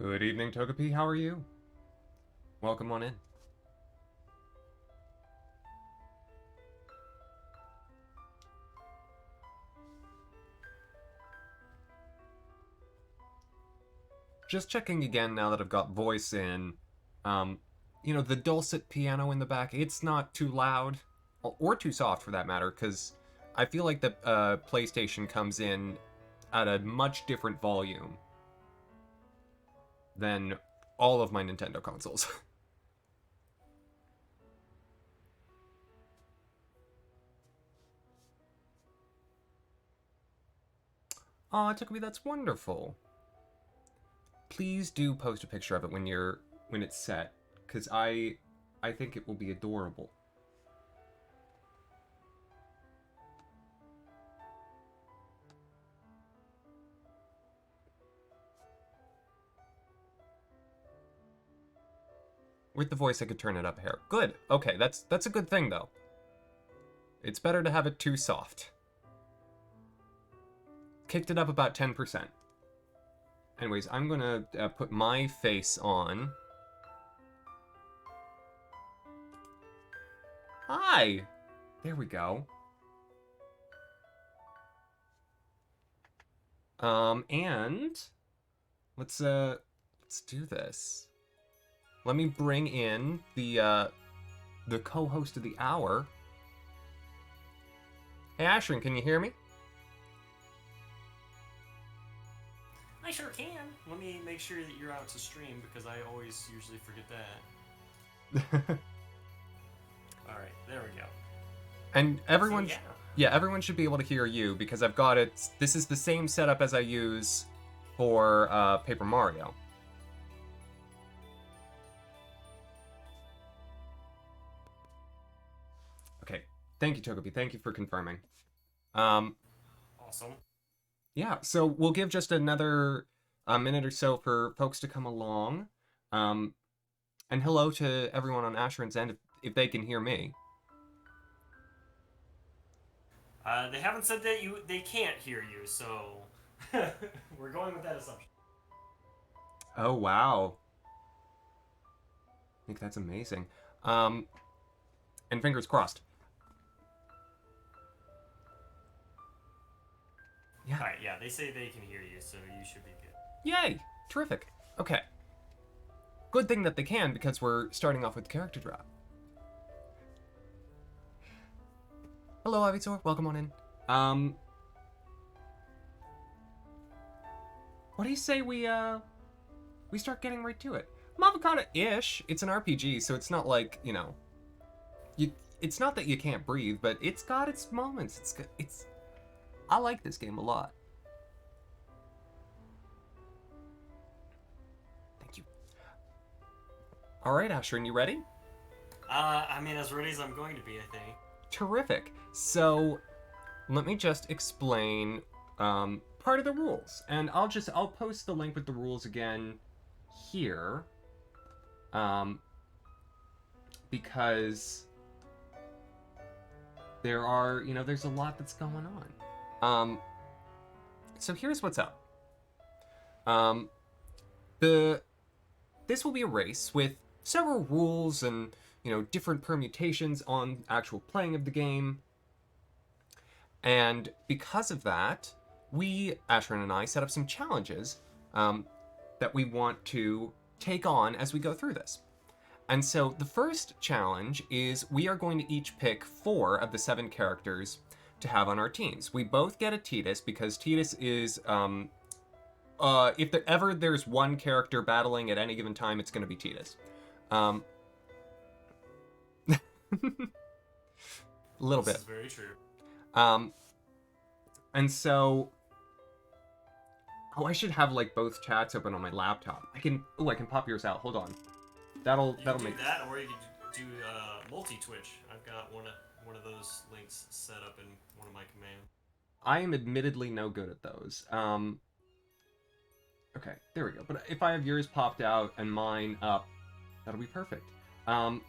Good evening, Togepi. How are you? Welcome on in. Just checking again now that I've got voice in. Um, the dulcet piano in the back, it's not too loud, or too soft for that matter, because I feel like the PlayStation comes in at a much different volume than all of my Nintendo consoles. Aw, it took me. That's wonderful. Please do post a picture of it when it's set, because I think it will be adorable. With the voice, I could turn it up a hair. Good. Okay, that's a good thing though. It's better to have it too soft. Kicked it up about 10%. Anyways, I'm gonna put my face on. Hi! There we go. And let's do this. Let me bring in the co-host of the hour. Hey Ashiryn, can you hear me? I sure can. Let me make sure that you're out to stream because I always usually forget that. Alright, there we go. And everyone, So, yeah, everyone should be able to hear you because I've got it. This is the same setup as I use for Paper Mario. Okay, thank you, Togepi. Thank you for confirming. Awesome. Yeah, so we'll give just another minute or so for folks to come along. And hello to everyone on Asherin's end if they can hear me. They haven't said that they can't hear you, so we're going with that assumption. Oh, wow. I think that's amazing. And fingers crossed. Yeah. Alright, yeah, they say they can hear you, so you should be good. Yay! Terrific. Okay. Good thing that they can, because we're starting off with character drop. Hello, Avitor. Welcome on in. What do you say we start getting right to it? Mavocata-ish. It's an RPG, so it's not like, it's not that you can't breathe, but it's got its moments. I like this game a lot. Thank you. All right, Ashiryn, you ready? I mean, as ready as I'm going to be, I think. Terrific. So, let me just explain part of the rules, and I'll post the link with the rules again here, because there's a lot that's going on. So here's what's up. This will be a race with several rules and different permutations on actual playing of the game. And because of that, Ashiryn and I, set up some challenges that we want to take on as we go through this. And so the first challenge is we are going to each pick 4 of the 7 characters to have on our teams. We both get a Tidus because Tidus is, if there's one character battling at any given time, it's going to be Tidus. A little bit. This is very true. And so, I should have like both chats open on my laptop. I can pop yours out. Hold on. That'll make that, or you could do multi-Twitch. I've got one of those links set up in one of my commands. I am admittedly no good at those. Okay, there we go. But if I have yours popped out and mine up, that'll be perfect. There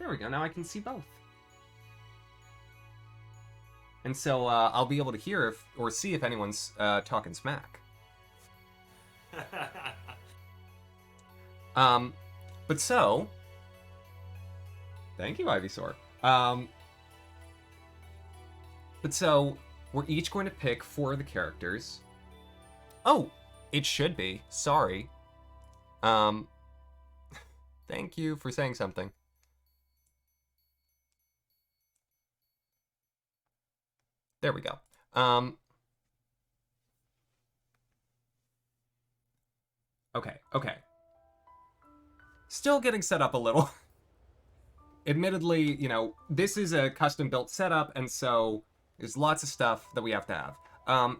we go. Now I can see both. And so I'll be able to hear or see if anyone's talking smack. Um, but so, thank you, Ivysaur. But so, we're each going to pick 4 of the characters. Oh, it should be. Sorry. Um, thank you for saying something. There we go. Okay. Still getting set up a little. Admittedly, this is a custom built setup, and so there's lots of stuff that we have to have.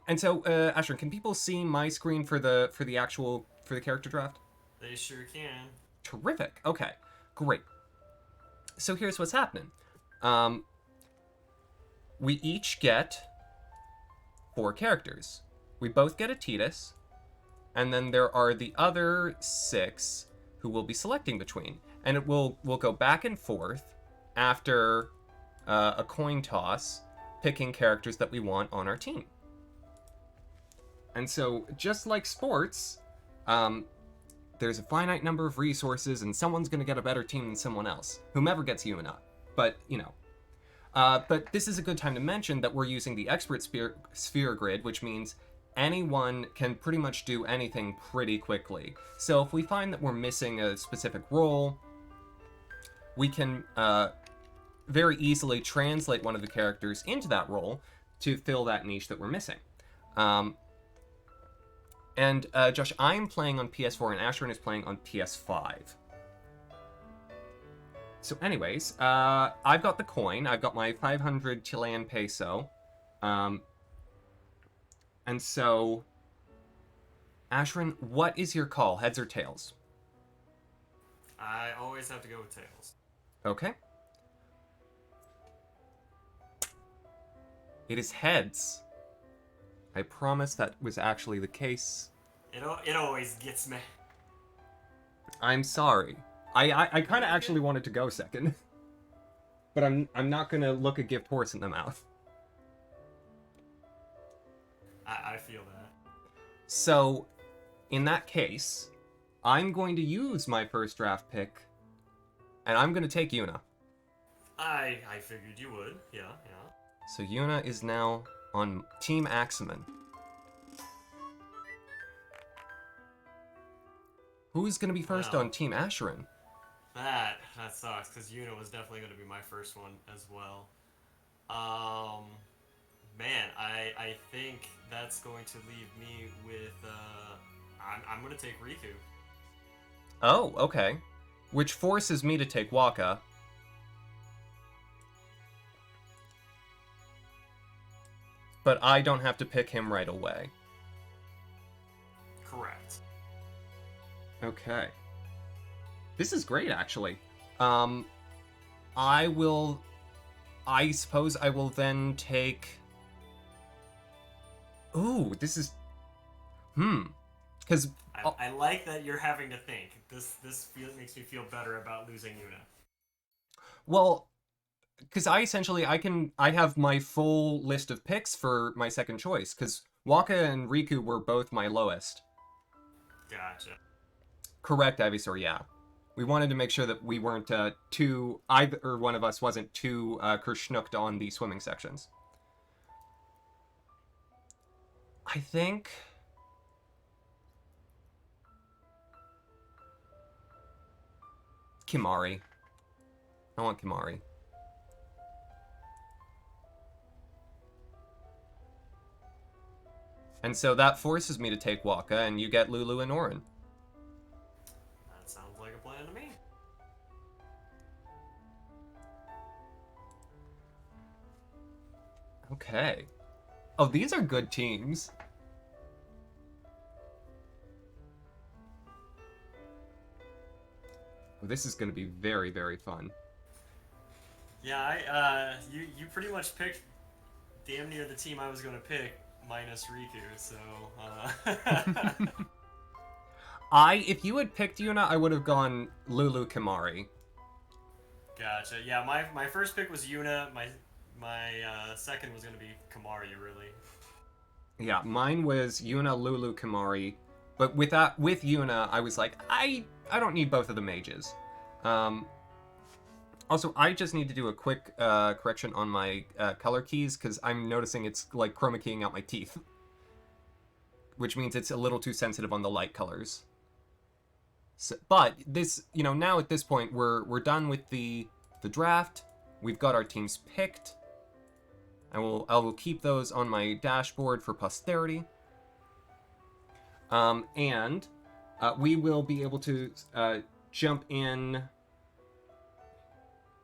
And so, Ashiryn, can people see my screen for the character draft? They sure can. Terrific. Okay, great. So here's what's happening. We each get 4 characters. We both get a Tidus, and then there are the other 6 who we'll be selecting between, and we'll go back and forth after a coin toss, picking characters that we want on our team. And so, just like sports, there's a finite number of resources, and someone's going to get a better team than someone else, whomever gets Yuna. But but this is a good time to mention that we're using the expert sphere grid, which means anyone can pretty much do anything pretty quickly. So if we find that we're missing a specific role, we can very easily translate one of the characters into that role to fill that niche that we're missing. And Josh, I'm playing on PS4 and Ashiryn is playing on PS5. So anyways, I've got the coin. I've got my 500 Chilean peso. And so, Ashiryn, what is your call, heads or tails? I always have to go with tails. Okay. It is heads. I promise that was actually the case. It always gets me. I'm sorry. I kind of actually wanted to go second. But I'm not going to look a gift horse in the mouth. I feel that. So, in that case, I'm going to use my first draft pick, and I'm going to take Yuna. I figured you would. Yeah. So Yuna is now on Team Axeman. Who's going to be first on Team Ashiryn? That sucks, because Yuna was definitely going to be my first one as well. Man, I think that's going to leave me with, I'm going to take Riku. Oh, okay. Which forces me to take Waka. But I don't have to pick him right away. Correct. Okay. This is great, actually. I suppose I will then take... Ooh, this is... Because... I like that you're having to think. This makes me feel better about losing Yuna. Well, because I have my full list of picks for my second choice, because Waka and Riku were both my lowest. Gotcha. Correct, Ivysaur, yeah. We wanted to make sure that we weren't either one of us wasn't too kerschnooked on the swimming sections. I think... Kimari. I want Kimari. And so that forces me to take Waka, and you get Lulu and Orin. That sounds like a plan to me. Okay. Oh, these are good teams. Oh, this is going to be very, very fun. Yeah, you pretty much picked damn near the team I was going to pick, minus Riku, so, If you had picked Yuna, I would have gone Lulu Kimari. Gotcha. Yeah, my first pick was Yuna, my second was going to be Kimari, really. Yeah, mine was Yuna, Lulu, Kimari, But with Yuna, I was like, I don't need both of the mages. Um, Also, I just need to do a quick correction on my color keys because I'm noticing it's like chroma keying out my teeth, which means it's a little too sensitive on the light colors. So, but this, now at this point, we're done with the draft. We've got our teams picked. I will keep those on my dashboard for posterity. And we will be able to jump in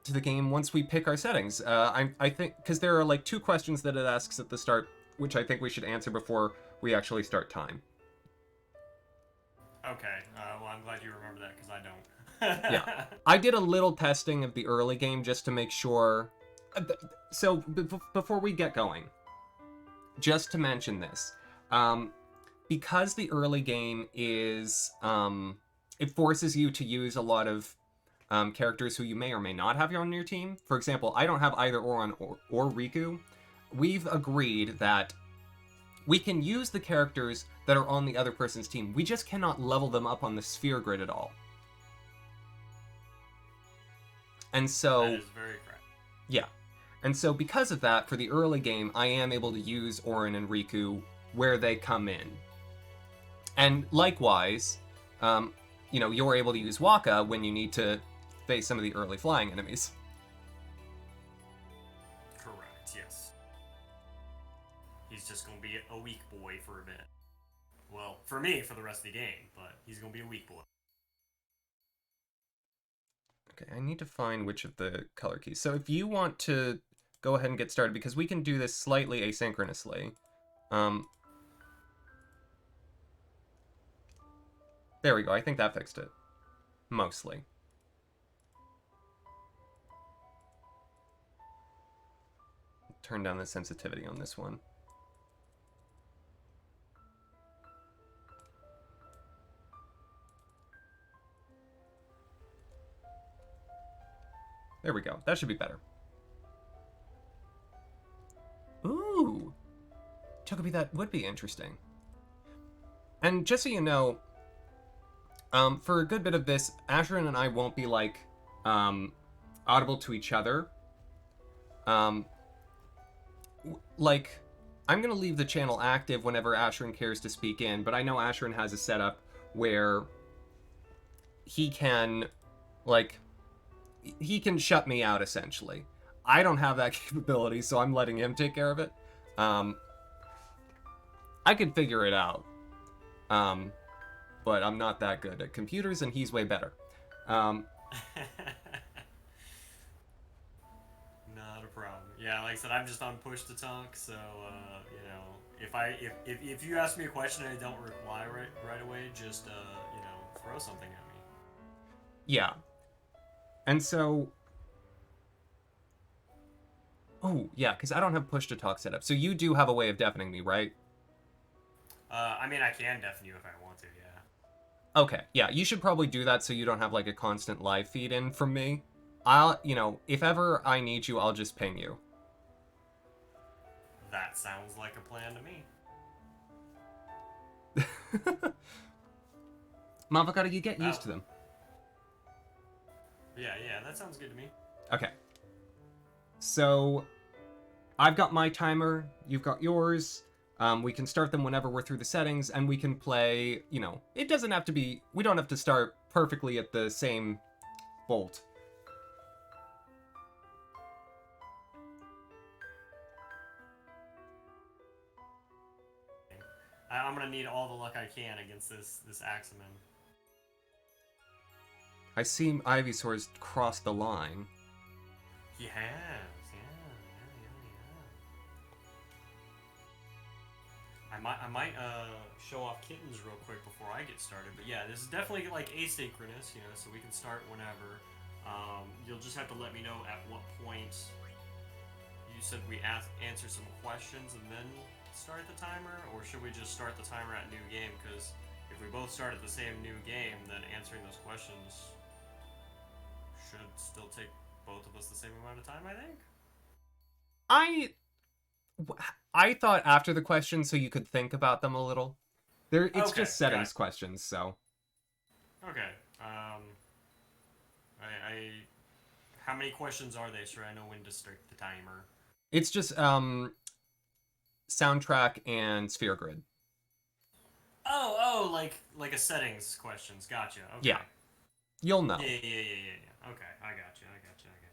to the game once we pick our settings. I think because there are like 2 questions that it asks at the start, which I think we should answer before we actually start time. Okay. Well, I'm glad you remember that because I don't. Yeah, I did a little testing of the early game just to make sure. So before we get going, just to mention this, because the early game is it forces you to use a lot of characters who you may or may not have on your team. For example, I don't have either Oran or Riku. We've agreed that we can use the characters that are on the other person's team. We just cannot level them up on the sphere grid at all. And so... That is very correct. Yeah. And so because of that, for the early game, I am able to use Orin and Riku where they come in. And likewise, you're able to use Waka when you need to face some of the early flying enemies. Correct, yes. He's just going to be a weak boy for a bit. Well, for me, for the rest of the game, but he's going to be a weak boy. Okay, I need to find which of the color keys. So if you want to go ahead and get started, because we can do this slightly asynchronously. There we go. I think that fixed it. Mostly. Turn down the sensitivity on this one. There we go. That should be better. Ooh. Chocobi, that would be interesting. And just so you know, for a good bit of this, Ashiryn and I won't be, like, audible to each other. Like, I'm going to leave the channel active whenever Ashiryn cares to speak in, but I know Ashiryn has a setup where he can, like, he can shut me out, essentially. I don't have that capability, so I'm letting him take care of it. I could figure it out. But I'm not that good at computers, and he's way better. Not a problem. Yeah, like I said, I'm just on push to talk, so if you ask me a question and I don't reply right away, just throw something at me. Yeah. And so... Oh, yeah, because I don't have push to talk set up. So you do have a way of deafening me, right? I mean, I can deafen you if I want to, yeah. Okay, yeah, you should probably do that so you don't have, like, a constant live feed in from me. If ever I need you, I'll just ping you. That sounds like a plan to me. Mavocado, you get used to them. Yeah, that sounds good to me. Okay. So, I've got my timer, you've got yours. We can start them whenever we're through the settings, and we can play, it doesn't have to be, we don't have to start perfectly at the same bolt. I'm gonna need all the luck I can against this Axeman. I see Ivysaur's crossed the line. He has, yeah. I might show off kittens real quick before I get started, but yeah, this is definitely like asynchronous, so we can start whenever. You'll just have to let me know at what point you said we answer some questions and then start the timer, or should we just start the timer at new game? Because if we both start at the same new game, then answering those questions should still take both of us the same amount of time, I think. I thought after the question so you could think about them a little. It's Okay, just got settings questions, so it. Okay. I how many questions are they, so I know when to start the timer? it's just soundtrack and sphere grid. Like a settings questions. Gotcha. Yeah, Okay. you'll Yeah, know. yeah, yeah, yeah, yeah. Okay, I got you. I got you. I got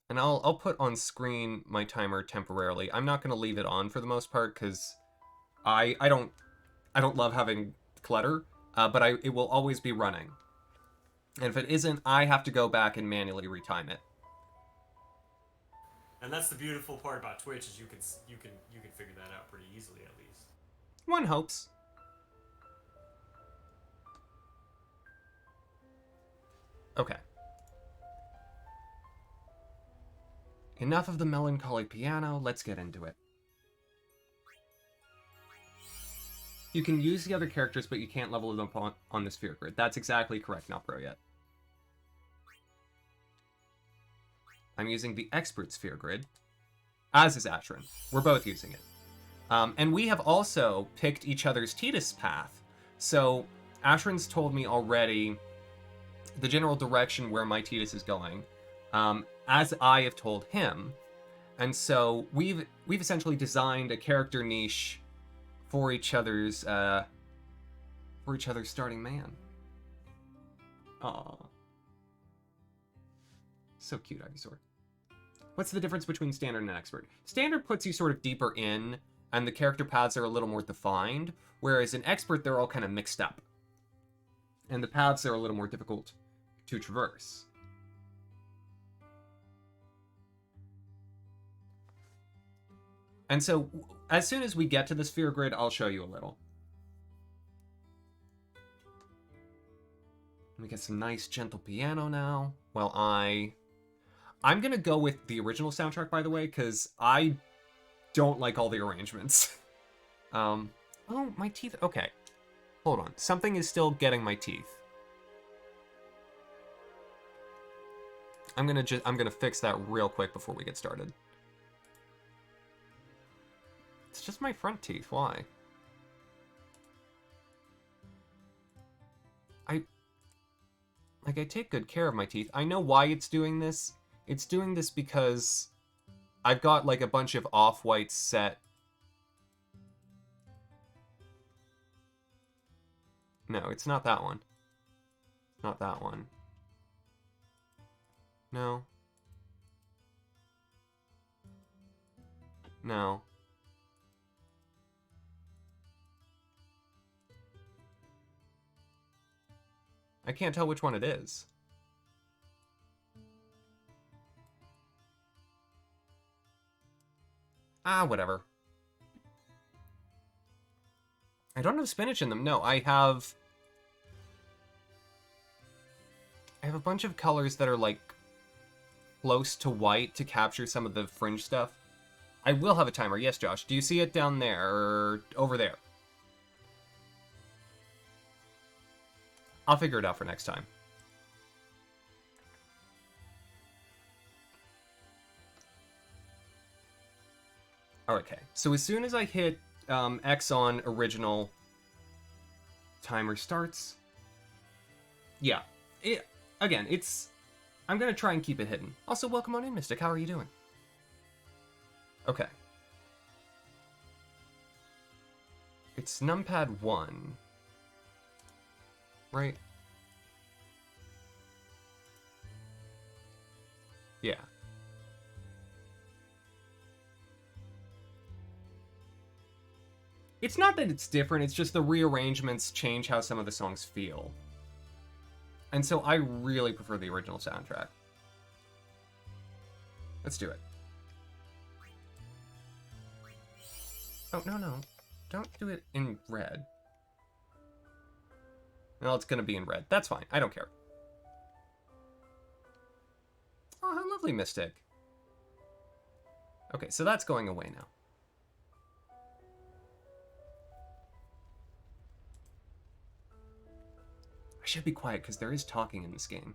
And I'll put on screen my timer temporarily. I'm not going to leave it on for the most part cuz I don't love having clutter, but it will always be running. And if it isn't, I have to go back and manually retime it. And that's the beautiful part about Twitch is you can figure that out pretty easily at least. One hopes. Okay. Enough of the melancholy piano, let's get into it. You can use the other characters, but you can't level them up on the sphere grid. That's exactly correct, not pro yet. I'm using the expert sphere grid, as is Ashiryn. We're both using it. And we have also picked each other's Tidus path. So Ashiryn's told me already the general direction where my Tidus is going, as I have told him. And so we've essentially designed a character niche for each other's starting man. Aww. So cute, Ivysaur. What's the difference between standard and expert? Standard puts you sort of deeper in, and the character paths are a little more defined, whereas in expert, they're all kind of mixed up. And the paths are a little more difficult to traverse. And so, as soon as we get to the sphere grid, I'll show you a little. We get some nice, gentle piano now. Well, I'm gonna go with the original soundtrack, by the way, because I don't like all the arrangements. Oh, my teeth. Okay, hold on. Something is still getting my teeth. I'm gonna fix that real quick before we get started. It's just my front teeth. Why? I take good care of my teeth. I know why it's doing this. It's doing this because I've got like a bunch of off-white set. No, it's not that one. Not that one. No. No. I can't tell which one it is. Ah, whatever. I don't have spinach in them. No, I have a bunch of colors that are like close to white to capture some of the fringe stuff. I will have a timer. Yes, Josh. Do you see it down there or over there? I'll figure it out for next time. Okay, so as soon as I hit X on original, timer starts. Yeah, again, I'm gonna try and keep it hidden. Also, welcome on in, Mystic. How are you doing? Okay. It's numpad 1. Right? Yeah. It's not that it's different, it's just the rearrangements change how some of the songs feel. And so I really prefer the original soundtrack. Let's do it. Oh, no. Don't do it in red. Well, it's gonna be in red. That's fine. I don't care. Oh, how lovely, Mystic. Okay, so that's going away now. I should be quiet because there is talking in this game.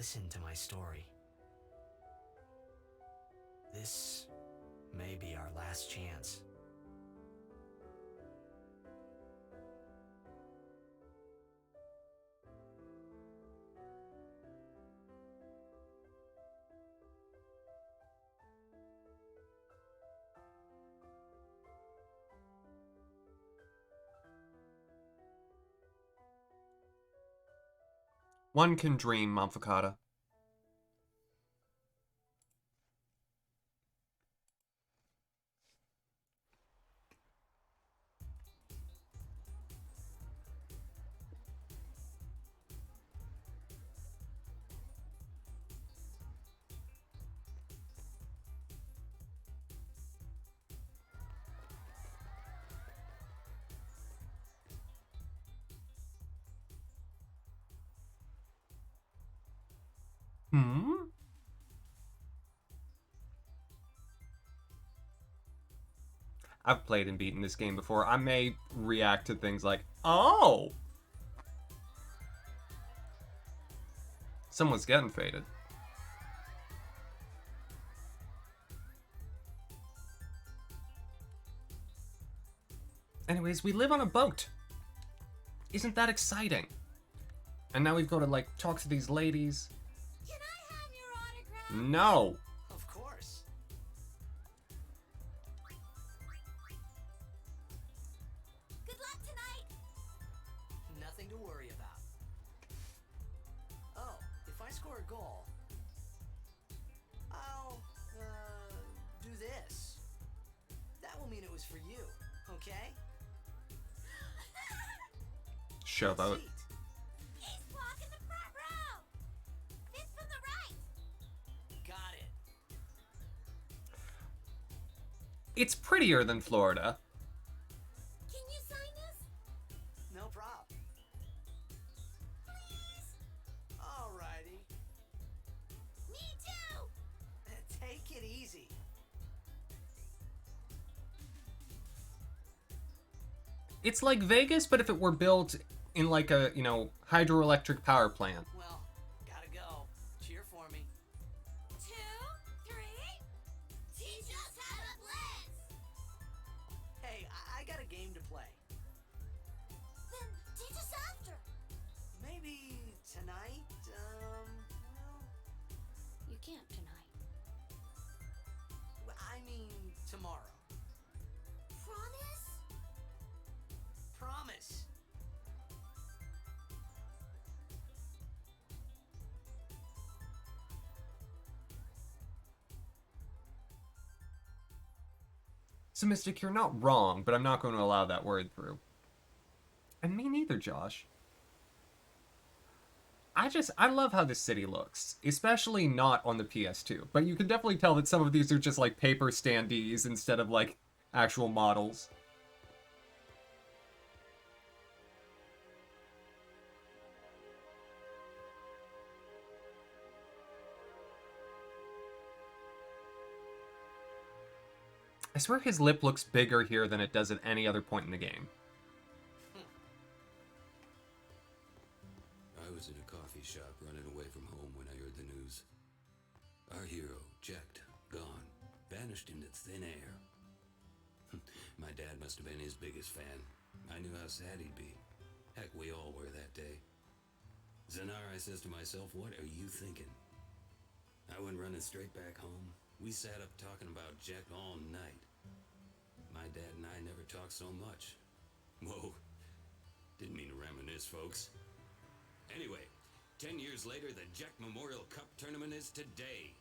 listen to my story. This may be our last chance. One can dream, Monfocata. Hmm? I've played and beaten this game before. I may react to things like, oh! Someone's getting faded. Anyways, we live on a boat. Isn't that exciting? And now we've got to, like, talk to these ladies. Can I have your autograph? No! Of course. Good luck tonight. Nothing to worry about. Oh, if I score a goal, I'll, do this. That will mean it was for you, okay? Showboat. Seat. He's blocking the front row. Fifth from the right. Got it. It's prettier than Florida. Can you sign this? No problem. Please? Alrighty. Me too. Take it easy. It's like Vegas, but if it were built in like a, you know, hydroelectric power plant. Well, gotta go. Cheer for me. 2, 3. Teach us how to blitz. Hey, I got a game to play. Then teach us after. Maybe tonight, well, You can't tonight. I mean tomorrow. Promise? Promise. So, Mystic, you're not wrong, but I'm not going to allow that word through. And me neither, Josh. I love how this city looks, especially not on the PS2. But you can definitely tell that some of these are just like paper standees instead of like actual models. I swear his lip looks bigger here than it does at any other point in the game. I was in a coffee shop running away from home when I heard the news. Our hero, checked, gone, vanished into thin air. My dad must have been his biggest fan. I knew how sad he'd be. Heck, we all were that day. Zanar, I says to myself, what are you thinking? I went running straight back home. We sat up talking about Jack all night. My dad and I never talked so much. Whoa. Didn't mean to reminisce, folks. Anyway, 10 years later, the Jack Memorial Cup tournament is today.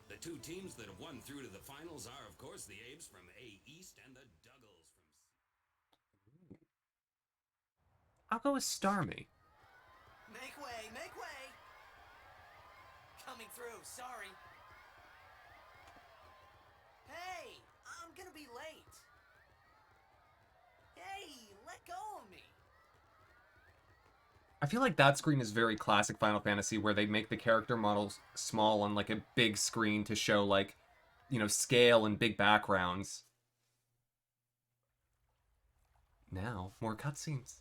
The two teams that have won through to the finals are, of course, the Abes from A East and the Duggles from... I'll go with Starmie. Make way, make way! Coming through, sorry. Hey, I'm gonna be late. Hey, let go of me. I feel like that screen is very classic Final Fantasy, where they make the character models small on like a big screen to show like, you know, scale and big backgrounds. Now, more cutscenes.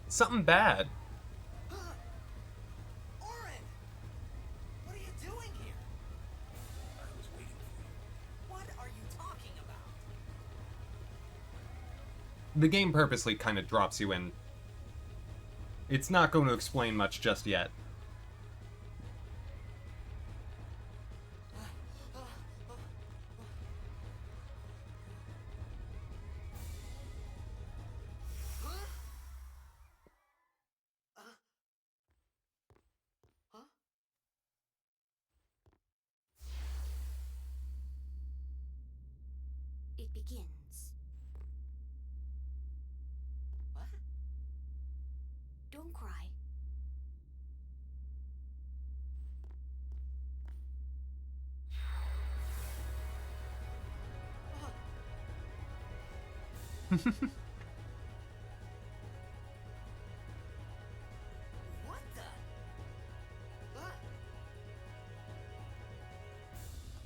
Something bad. Oren! What are you doing here? I was waiting for you. What are you talking about? The game purposely kind of drops you in. It's not going to explain much just yet. Huh? It begins. What? Don't cry. What the? Huh?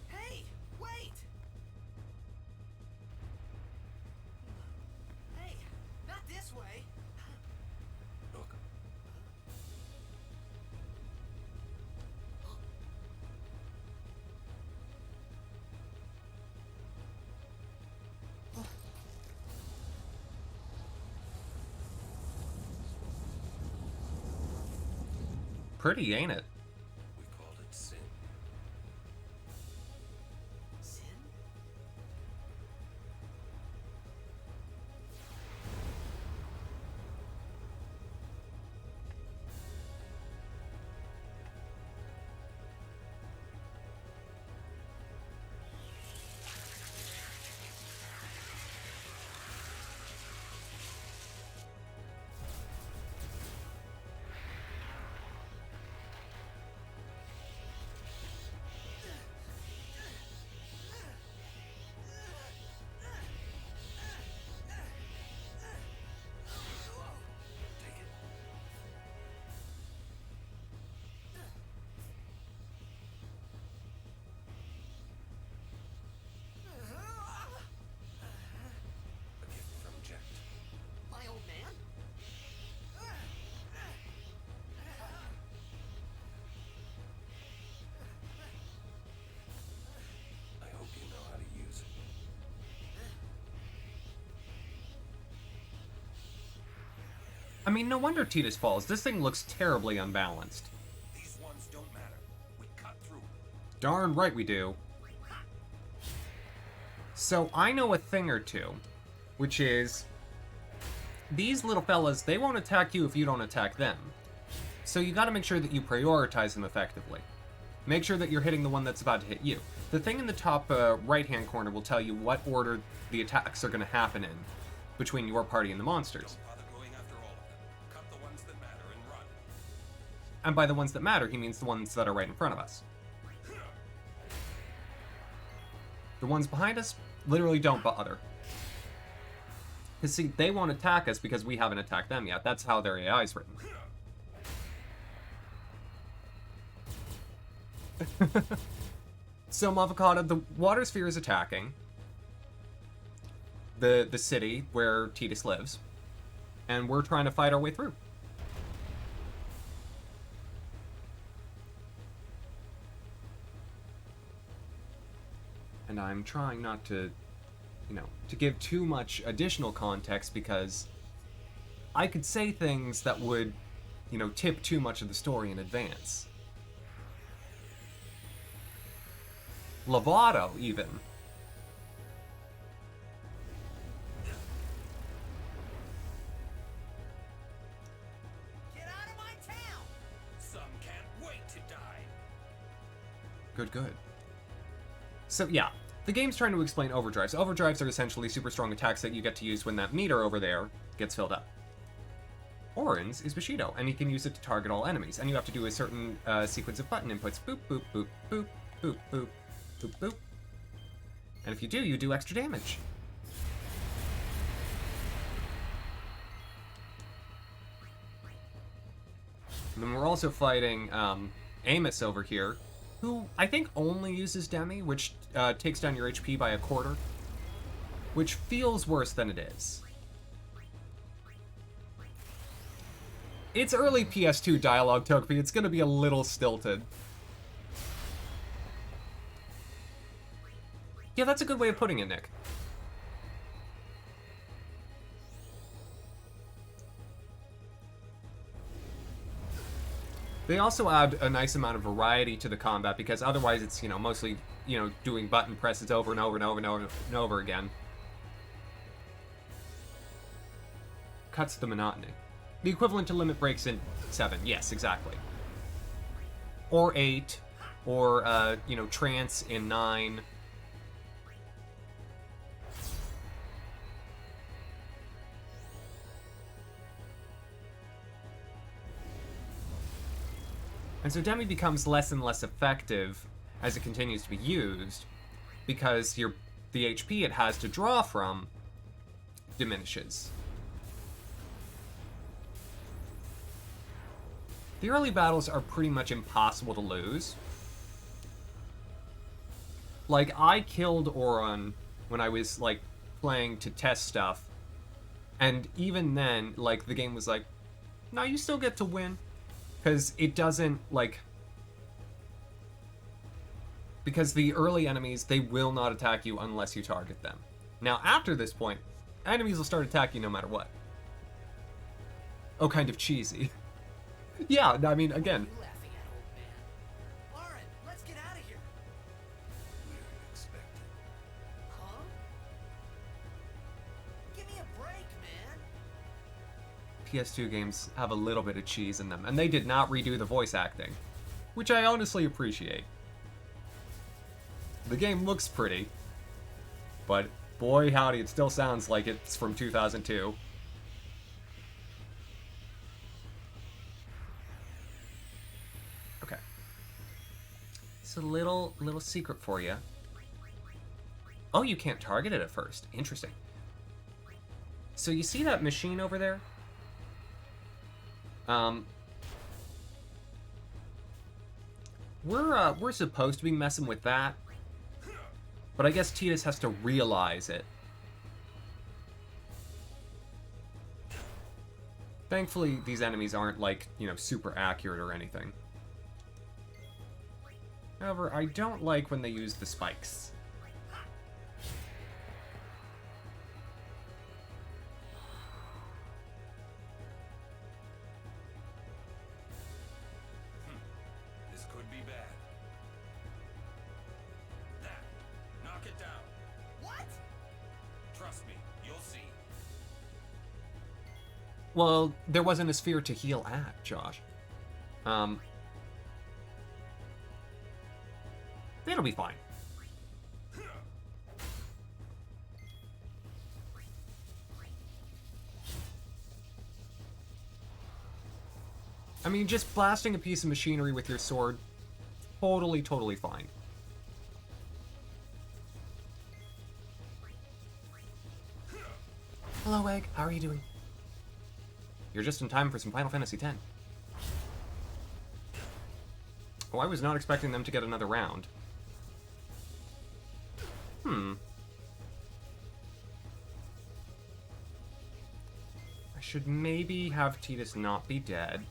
Hey, wait! Hey, not this way. Look, Pretty, ain't it? we called it sin. Sin? Take it. A gift from Jet. My old man? I hope you know how to use it. I mean, no wonder Titus falls. This thing looks terribly unbalanced. These ones don't matter. We cut through. Darn right we do. So I know a thing or two, which is these little fellas, they won't attack you if you don't attack them. So you gotta make sure that you prioritize them effectively. Make sure that you're hitting the one that's about to hit you. The thing in the top right-hand corner will tell you what order the attacks are gonna happen in between your party and the monsters. Don't bother going after all of them. Cut the ones that matter and run. And by the ones that matter, he means the ones that are right in front of us. The ones behind us, literally don't bother. Because see, they won't attack us because we haven't attacked them yet. That's how their AI is written. So, Mavocata, the water sphere is attacking the city where Titus lives, and we're trying to fight our way through. And I'm trying not to, to give too much additional context because I could say things that would, tip too much of the story in advance. Lovato, even. Get out of my town! Some can't wait to die. Good. So, yeah. The game's trying to explain overdrives. Overdrives are essentially super strong attacks that you get to use when that meter over there gets filled up. Oren's is Bushido, and you can use it to target all enemies, and you have to do a certain sequence of button inputs. Boop, boop, boop, boop, boop, boop, boop, boop. And if you do, you do extra damage. And then we're also fighting Amos over here, who I think only uses Demi, which takes down your HP by a quarter, which feels worse than it is. It's early PS2 dialogue, Togepi. It's gonna be a little stilted. Yeah, that's a good way of putting it, Nick. They also add a nice amount of variety to the combat because otherwise it's, mostly, doing button presses over and over and over and over and over again. Cuts the monotony. The equivalent to limit breaks in 7. Yes, exactly. Or 8. Or, trance in 9. And so Demi becomes less and less effective as it continues to be used because the HP it has to draw from diminishes. The early battles are pretty much impossible to lose. Like, I killed Auron when I was, playing to test stuff. And even then, the game was like, no, you still get to win. Because it doesn't, because the early enemies, they will not attack you unless you target them. Now, after this point, enemies will start attacking no matter what. Oh, kind of cheesy. Yeah, I mean, again. What are you laughing at, old man? Lauren, let's get out of here. We're expected. Huh? Give me a break, man. PS2 games have a little bit of cheese in them, and they did not redo the voice acting, which I honestly appreciate. The game looks pretty, but boy howdy, it still sounds like it's from 2002. Okay. It's a little secret for you. Oh, you can't target it at first. Interesting. So you see that machine over there? We're supposed to be messing with that, but I guess Tidus has to realize it. Thankfully, these enemies aren't super accurate or anything. However, I don't like when they use the spikes. This could be bad. That. Knock it down. What? Trust me, you'll see. Well, there wasn't a sphere to heal at, Josh. It'll be fine. I mean, just blasting a piece of machinery with your sword, totally fine. Hello, Egg. How are you doing? You're just in time for some Final Fantasy X. Oh, I was not expecting them to get another round. I should maybe have Tidus not be dead,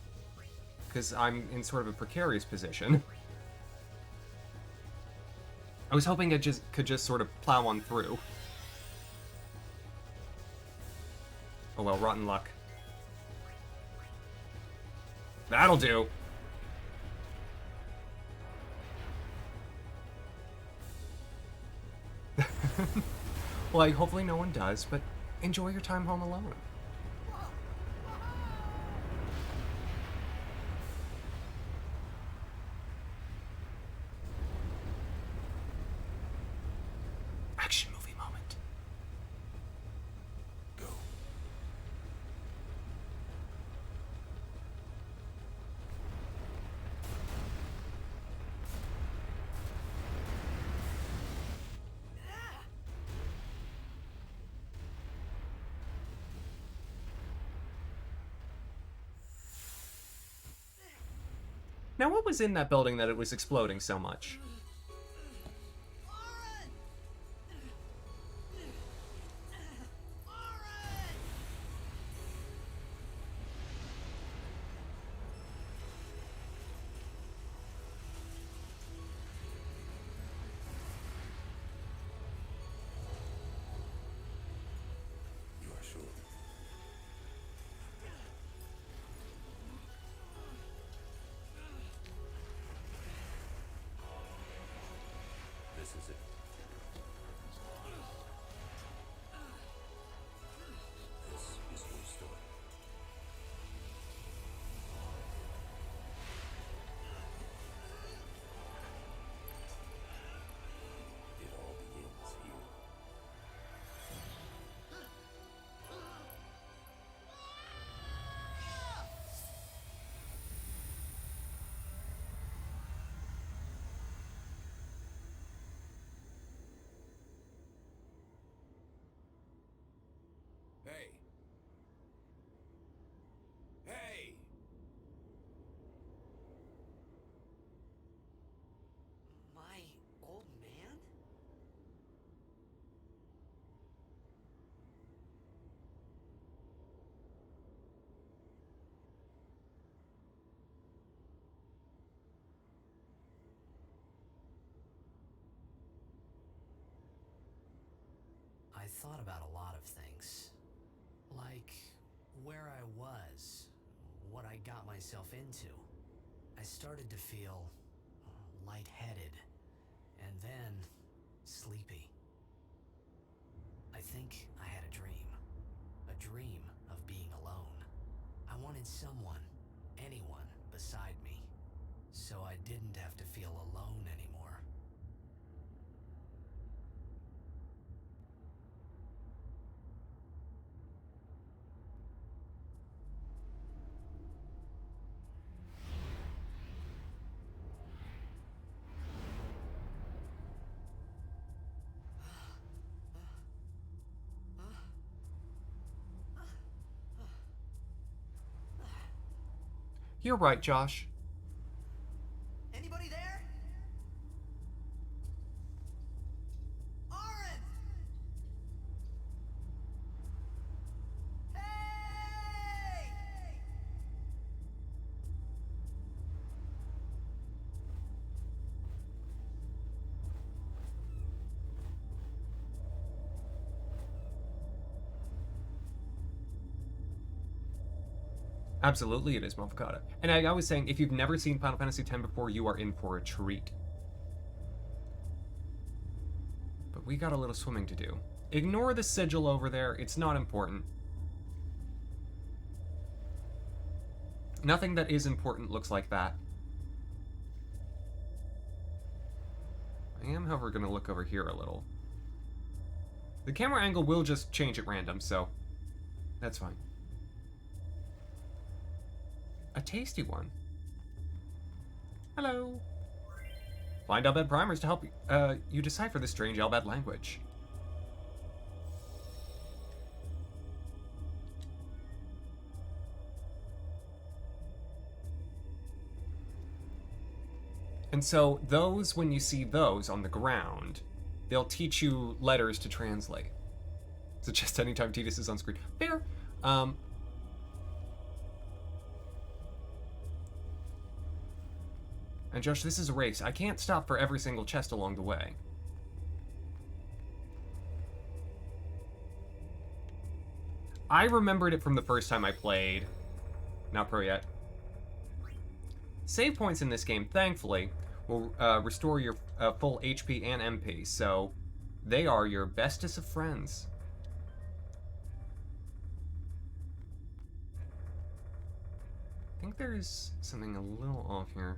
because I'm in sort of a precarious position. I was hoping it could just sort of plow on through. Oh well, rotten luck. That'll do. Well, hopefully no one does, but enjoy your time home alone. Action movie moment. Go. Now, what was in that building that it was exploding so much? Lauren! Lauren! thought about a lot of things. Like where I was, what I got myself into. I started to feel lightheaded, and then sleepy. I think I had a dream of being alone. I wanted someone, anyone beside me, so I didn't have to feel alone anymore. You're right, Josh. Anybody there? Aaron! Hey! Absolutely, it is Mofokata. And I was saying, if you've never seen Final Fantasy X before, you are in for a treat. But we got a little swimming to do. Ignore the sigil over there, it's not important. Nothing that is important looks like that. I am, however, going to look over here a little. The camera angle will just change at random, so that's fine. A tasty one. Hello. Find Albed primers to help you decipher the strange Albed language. And so those, when you see those on the ground, they'll teach you letters to translate. So just anytime Tidus is on screen. Fair. And Josh, this is a race. I can't stop for every single chest along the way. I remembered it from the first time I played. Not pro yet. Save points in this game, thankfully, will restore your full HP and MP, so they are your bestest of friends. I think there's something a little off here.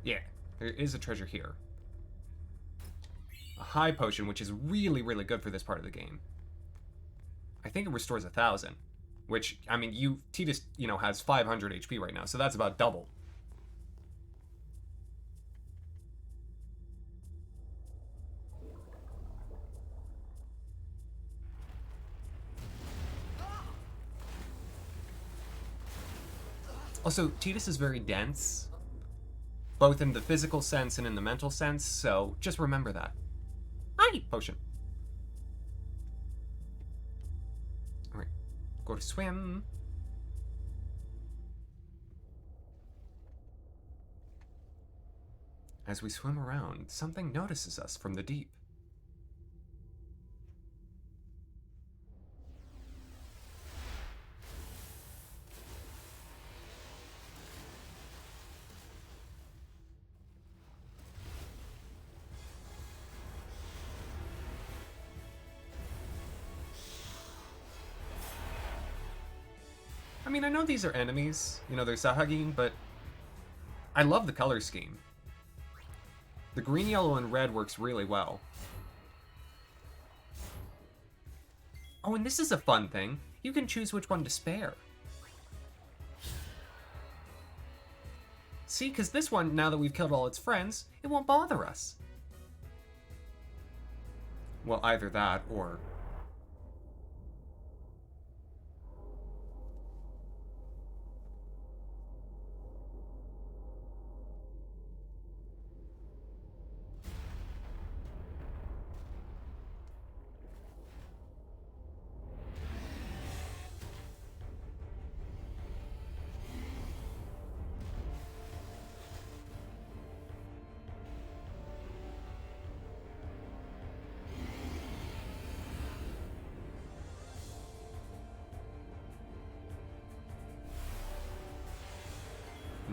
Yeah, there is a treasure here. A high potion, which is really, really good for this part of the game. I think it restores 1,000, which, I mean, Tidus, has 500 HP right now, so that's about double. Also, Tidus is very dense, both in the physical sense and in the mental sense, so just remember that. Hi, potion. Alright, go to swim. As we swim around, something notices us from the deep. I mean, I know these are enemies, they're Sahagin, but I love the color scheme. The green, yellow, and red works really well. Oh, and this is a fun thing. You can choose which one to spare. See, because this one, now that we've killed all its friends, it won't bother us. Well, either that, or...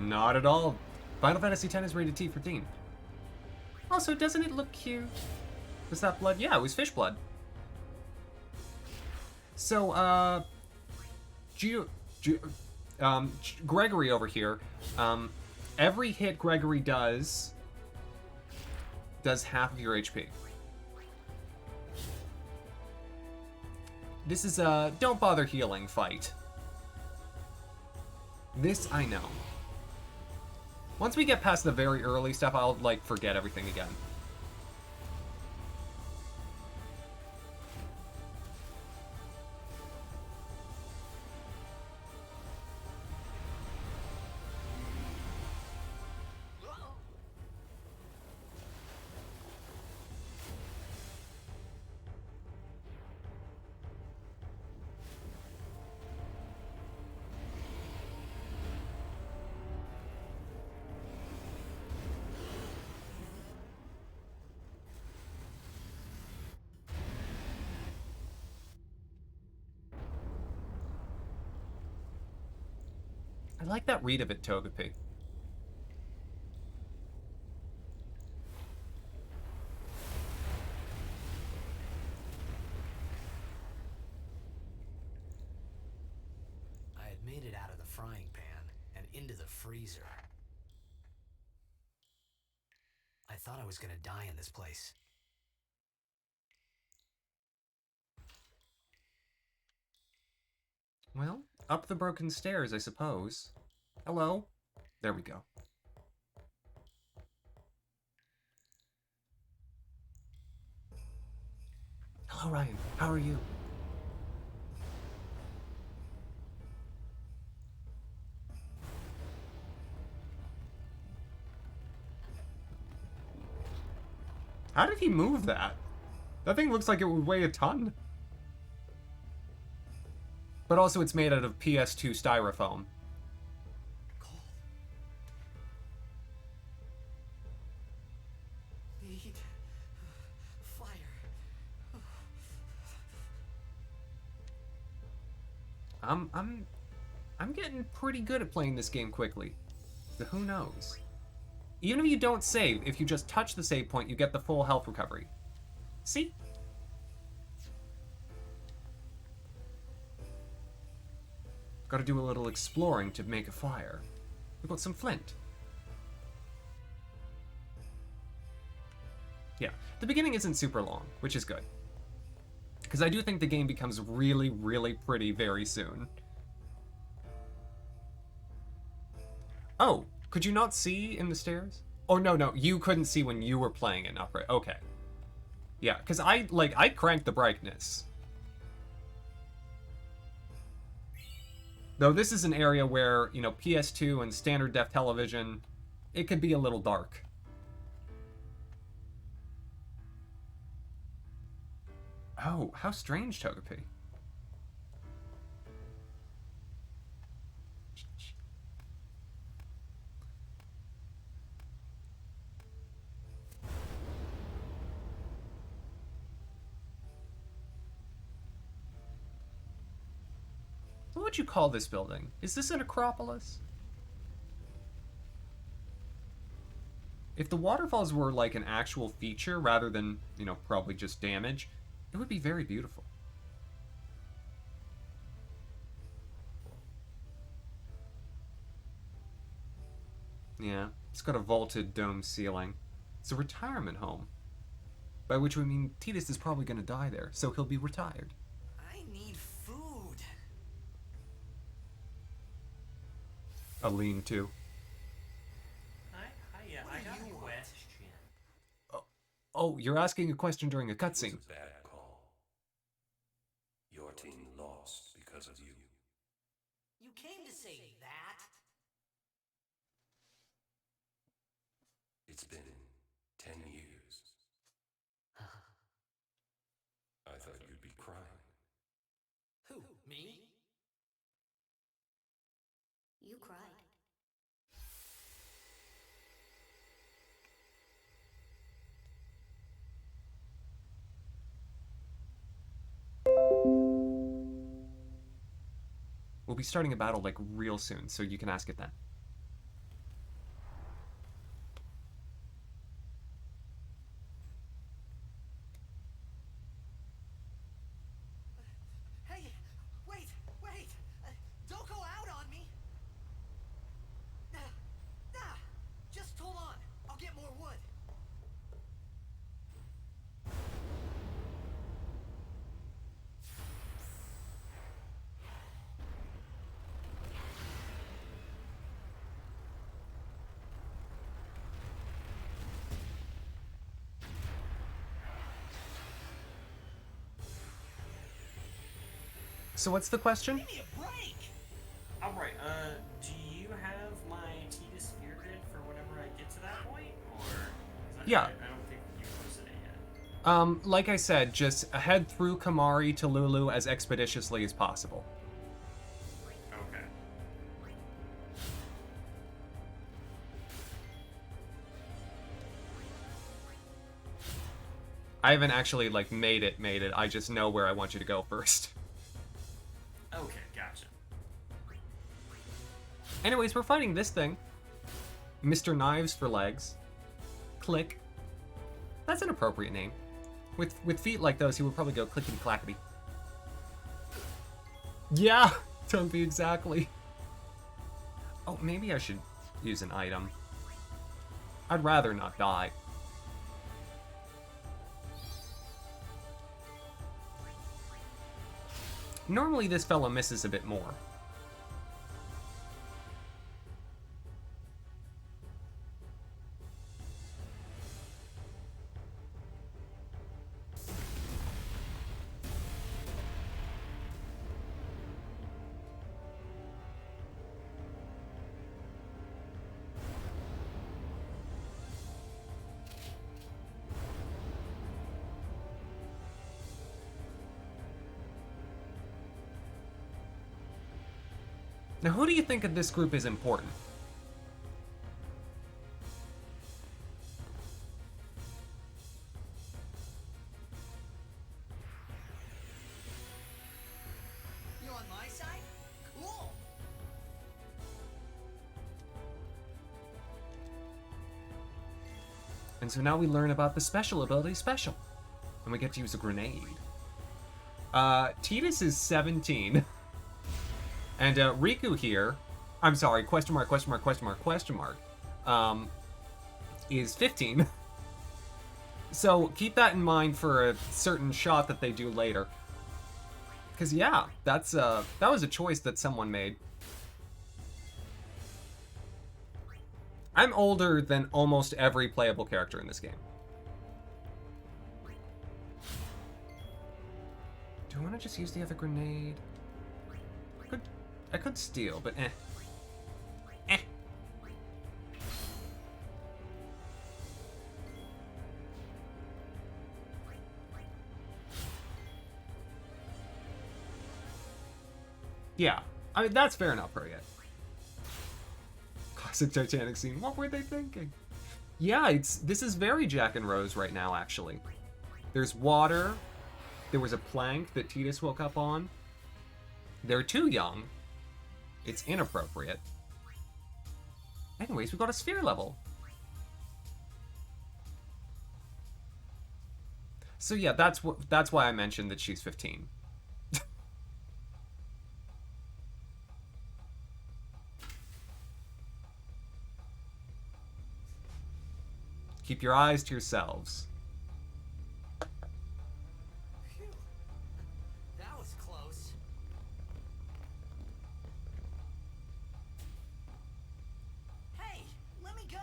Not at all. Final Fantasy X is rated T for teen. Also, doesn't it look cute? Was that blood? Yeah, it was fish blood. So, Gregory over here, every hit Gregory does half of your HP. This is a don't bother healing fight. This I know. Once we get past the very early stuff, I'll, like, forget everything again. I like that read of it, Togepi. I had made it out of the frying pan and into the freezer. I thought I was gonna die in this place. Well, up the broken stairs, I suppose. Hello? There we go. Hello, Ryan. How are you? How did he move that? That thing looks like it would weigh a ton. But also it's made out of PS2 styrofoam. Cold. Need fire. I'm getting pretty good at playing this game quickly. So who knows? Even if you don't save, if you just touch the save point, you get the full health recovery. See? Gotta do a little exploring to make a fire. We got some flint. Yeah, the beginning isn't super long, which is good. Because I do think the game becomes really, really pretty very soon. Oh, could you not see in the stairs? Oh, no, you couldn't see when you were playing it, not right. Okay. Yeah, because I cranked the brightness. Though this is an area where, you know, PS2 and standard def television, it could be a little dark. Oh, how strange, Togepi. What would you call this building? Is this an Acropolis? If the waterfalls were like an actual feature rather than, you know, probably just damage, it would be very beautiful. Yeah, it's got a vaulted dome ceiling. It's a retirement home. By which we mean Tidus is probably going to die there, so he'll be retired. I need food. A lean-to. Yeah, I got a question. Oh, you're asking a question during a cutscene. It was a bad call. Your team lost because of you. You came to say that? It's been 10 years. I thought you'd be crying. Who, me? You cried. We'll be starting a battle like real soon, so you can ask it then. So what's the question? Give me a break! Alright, do you have my Tita Sphere grid for whenever I get to that point? Or... 'cause Yeah. I don't think you posted it yet. Like I said, just head through Kamari to Lulu as expeditiously as possible. Okay. I haven't actually, like, made it. I just know where I want you to go first. Okay, gotcha. Anyways, we're fighting this thing. Mr. Knives for legs. Click. That's an appropriate name. With feet like those, he would probably go clickety clackety. Yeah, Tumpy, exactly. Oh, maybe I should use an item. I'd rather not die. Normally this fella misses a bit more. Now, who do you think of this group is important? You on my side? Cool! And so now we learn about the special ability special. And we get to use a grenade. Tidus is 17. And Riku here, I'm sorry, question mark, is 15. So keep that in mind for a certain shot that they do later. Because yeah, that was a choice that someone made. I'm older than almost every playable character in this game. Do I want to just use the other grenade? I could steal, but eh. Eh. Yeah, I mean, that's fair enough, Harriet. Classic Titanic scene. What were they thinking? Yeah, this is very Jack and Rose right now, actually. There's water. There was a plank that Tidus woke up on. They're too young. It's inappropriate. Anyways, we got a sphere level. So yeah, that's why I mentioned that she's 15. Keep your eyes to yourselves. Phew. That was close. Hey, let me go!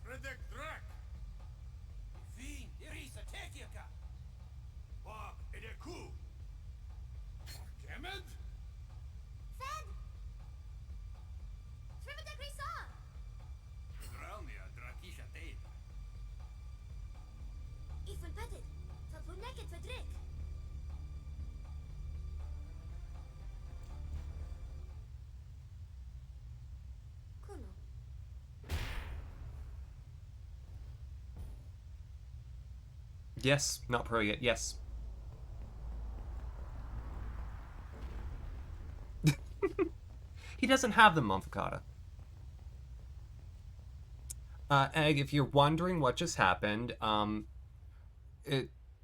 Redek Drak! Vin Irisa Tekiaka! Bog Edeku! Kemed? Fed! Trivida Grisa! Dralnia Drakisha Tate! Ifun Petit! Tapuneket Fedrik! Kuno. Yes, not pro yet. Yes. He doesn't have the Monfacata. Egg, if you're wondering what just happened,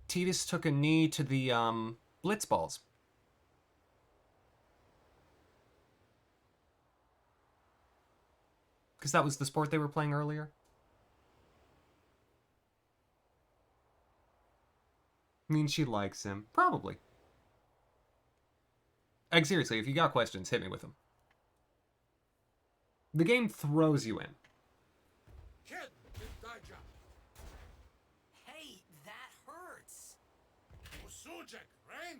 Tidus took a knee to the blitz balls. Because that was the sport they were playing earlier. Means she likes him. Probably. Egg, seriously, if you got questions, hit me with them. The game throws you in. Ked Daija! Hey, that hurts! Sujek, Rain?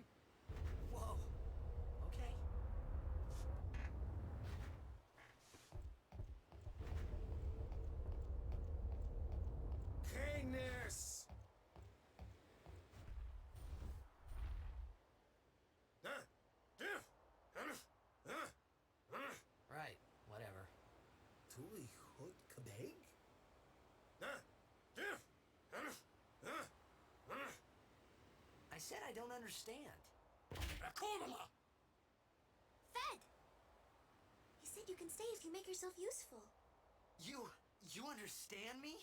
Whoa. Okay. Canis! Right. Whatever. Tuli Hood Kabeg? I said I don't understand. Akumala! Fed! He said you can stay if you make yourself useful. You understand me?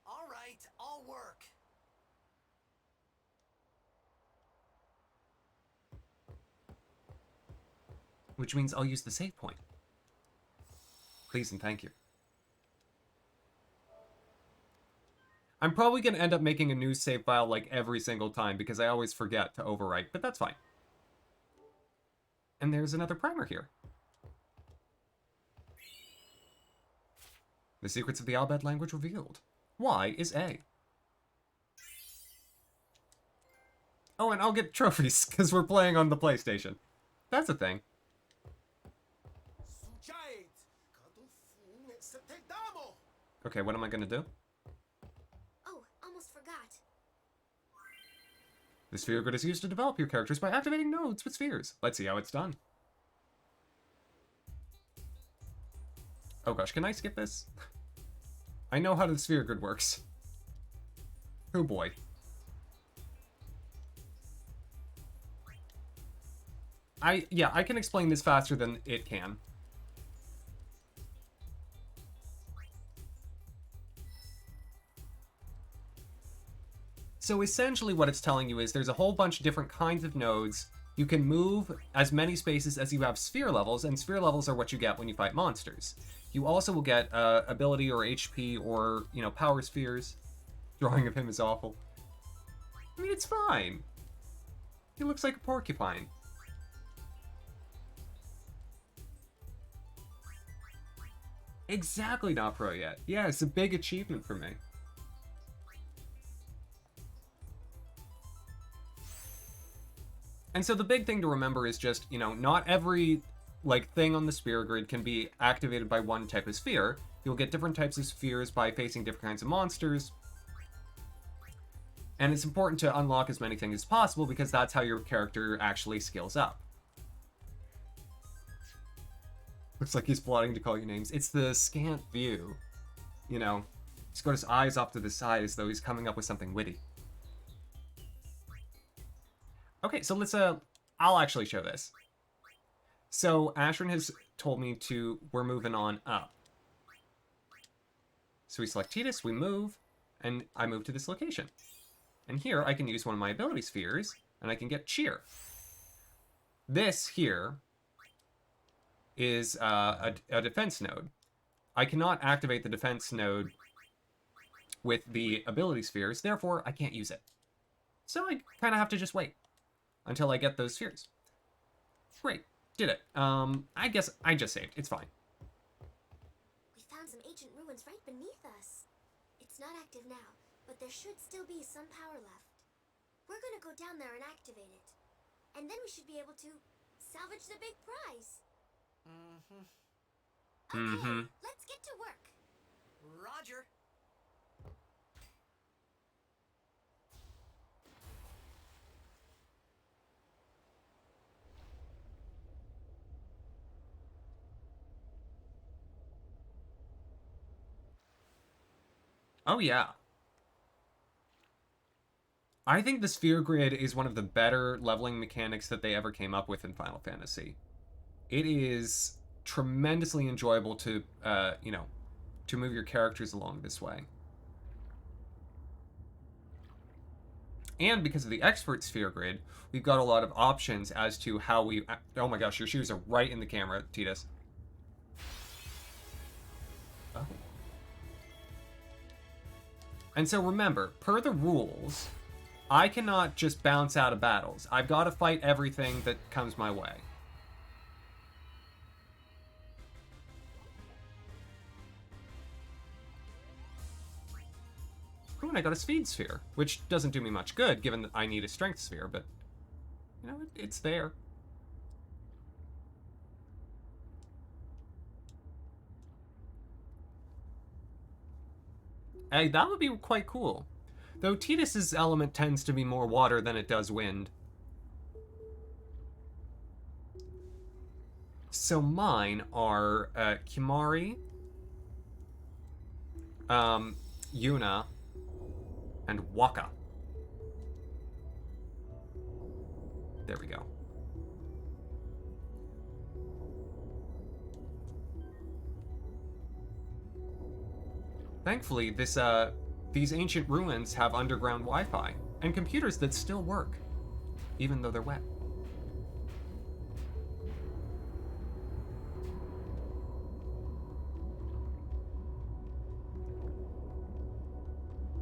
All right, I'll work. Which means I'll use the save point. Please and thank you. I'm probably going to end up making a new save file like every single time because I always forget to overwrite, but that's fine. And there's another primer here. The secrets of the Albed language revealed. Y is A. Oh, and I'll get trophies because we're playing on the PlayStation. That's a thing. Sujait! Kadufun Setedamo! Okay, what am I going to do? Oh, almost forgot. The sphere grid is used to develop your characters by activating nodes with spheres. Let's see how it's done. Oh gosh, can I skip this? I know how the sphere grid works. Oh boy. I can explain this faster than it can. So essentially what it's telling you is there's a whole bunch of different kinds of nodes. You can move as many spaces as you have sphere levels, and sphere levels are what you get when you fight monsters. You also will get ability or HP or, you know, power spheres. Drawing of him is awful. I mean, it's fine. He looks like a porcupine. Exactly not pro yet. Yeah, it's a big achievement for me. And so the big thing to remember is just, you know, not every, like, thing on the sphere grid can be activated by one type of sphere. You'll get different types of spheres by facing different kinds of monsters. And it's important to unlock as many things as possible because that's how your character actually skills up. Looks like he's plotting to call you names. It's the scant view. You know, he's got his eyes off to the side as though he's coming up with something witty. Okay, so let's, I'll actually show this. So, Ashiryn has told me we're moving on up. So we select Tidus, we move, and I move to this location. And here, I can use one of my ability spheres, and I can get Cheer. This here is a defense node. I cannot activate the defense node with the ability spheres, therefore, I can't use it. So I kind of have to just wait until I get those spheres. Great, did it. I guess I just saved. It's fine. We found some ancient ruins right beneath us. It's not active now, but there should still be some power left. We're gonna go down there and activate it. And then we should be able to salvage the big prize. Okay, let's get to work. Roger. Oh yeah. I think the sphere grid is one of the better leveling mechanics that they ever came up with in Final Fantasy. It is tremendously enjoyable to, you know, to move your characters along this way. And because of the expert sphere grid, we've got a lot of options as to how we... Oh my gosh, your shoes are right in the camera, Tidus. Oh. And so remember, per the rules, I cannot just bounce out of battles. I've got to fight everything that comes my way. and I got a speed sphere, which doesn't do me much good, given that I need a strength sphere, but, you know, it's there. Hey, that would be quite cool. Though Tidus's element tends to be more water than it does wind. So mine are Kimari, Yuna, and Waka. There we go. Thankfully, these ancient ruins have underground Wi-Fi and computers that still work, even though they're wet.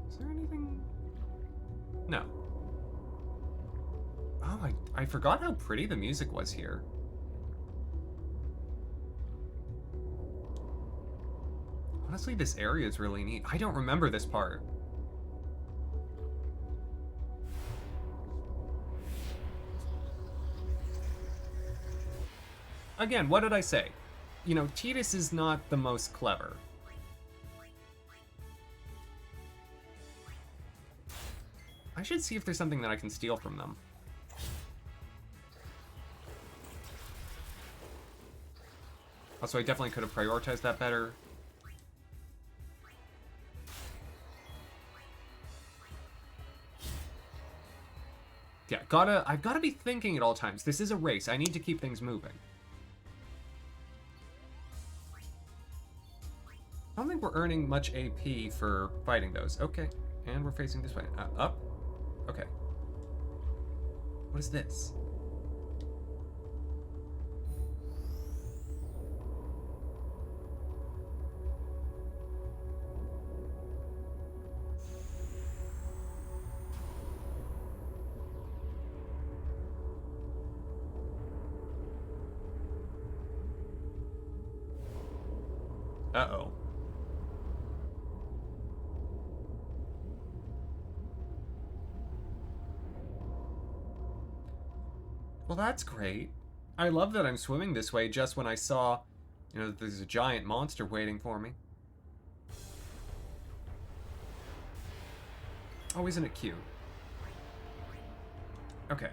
Is there anything? No. Oh, I forgot how pretty the music was here. Honestly, this area is really neat. I don't remember this part. Again, what did I say? You know, Tidus is not the most clever. I should see if there's something that I can steal from them. Also, I definitely could have prioritized that better. Yeah, I've gotta be thinking at all times. This is a race. I need to keep things moving. I don't think we're earning much AP for fighting those. Okay, and we're facing this way. Up? Okay. What is this? Uh-oh. Well, that's great. I love that I'm swimming this way just when I saw, you know, that there's a giant monster waiting for me. Oh, isn't it cute? Okay.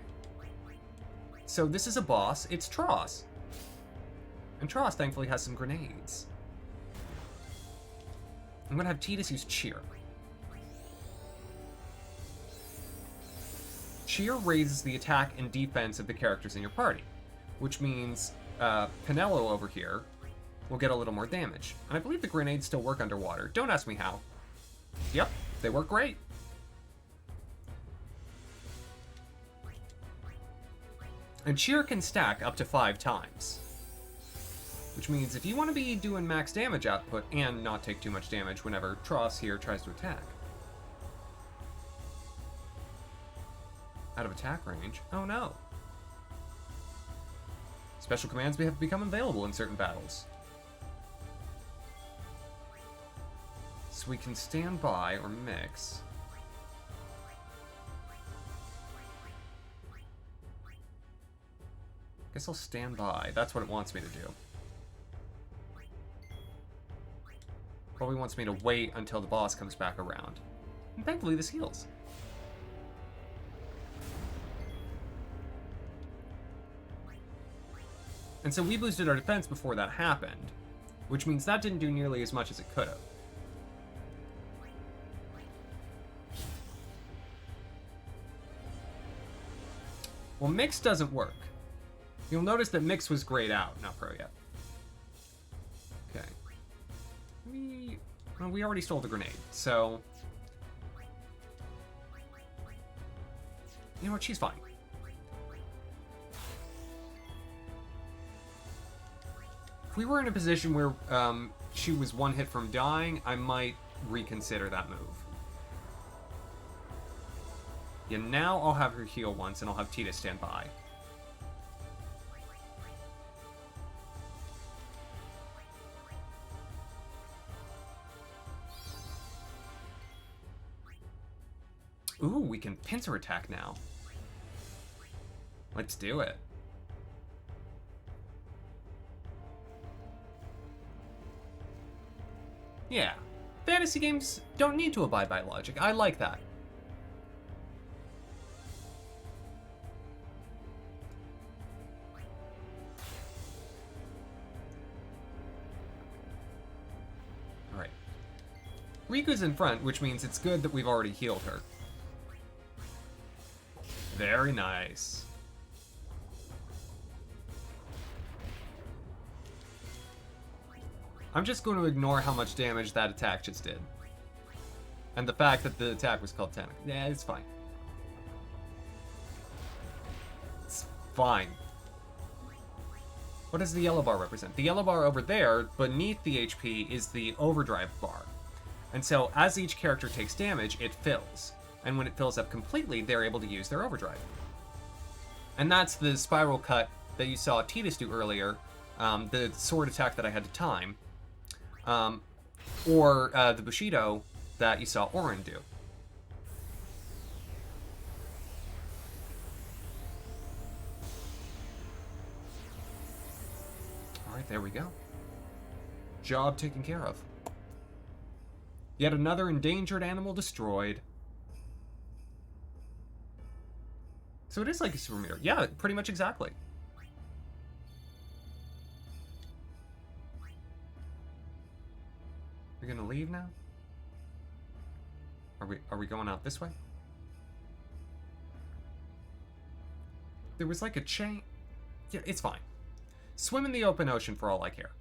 So this is a boss. It's Tross. And Tross, thankfully, has some grenades. I'm gonna have Tidus use Cheer. Cheer raises the attack and defense of the characters in your party, which means Penelo over here will get a little more damage. And I believe the grenades still work underwater. Don't ask me how. Yep, they work great. And Cheer can stack up to 5 times. Which means if you want to be doing max damage output and not take too much damage whenever Tross here tries to attack. Out of attack range? Oh no. Special commands may have become available in certain battles. So we can stand by or mix. Guess I'll stand by. That's what it wants me to do. Probably wants me to wait until the boss comes back around. And thankfully this heals. And so we boosted our defense before that happened, which means that didn't do nearly as much as it could have. Well, Mix doesn't work. You'll notice that Mix was grayed out, not Pro yet. Okay. Well, we already stole the grenade, so... You know what, she's fine. If we were in a position where she was one hit from dying, I might reconsider that move. Yeah, now I'll have her heal once, and I'll have Tidus stand by. Ooh, we can pincer attack now. Let's do it. Yeah. Fantasy games don't need to abide by logic. I like that. Alright. Riku's in front, which means it's good that we've already healed her. Very nice. I'm just going to ignore how much damage that attack just did. And the fact that the attack was called Tentac. Yeah, it's fine. It's fine. What does the yellow bar represent? The yellow bar over there, beneath the HP, is the overdrive bar. And so, as each character takes damage, it fills. And when it fills up completely, they're able to use their overdrive. And that's the spiral cut that you saw Tidus do earlier, the sword attack that I had to time. Or the Bushido that you saw Orin do. Alright, there we go. Job taken care of. Yet another endangered animal destroyed. So it is like a super mirror. Yeah, pretty much exactly. We're gonna leave now? Are we going out this way? There was like a chain. Yeah, it's fine. Swim in the open ocean for all I care.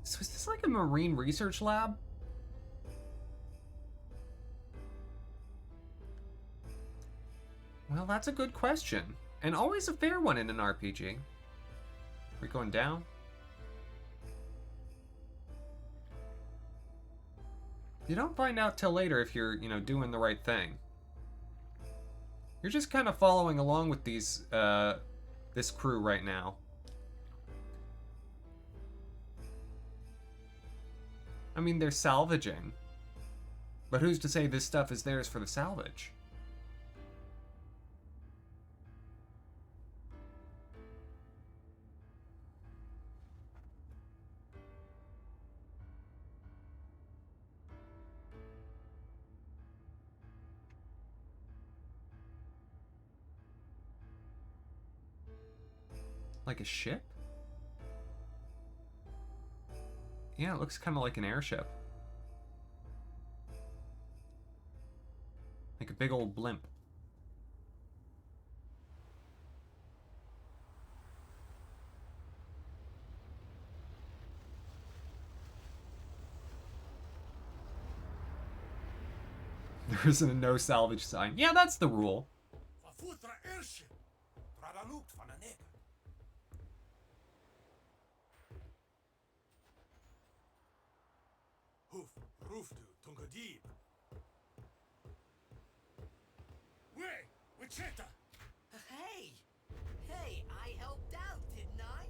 So is this like a marine research lab? Well, that's a good question. And always a fair one in an RPG. Are we going down? You don't find out till later if you're, doing the right thing. You're just kind of following along with these, this crew right now. I mean, they're salvaging. But who's to say this stuff is theirs for the salvage? Like a ship? Yeah, it looks kind of like an airship. Like a big old blimp. There isn't a no salvage sign. Yeah, that's the rule. Vafutra airship. Tradanuk van een nigger. Hoof, roofdu, tungadieb. Way, Wichita. Hey! Hey, I helped out, didn't I?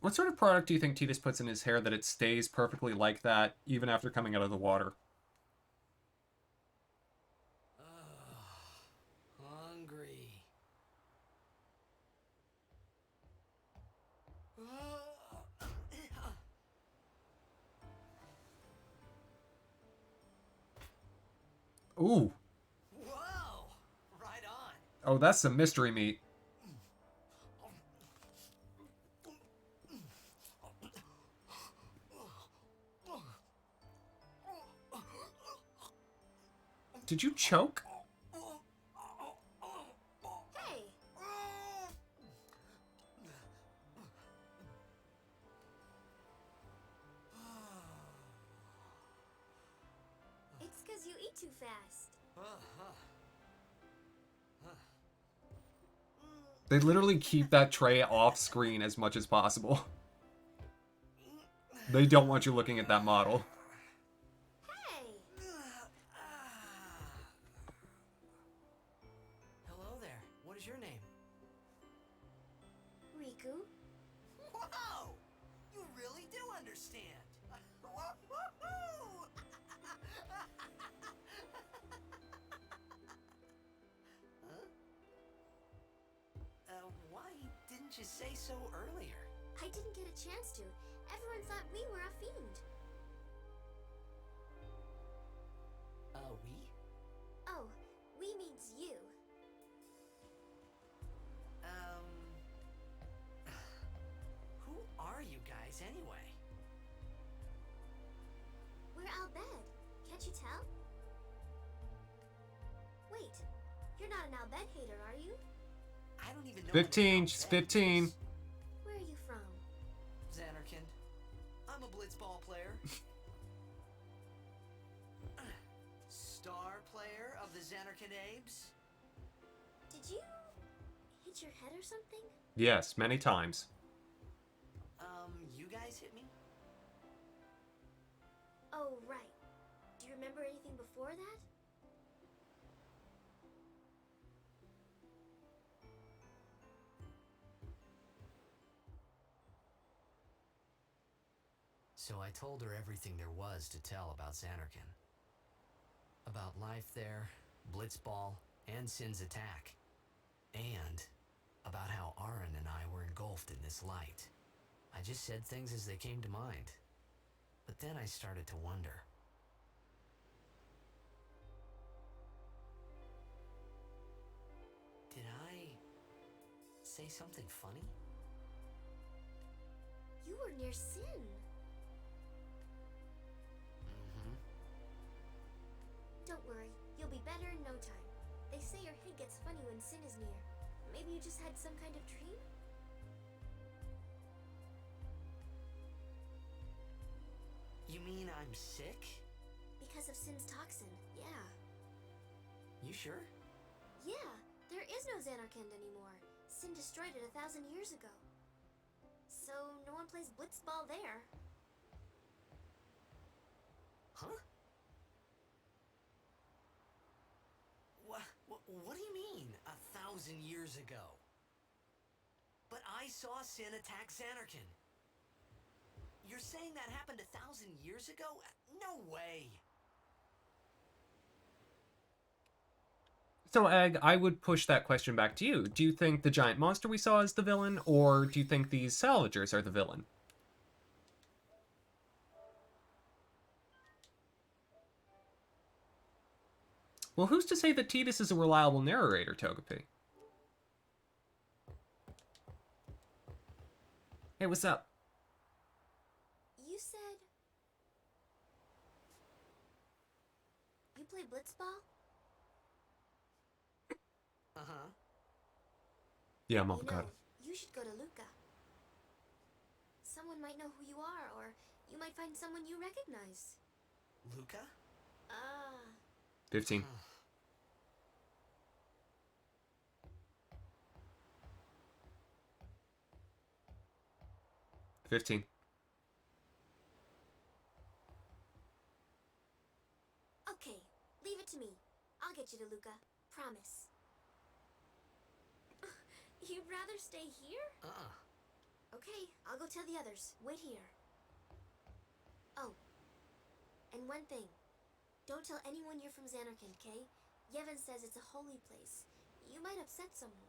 What sort of product do you think Tidus puts in his hair that it stays perfectly like that, even after coming out of the water? Hungry. Ooh. Whoa! Right on. Oh, that's some mystery meat. Did you choke? Hey! It's because you eat too fast. They literally keep that tray off screen as much as possible. They don't want you looking at that model. Hey! Hello there. What is your name? Riku? Whoa! You really do understand. Huh? Why didn't you say so earlier? I didn't get a chance to. Everyone thought we were a fiend. We? Oh, we means you. Who are you guys anyway? We're Albed. Can't you tell? Wait, you're not an Albed hater, are you? I don't even know. 15, she's 15. Where are you from? Xanarkand. I'm a blitzball player. Star player of the Xanarkand Abes. Did you hit your head or something? Yes, many times. You guys hit me? Oh, right. Do you remember anything before that? So I told her everything there was to tell about Xanarkand. About life there, Blitzball, and Sin's attack. And about how Aaron and I were engulfed in this light. I just said things as they came to mind. But then I started to wonder. Did I say something funny? You were near Sin. Don't worry, you'll be better in no time. They say your head gets funny when Sin is near. Maybe you just had some kind of dream? You mean I'm sick? Because of Sin's toxin, yeah. You sure? Yeah, there is no Xanarkand anymore. Sin destroyed it 1,000 years ago. So no one plays blitzball there. Huh? What do you mean, 1,000 years ago? But I saw Sin attack Xanarkand. You're saying that happened 1,000 years ago? No way! So, Egg, I would push that question back to you. Do you think the giant monster we saw is the villain, or do you think these salvagers are the villain? Well, who's to say that Tidus is a reliable narrator, Togepi? Hey, what's up? You said... You play blitzball? Uh-huh. Yeah, I'm You up, know, you should go to Luca. Someone might know who you are, or you might find someone you recognize. Luca? 15. 15. Okay, leave it to me. I'll get you to Luca. Promise. You'd rather stay here? Okay, I'll go tell the others. Wait here. Oh, and one thing. Don't tell anyone you're from Xanarkand, okay? Yevon says it's a holy place. You might upset someone.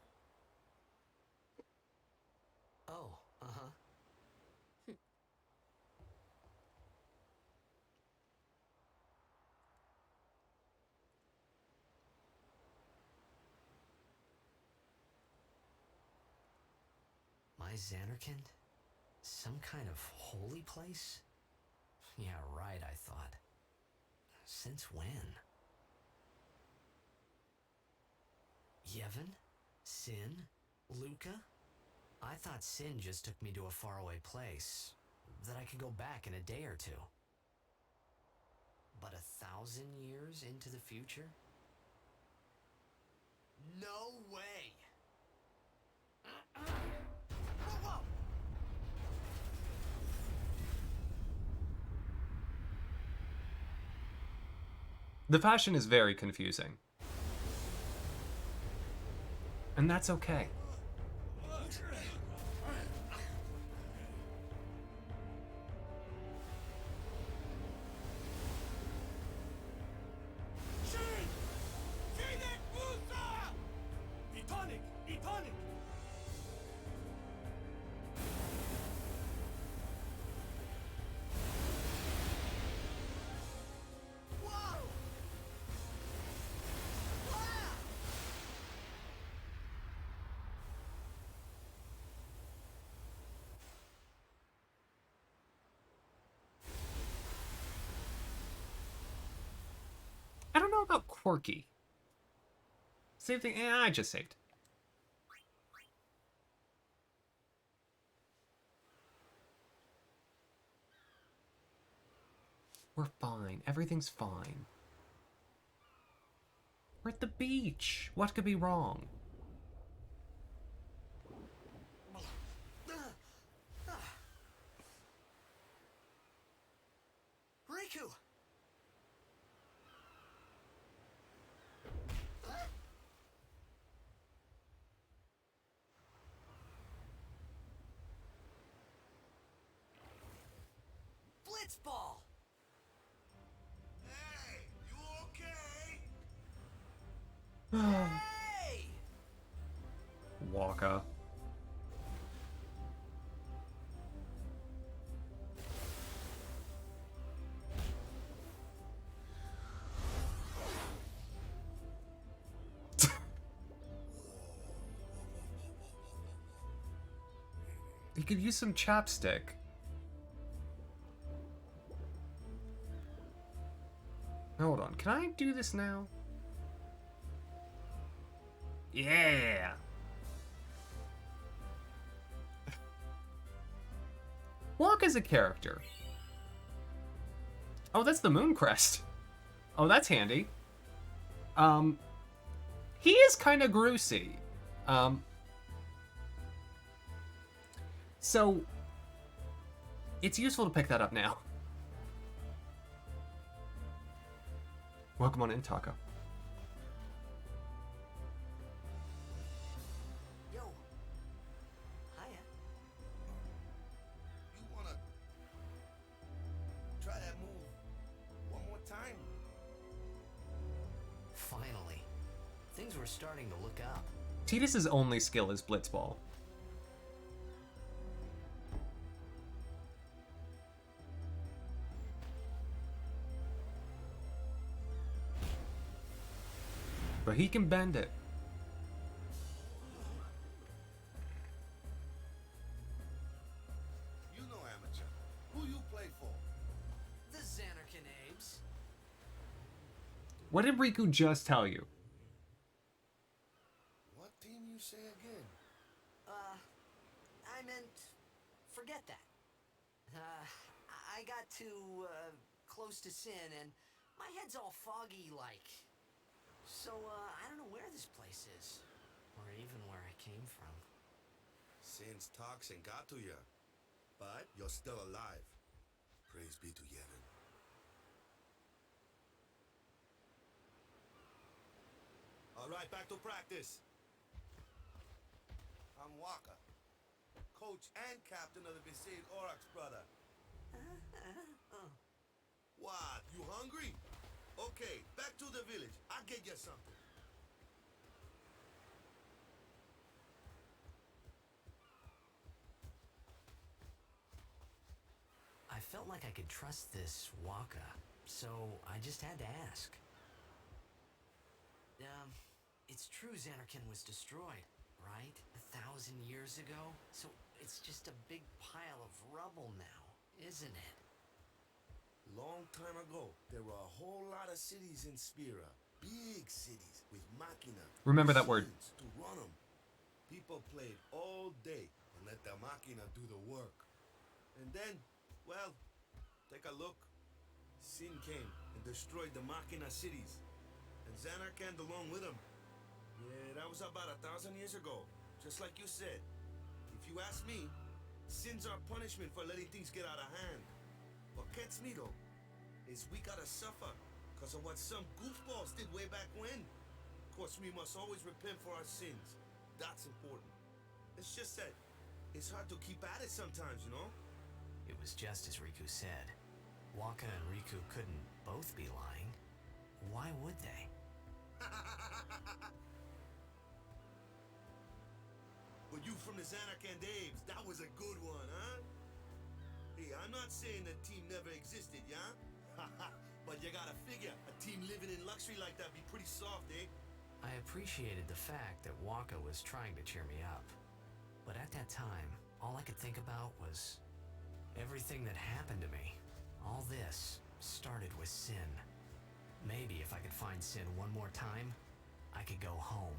Oh, uh-huh. My Xanarkand? Some kind of holy place? Yeah, right, I thought. Since when? Yevon? Sin? Luca? I thought Sin just took me to a faraway place, that I could go back in a day or two. But 1,000 years into the future? No way! Whoa, whoa! The fashion is very confusing. And that's okay. I don't know about quirky. Same thing. I just saved. We're fine. Everything's fine. We're at the beach. What could be wrong? Riku! Blitzball! Hey, you okay? Hey! Waka. You could use some chapstick. Hold on, can I do this now? Yeah! Waka's a character. Oh, that's the moon crest. Oh, that's handy. He is kind of gruesy. So, it's useful to pick that up now. Welcome on in, Taka. Yo. Hiya. You wanna try that move one more time? Finally. Things were starting to look up. Tidus's only skill is Blitzball. But he can bend it. You know amateur. Who you play for? The Xanarkin Abes. What did Riku just tell you? What team you say again? I meant, forget that. I got too, close to Sin, and my head's all foggy like. So, I don't know where this place is, or even where I came from. Sin's toxin got to you, but you're still alive. Praise be to Yevon. All right, back to practice. I'm Waka, coach and captain of the Besaid Aurochs, brother. What, you hungry? Okay, back to the village. I'll get you something. I felt like I could trust this Waka, so I just had to ask. It's true Xanarkin was destroyed, right? 1,000 years ago? So it's just a big pile of rubble now, isn't it? Long time ago, there were a whole lot of cities in Spira. Big cities with machina. Remember that word. machines to run them. People played all day and let the machina do the work. And then, well, take a look. Sin came and destroyed the machina cities. And Xanarkand along with him. Yeah, that was about 1,000 years ago. Just like you said. If you ask me, Sin's our punishment for letting things get out of hand. What gets me though, is we gotta suffer, Because of what some goofballs did way back when. Of course, we must always repent for our sins. That's important. It's just that it's hard to keep at it sometimes, you know? It was just as Riku said. Waka and Riku couldn't both be lying. Why would they? But you from the Xanac and Daves, that was a good one, huh? Hey, I'm not saying that team never existed, yeah? But you gotta figure, a team living in luxury like that be pretty soft, eh? I appreciated the fact that Waka was trying to cheer me up. But at that time, all I could think about was everything that happened to me. All this started with Sin. Maybe if I could find Sin one more time, I could go home.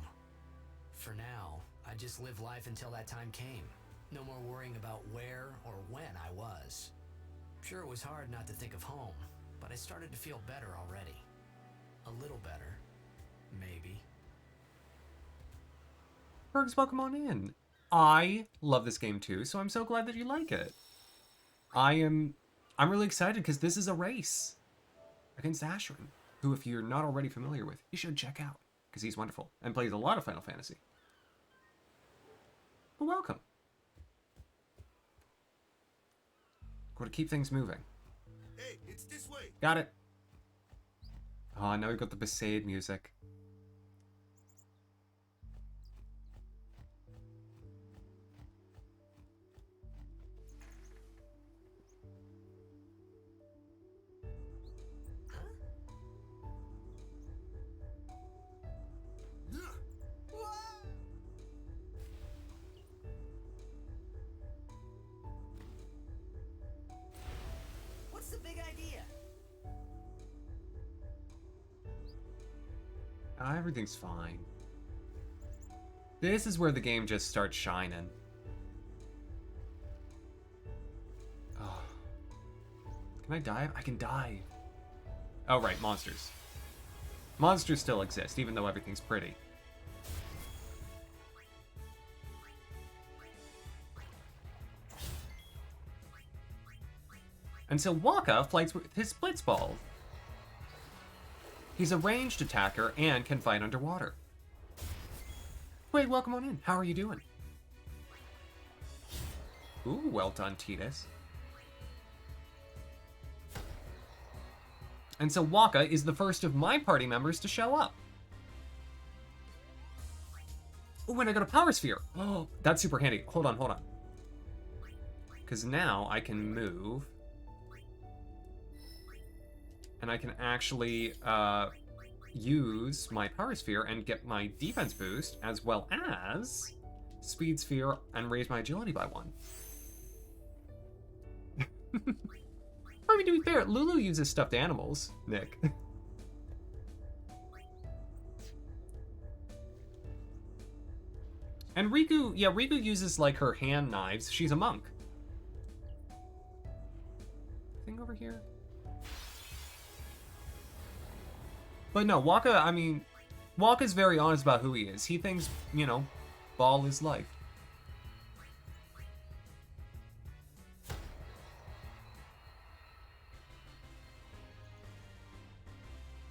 For now, I just lived life until that time came. No more worrying about where or when I was. Sure, it was hard not to think of home, but I started to feel better already. A little better, maybe. Bergs, welcome on in. I love this game too, so I'm so glad that you like it. I'm really excited because this is a race against Ashiryn, who, if you're not already familiar with, you should check out because he's wonderful and plays a lot of Final Fantasy. But welcome. Got to keep things moving. Hey, it's this way. Got it. Oh, now we've got the Besaid music. What's the big idea? Everything's fine. This is where the game just starts shining. Oh. Can I dive? I can dive. Oh, right, monsters. Monsters still exist, even though everything's pretty. And so Waka fights with his Blitzball. He's a ranged attacker and can fight underwater. Wait, welcome on in. How are you doing? Ooh, well done, Tidus. And so Waka is the first of my party members to show up. Oh, and I got a power sphere. Oh, that's super handy. Hold on, hold on. Because now I can move. And I can actually use my power sphere and get my defense boost, as well as speed sphere and raise my agility by 1. I mean, to be fair, Lulu uses stuffed animals, Nick. And Riku, yeah, Riku uses like her hand knives. She's a monk. Thing over here? But no, Waka, I mean, Waka's very honest about who he is. He thinks, you know, ball is life.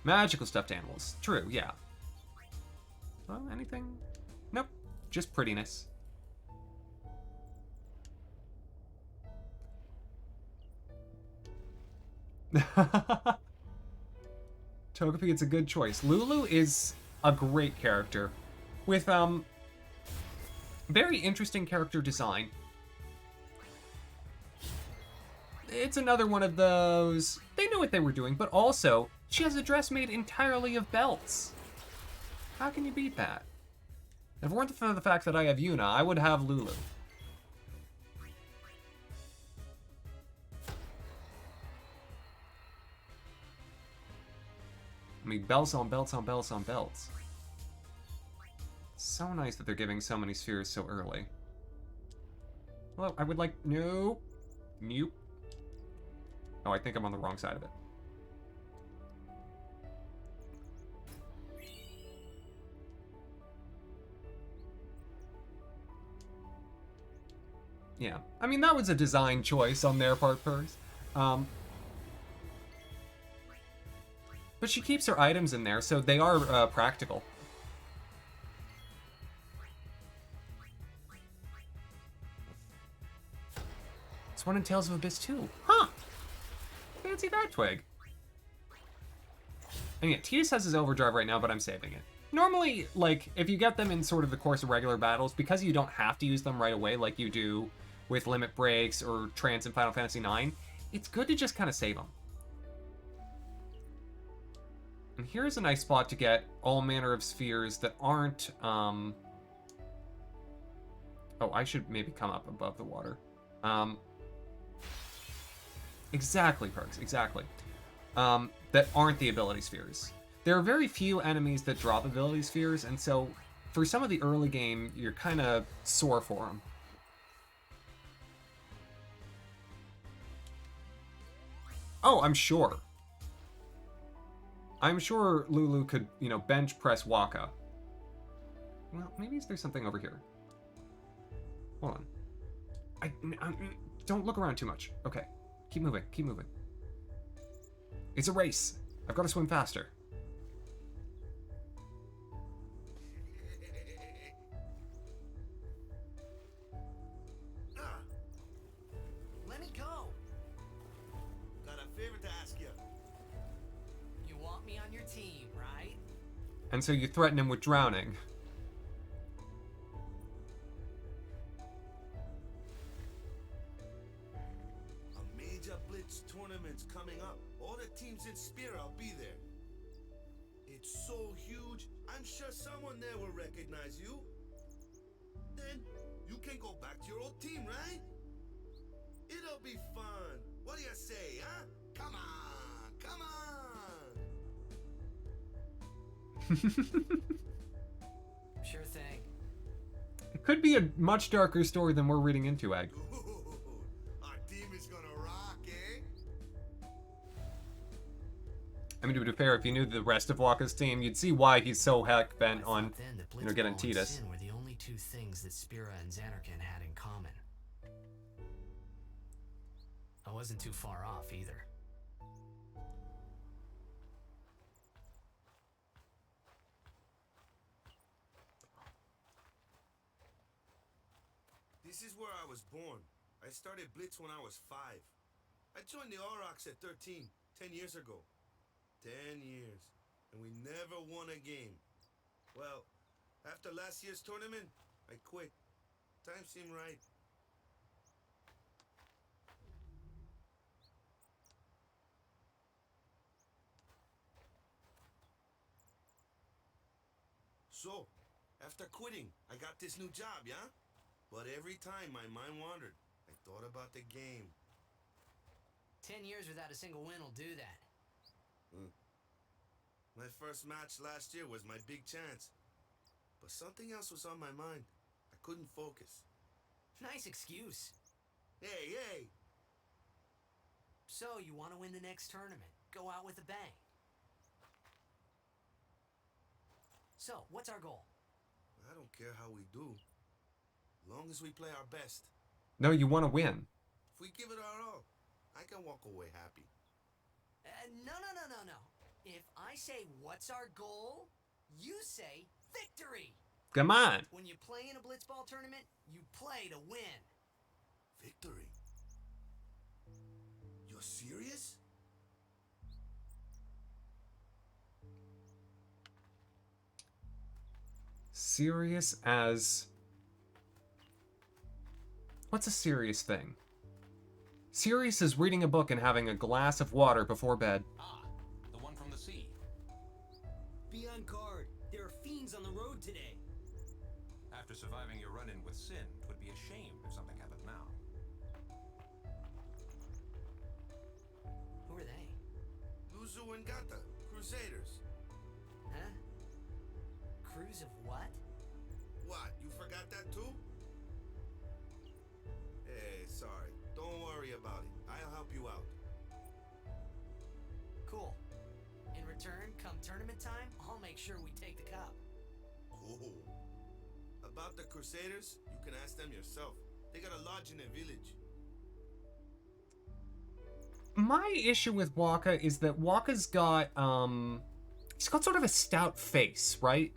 Magical stuffed animals. True, yeah. Well, anything? Nope. Just prettiness. Togepi, it's a good choice. Lulu is a great character with very interesting character design. It's another one of those, they knew what they were doing, but also she has a dress made entirely of belts. How can you beat that? If it weren't for the fact that I have Yuna, I would have Lulu. I mean, belts on belts on belts on belts. So nice that they're giving so many spheres so early. Well, I would like... Nope. Nope. Oh, I think I'm on the wrong side of it. Yeah. I mean, that was a design choice on their part, Purse. But she keeps her items in there, so they are practical. It's one in Tales of Abyss 2. Huh! Fancy that twig. And yeah, Tidus has his overdrive right now, but I'm saving it. Normally, like, if you get them in sort of the course of regular battles, because you don't have to use them right away like you do with Limit Breaks or Trance in Final Fantasy IX, it's good to just kind of save them. And here's a nice spot to get all manner of spheres that aren't, Oh, I should maybe come up above the water. Exactly, Perks, exactly. That aren't the ability spheres. There are very few enemies that drop ability spheres, and so for some of the early game, you're kind of sore for them. Oh, I'm sure. I'm sure Lulu could, you know, bench press Waka. Well, maybe there's something over here. Hold on. I don't look around too much. Okay. Keep moving, keep moving. It's a race. I've got to swim faster. Let me go. Got a favor to ask you. You want me on your team, right? And so you threaten him with drowning. A major blitz tournament's coming up. All the teams in Spear, I'll be there. It's so huge, I'm sure someone there will recognize you. Then you can go back to your old team, right? It'll be fun. What do you say, huh? Come on, come on. Sure thing. It could be a much darker story than we're reading into, Egg. Our team is gonna rock, eh? I mean, to be fair, if you knew the rest of Waka's team, you'd see why he's so heck bent I on, thought then that you know, getting Blitzball and Tidus. Sin were the only two things that Spira and Xanarkand had in common. I wasn't too far off either. This is where I was born. I started Blitz when I was 5. I joined the Aurochs at 13, 10 years ago. 10 years. And we never won a game. Well, after last year's tournament, I quit. Time seemed right. So, after quitting, I got this new job, yeah? But every time my mind wandered, I thought about the game. 10 years without a single win will do that. My first match last year was my big chance. But something else was on my mind. I couldn't focus. Nice excuse. Hey, hey! So, you want to win the next tournament. Go out with a bang. So, what's our goal? I don't care how we do. Long as we play our best. No, you want to win. If we give it our all, I can walk away happy. No. If I say, what's our goal? You say, victory! Come on. When you play in a blitzball tournament, you play to win. Victory? You're serious? Serious as... What's a serious thing? Serious as reading a book and having a glass of water before bed. Ah, the one from the sea. Be on guard. There are fiends on the road today. After surviving your run-in with Sin, it would be a shame if something happened now. Who are they? Luzu and Gata, Crusaders. Huh? Crews of what? What, you forgot that too? Hey, sorry. Don't worry about it. I'll help you out. Cool. In return, come tournament time, I'll make sure we take the cup. Cool. About the Crusaders, you can ask them yourself. They got a lodge in a village. my issue with Waka is that Waka's got, he's got sort of a stout face, right?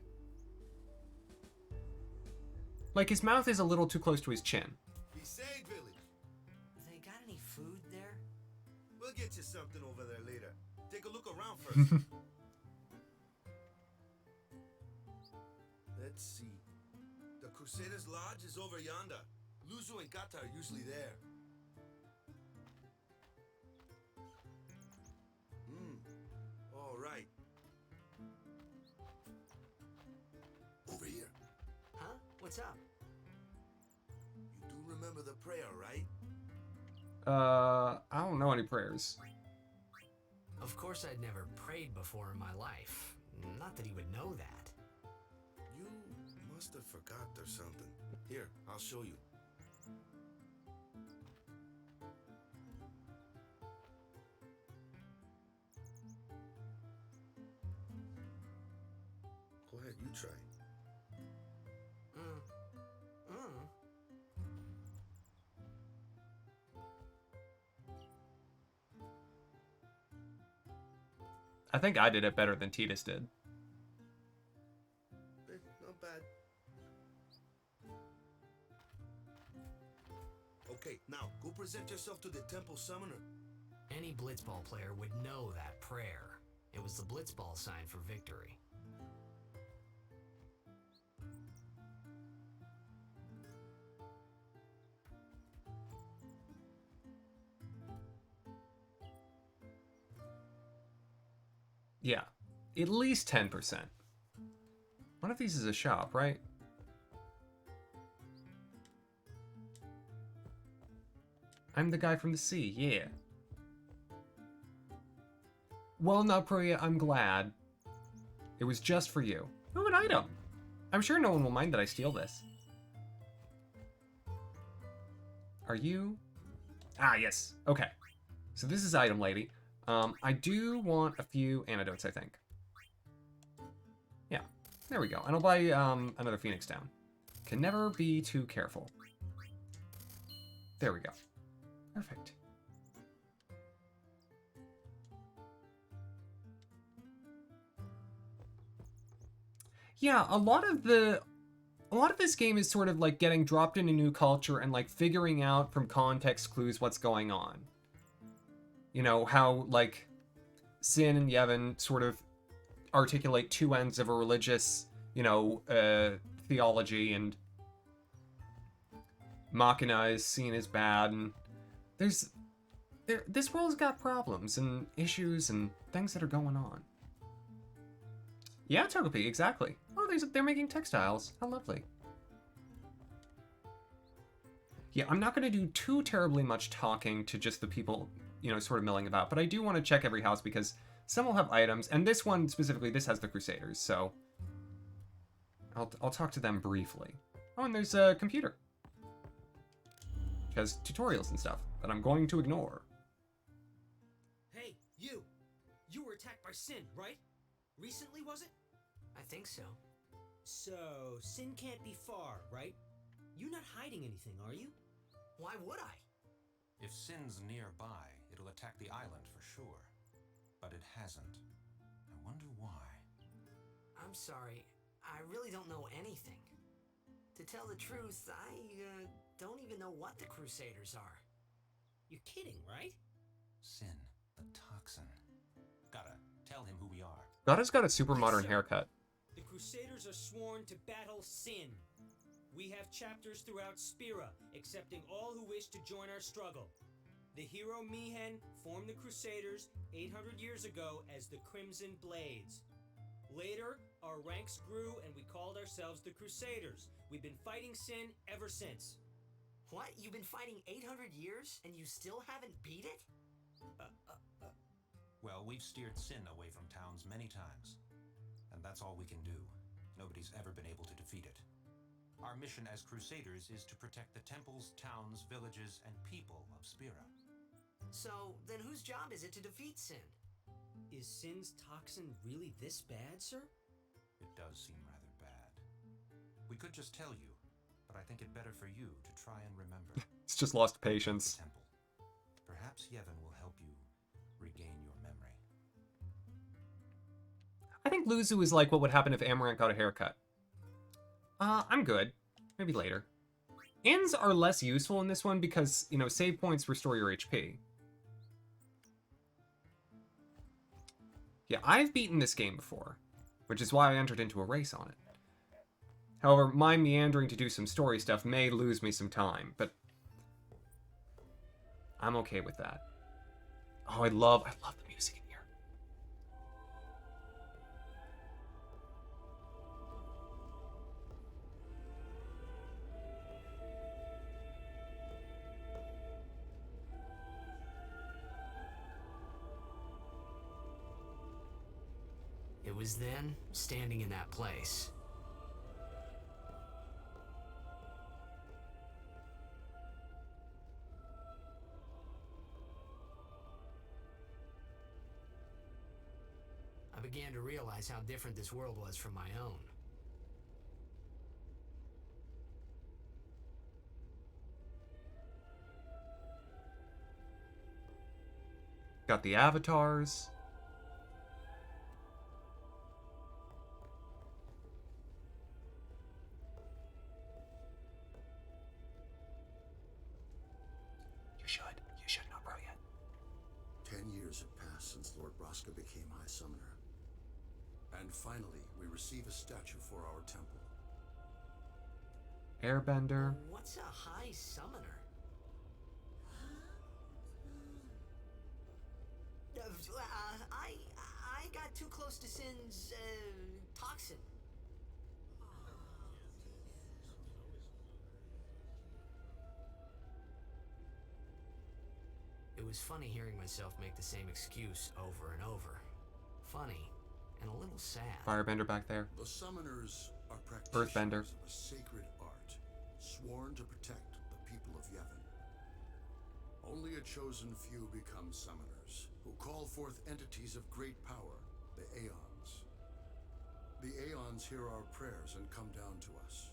Like, his mouth is a little too close to his chin. Be safe, village. They got any food there? We'll get you something over there later. Take a look around first. Let's see. The Crusaders' Lodge is over yonder. Luzu and Kata are usually there. All right. Over here. Huh? What's up? You do remember the prayer, right? I don't know any prayers. Of course I'd never prayed before in my life. Not that he would know that. You must have forgot or something. Here, I'll show you. Go ahead, you try. I think I did it better than Titus did. Not bad. Okay, now go present yourself to the temple summoner. Any blitzball player would know that prayer. It was the blitzball sign for victory. Yeah, at least 10%. One of these is a shop, right? I'm the guy from the sea, yeah. Well, now, Priya, I'm glad. It was just for you. Oh, an item. I'm sure no one will mind that I steal this. Are you? Ah, yes. Okay. So this is item lady. I do want a few antidotes, I think. Yeah, there we go. And I'll buy another Phoenix down. Can never be too careful. There we go. Perfect. Yeah, a lot of this game is sort of like getting dropped in a new culture and like figuring out from context clues what's going on. You know, how, like, Sin and Yevon sort of articulate two ends of a religious, you know, theology, and Machina is seen as bad, and this world's got problems and issues and things that are going on. Yeah, Togepi, exactly. Oh, they're making textiles. How lovely. Yeah, I'm not going to do too terribly much talking to just the people, you know, sort of milling about, but I do want to check every house because some will have items, and this one specifically, this has the Crusaders, so I'll talk to them briefly. Oh, and there's a computer. Which has tutorials and stuff that I'm going to ignore. Hey, you! You were attacked by Sin, right? Recently, was it? I think so. So, Sin can't be far, right? You're not hiding anything, are you? Why would I? If Sin's nearby, it'll attack the island for sure. But it hasn't. I wonder why. I'm sorry. I really don't know anything. To tell the truth, I don't even know what the Crusaders are. You're kidding, right? Sin, the toxin. Gotta tell him who we are. Gada's got a super modern Sir. haircut. The Crusaders are sworn to battle Sin. We have chapters throughout Spira, accepting all who wish to join our struggle. The hero Mihen formed the Crusaders 800 years ago as the Crimson Blades. Later, our ranks grew and we called ourselves the Crusaders. We've been fighting Sin ever since. What? You've been fighting 800 years and you still haven't beat it? Well, we've steered Sin away from towns many times. And that's all we can do. Nobody's ever been able to defeat it. Our mission as Crusaders is to protect the temples, towns, villages, and people of Spira. So, then whose job is it to defeat Sin? Is Sin's toxin really this bad, sir? It does seem rather bad. We could just tell you, but I think it better for you to try and remember It's just lost the patience. temple. Perhaps Yevon will help you I think Luzu is like what would happen if Amaranth got a haircut. I'm good. Maybe later. Inns are less useful in this one because, you know, save points restore your HP. Yeah, I've beaten this game before, which is why I entered into a race on it. However, my meandering to do some story stuff may lose me some time, but I'm okay with that. Oh, I love the music in here. It was then, standing in that place, I began to realize how different this world was from my own. Got the avatars. You should not, bro, yet. 10 years have passed since Lord Braska became High Summoner. And finally, we receive a statue for our temple. Airbender. What's a High Summoner? I got too close to Sin's, toxin. It was funny hearing myself make the same excuse over and over. Funny, and a little sad. Firebender back there. The summoners are practitioners Earthbender. of a sacred art, sworn to protect the people of Yevon. Only a chosen few become summoners, who call forth entities of great power, the Aeons. The Aeons hear our prayers and come down to us.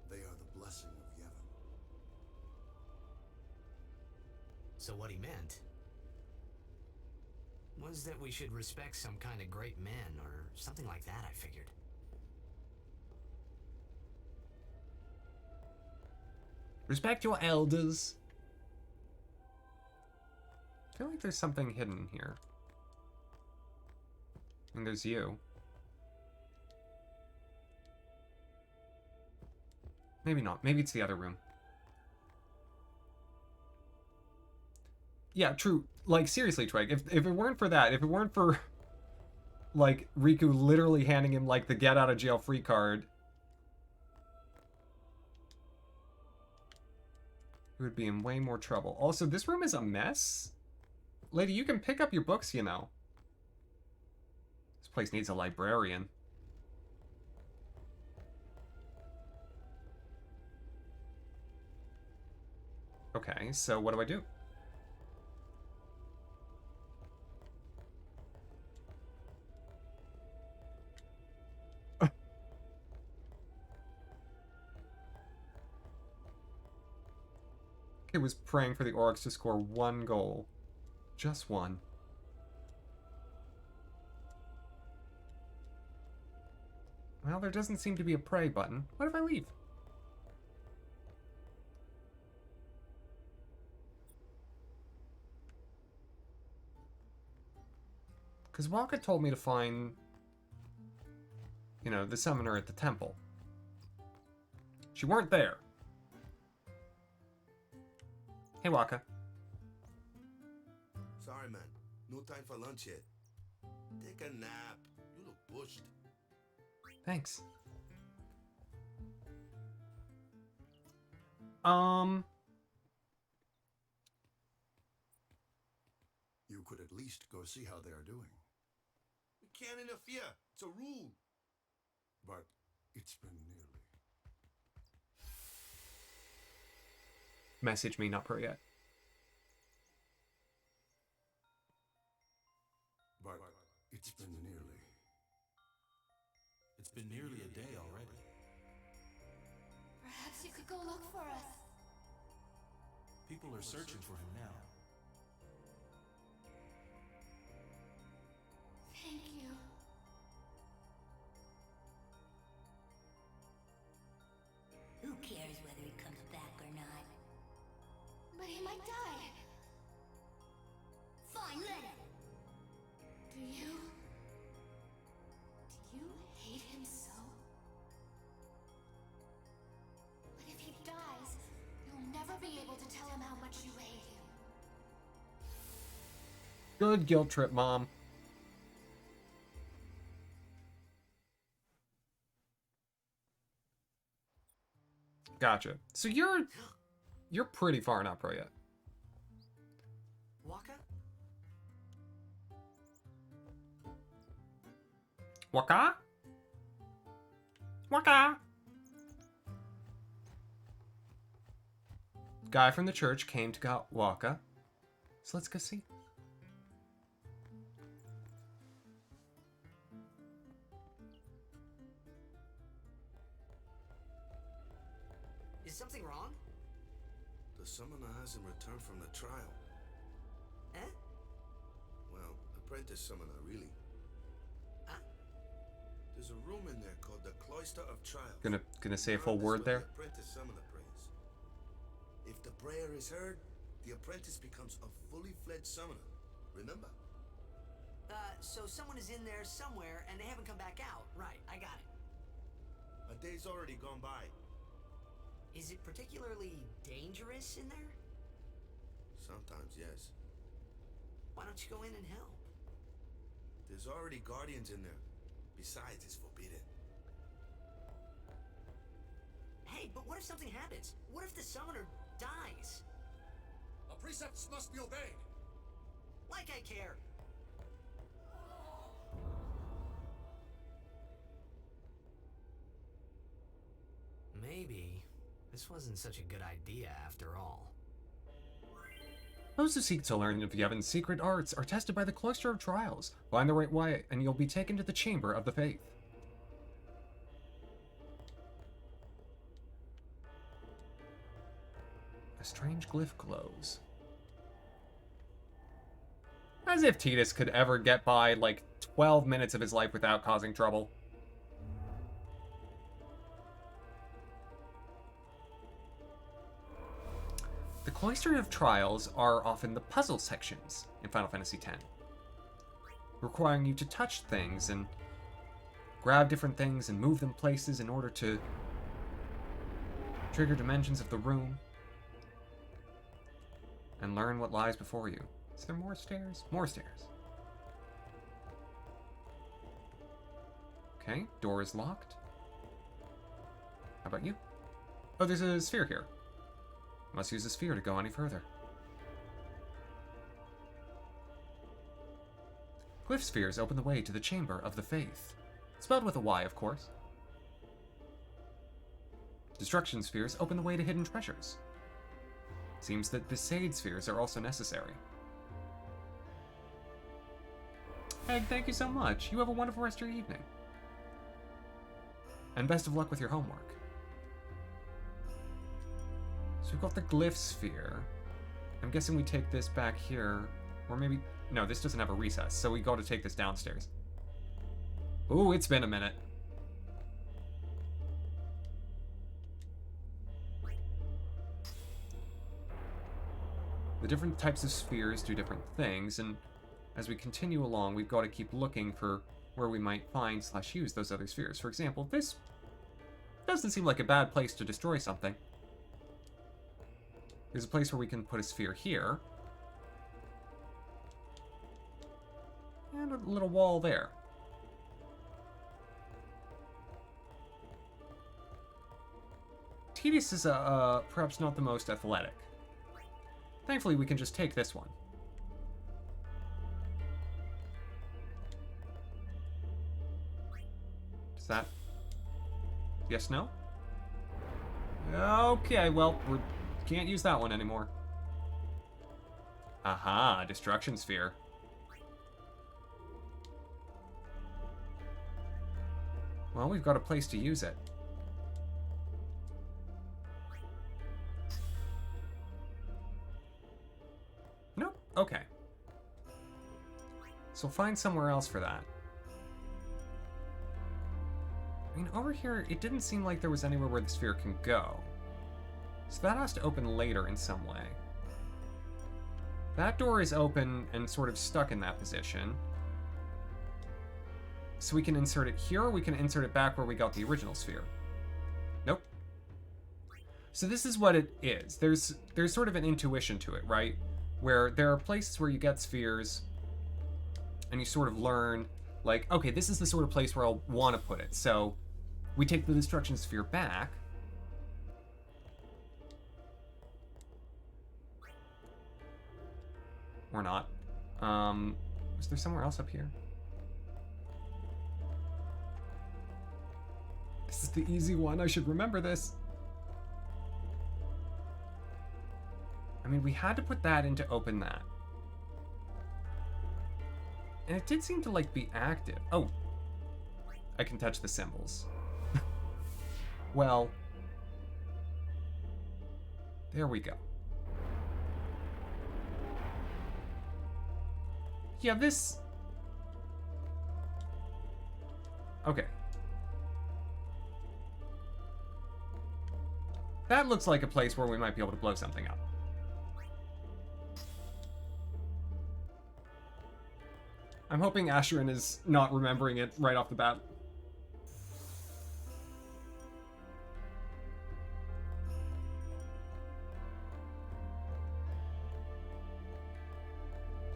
They are the blessing of Yevon. So what he meant was that we should respect some kind of great men, or something like that, I figured. Respect your elders. I feel like there's something hidden here. And there's you. Maybe not. Maybe it's the other room. Yeah, true. Like, seriously, Twig, if it weren't for that, if it weren't for, like, Riku literally handing him, like, the get-out-of-jail-free card, he would be in way more trouble. Also, this room is a mess. Lady, you can pick up your books, you know. This place needs a librarian. Okay, so what do I do? It was praying for the Oryx to score one goal. Just one. Well, there doesn't seem to be a pray button. What if I leave? Because Waka told me to find, you know, the summoner at the temple. She weren't there. Hey, Waka. Sorry, man. No time for lunch yet. Take a nap. You look bushed. Thanks. You could at least go see how they are doing. We can't interfere. It's a rule. But it's been nearly. Message me, not pray yet. But it's been nearly. It's been nearly a day already. Perhaps you could go look for us. People are searching for him now. Thank you. Good guilt trip, Mom. Gotcha. So you're pretty far in Upro yet. Waka? Waka? Waka? Guy from the church came to Waka. So let's go see. Is something wrong? The summoner hasn't returned from the trial. Eh? Well, apprentice summoner, really. Huh? There's a room in there called the Cloister of Trials. Gonna say a full That's word where there. The apprentice summoner prays. If the prayer is heard, the apprentice becomes a fully fledged summoner. Remember? So someone is in there somewhere and they haven't come back out. Right, I got it. A day's already gone by. Is it particularly dangerous in there? Sometimes, yes. Why don't you go in and help? There's already guardians in there. Besides, it's forbidden. Hey, but what if something happens? What if the summoner dies? Our precepts must be obeyed. Like I care. Maybe this wasn't such a good idea after all. Those who seek to learn of Yevon's secret arts are tested by the Cloister of Trials. Find the right way, and you'll be taken to the Chamber of the Faith. A strange glyph glows. As if Tidus could ever get by, like, 12 minutes of his life without causing trouble. The Cloister of Trials are often the puzzle sections in Final Fantasy X, requiring you to touch things and grab different things and move them places in order to trigger dimensions of the room and learn what lies before you. Is there more stairs? More stairs. Okay, door is locked. How about you? Oh, there's a sphere here. Must use a sphere to go any further. Glyph spheres open the way to the Chamber of the Faith. Spelled with a Y, of course. Destruction spheres open the way to hidden treasures. Seems that Besaid spheres are also necessary. Egg, thank you so much. You have a wonderful rest of your evening. And best of luck with your homework. So we've got the glyph sphere. I'm guessing we take this back here. Or maybe... No, this doesn't have a recess, so we go to take this downstairs. Ooh, it's been a minute. The different types of spheres do different things, and as we continue along, we've got to keep looking for where we might find / use those other spheres. For example, this doesn't seem like a bad place to destroy something. There's a place where we can put a sphere here. And a little wall there. Tidus is perhaps not the most athletic. Thankfully, we can just take this one. Does that... Yes, no? Okay, well, we can't use that one anymore. Aha, Destruction Sphere. Well, we've got a place to use it. Nope, okay. So find somewhere else for that. I mean, over here, it didn't seem like there was anywhere where the sphere can go. So that has to open later in some way. That door is open and sort of stuck in that position. So we can insert it here, or we can insert it back where we got the original sphere. Nope. So this is what it is. There's sort of an intuition to it, right? Where there are places where you get spheres, and you sort of learn, like, okay, this is the sort of place where I'll want to put it. So we take the destruction sphere back. Or not. Is there somewhere else up here? This is the easy one. I should remember this. I mean, we had to put that in to open that. And it did seem to, like, be active. Oh. I can touch the symbols. Well. There we go. Yeah, this... Okay. That looks like a place where we might be able to blow something up. I'm hoping Ashiryn is not remembering it right off the bat.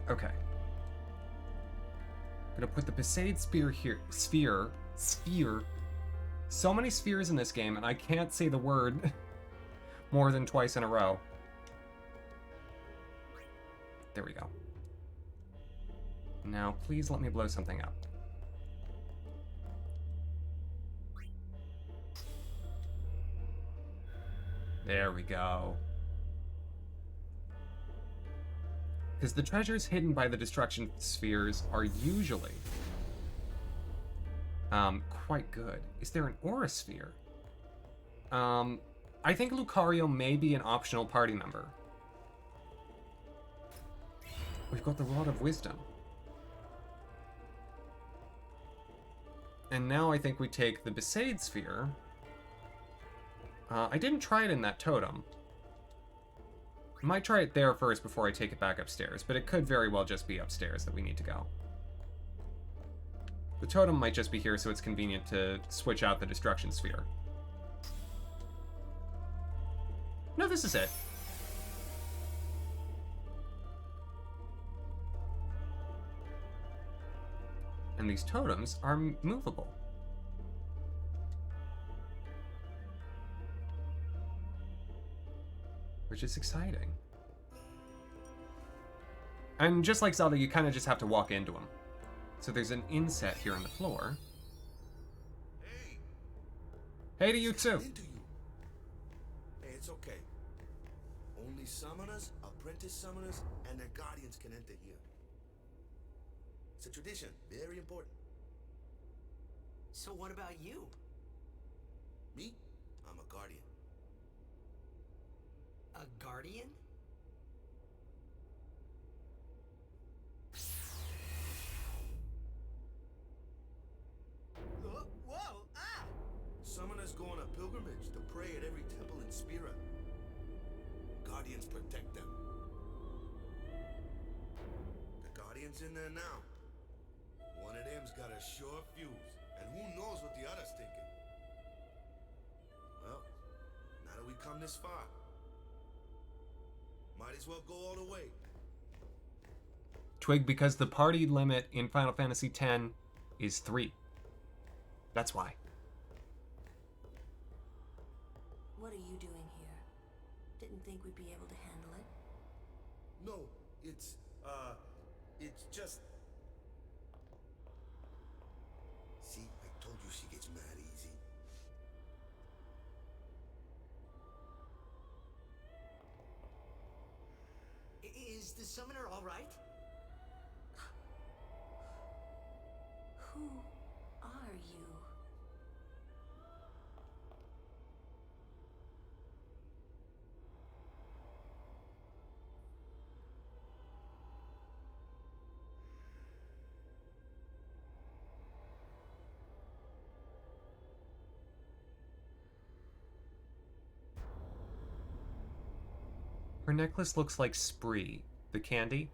Okay. I'm gonna put the Besaid spear here. Sphere. So many spheres in this game, and I can't say the word more than twice in a row. There we go. Now, please let me blow something up. There we go. Because the treasures hidden by the destruction spheres are usually quite good. Is there an aura sphere? I think Lucario may be an optional party member. We've got the Rod of Wisdom. And now I think we take the Besaid sphere. I didn't try it in that totem. I might try it there first before I take it back upstairs, but it could very well just be upstairs that we need to go. The totem might just be here so it's convenient to switch out the destruction sphere. No, this is it. And these totems are movable. Which is exciting. And just like Zelda, you kind of just have to walk into them. So there's an inset here on the floor. Hey! Hey to you too. Into you. Hey, it's okay. Only summoners, apprentice summoners, and their guardians can enter here. It's a tradition, very important. So what about you? Me? I'm a guardian. A guardian? Whoa! Ah! Summoners go on a pilgrimage to pray at every temple in Spira. Guardians protect them. The guardian's in there now. One of them's got a sure fuse, and who knows what the other's thinking. Well, now that we come this far, might as well go all the way. Twig, because the party limit in Final Fantasy X is 3. That's why. What are you doing here? Didn't think we'd be able to handle it. No, it's just... See, I told you she gets mad easy. Is the summoner all right? Who are you? Her necklace looks like Spree, the candy.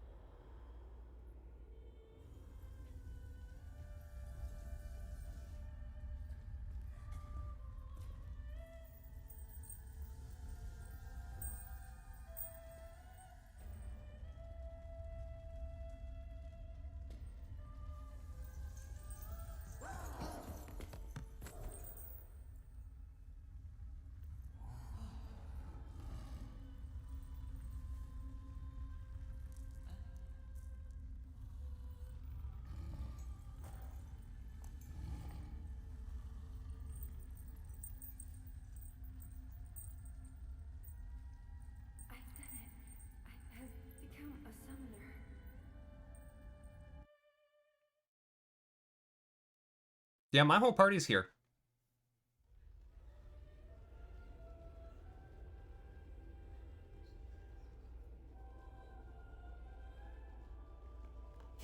Yeah, my whole party's here.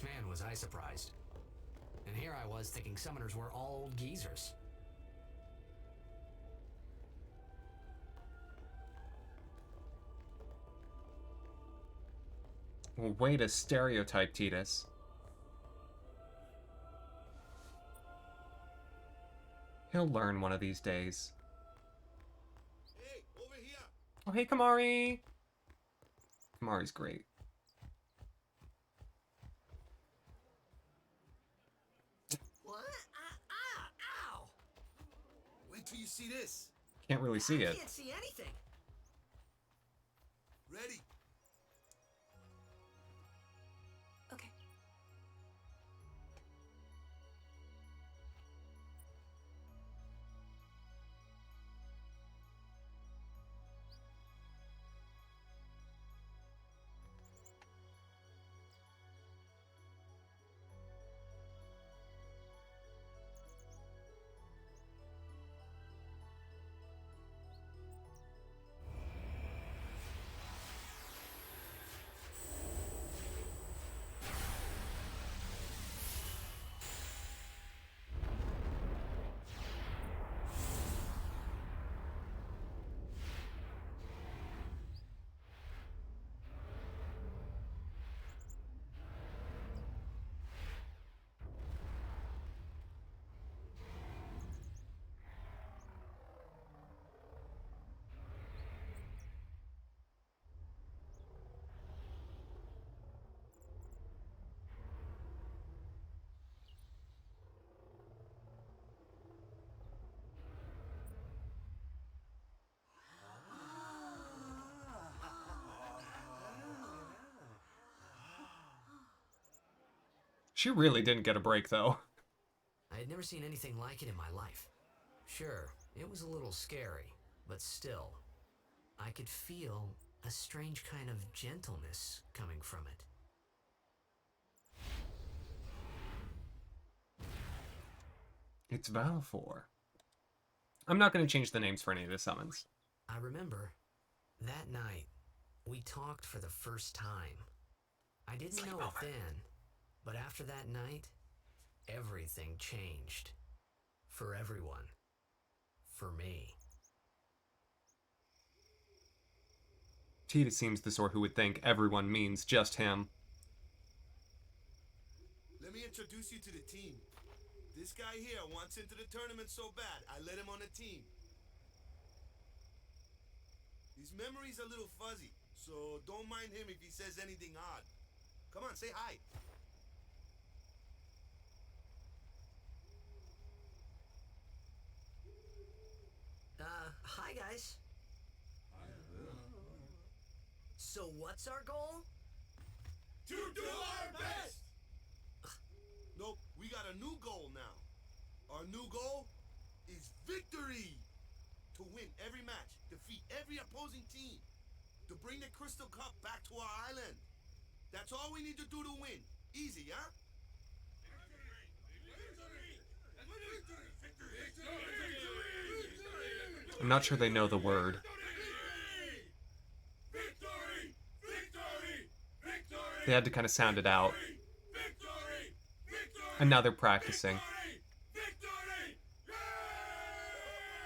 Man, was I surprised. And here I was thinking summoners were all old geezers. Well, way to stereotype, Titus. He'll learn one of these days. Hey, over here. Oh, hey, Kamari! Kamari's great. What? Ow! Wait till you see this. Can't really see I it. can't see anything. Ready? Okay. She really didn't get a break, though. I had never seen anything like it in my life. Sure, it was a little scary, but still, I could feel a strange kind of gentleness coming from it. It's Valfor. I'm not going to change the names for any of the summons. I remember that night we talked for the first time. I didn't know it then, but after that night, everything changed. For everyone. For me. Titus seems the sort who would think everyone means just him. Let me introduce you to the team. This guy here wants into the tournament so bad, I let him on the team. His memory's a little fuzzy, so don't mind him if he says anything odd. Come on, say hi. Hi guys. So what's our goal? To do our best! Nope, we got a new goal now. Our new goal is victory! To win every match, defeat every opposing team, to bring the Crystal Cup back to our island. That's all we need to do to win. Easy, huh? I'm not sure they know the word. They had to kind of sound it out. And now they're practicing.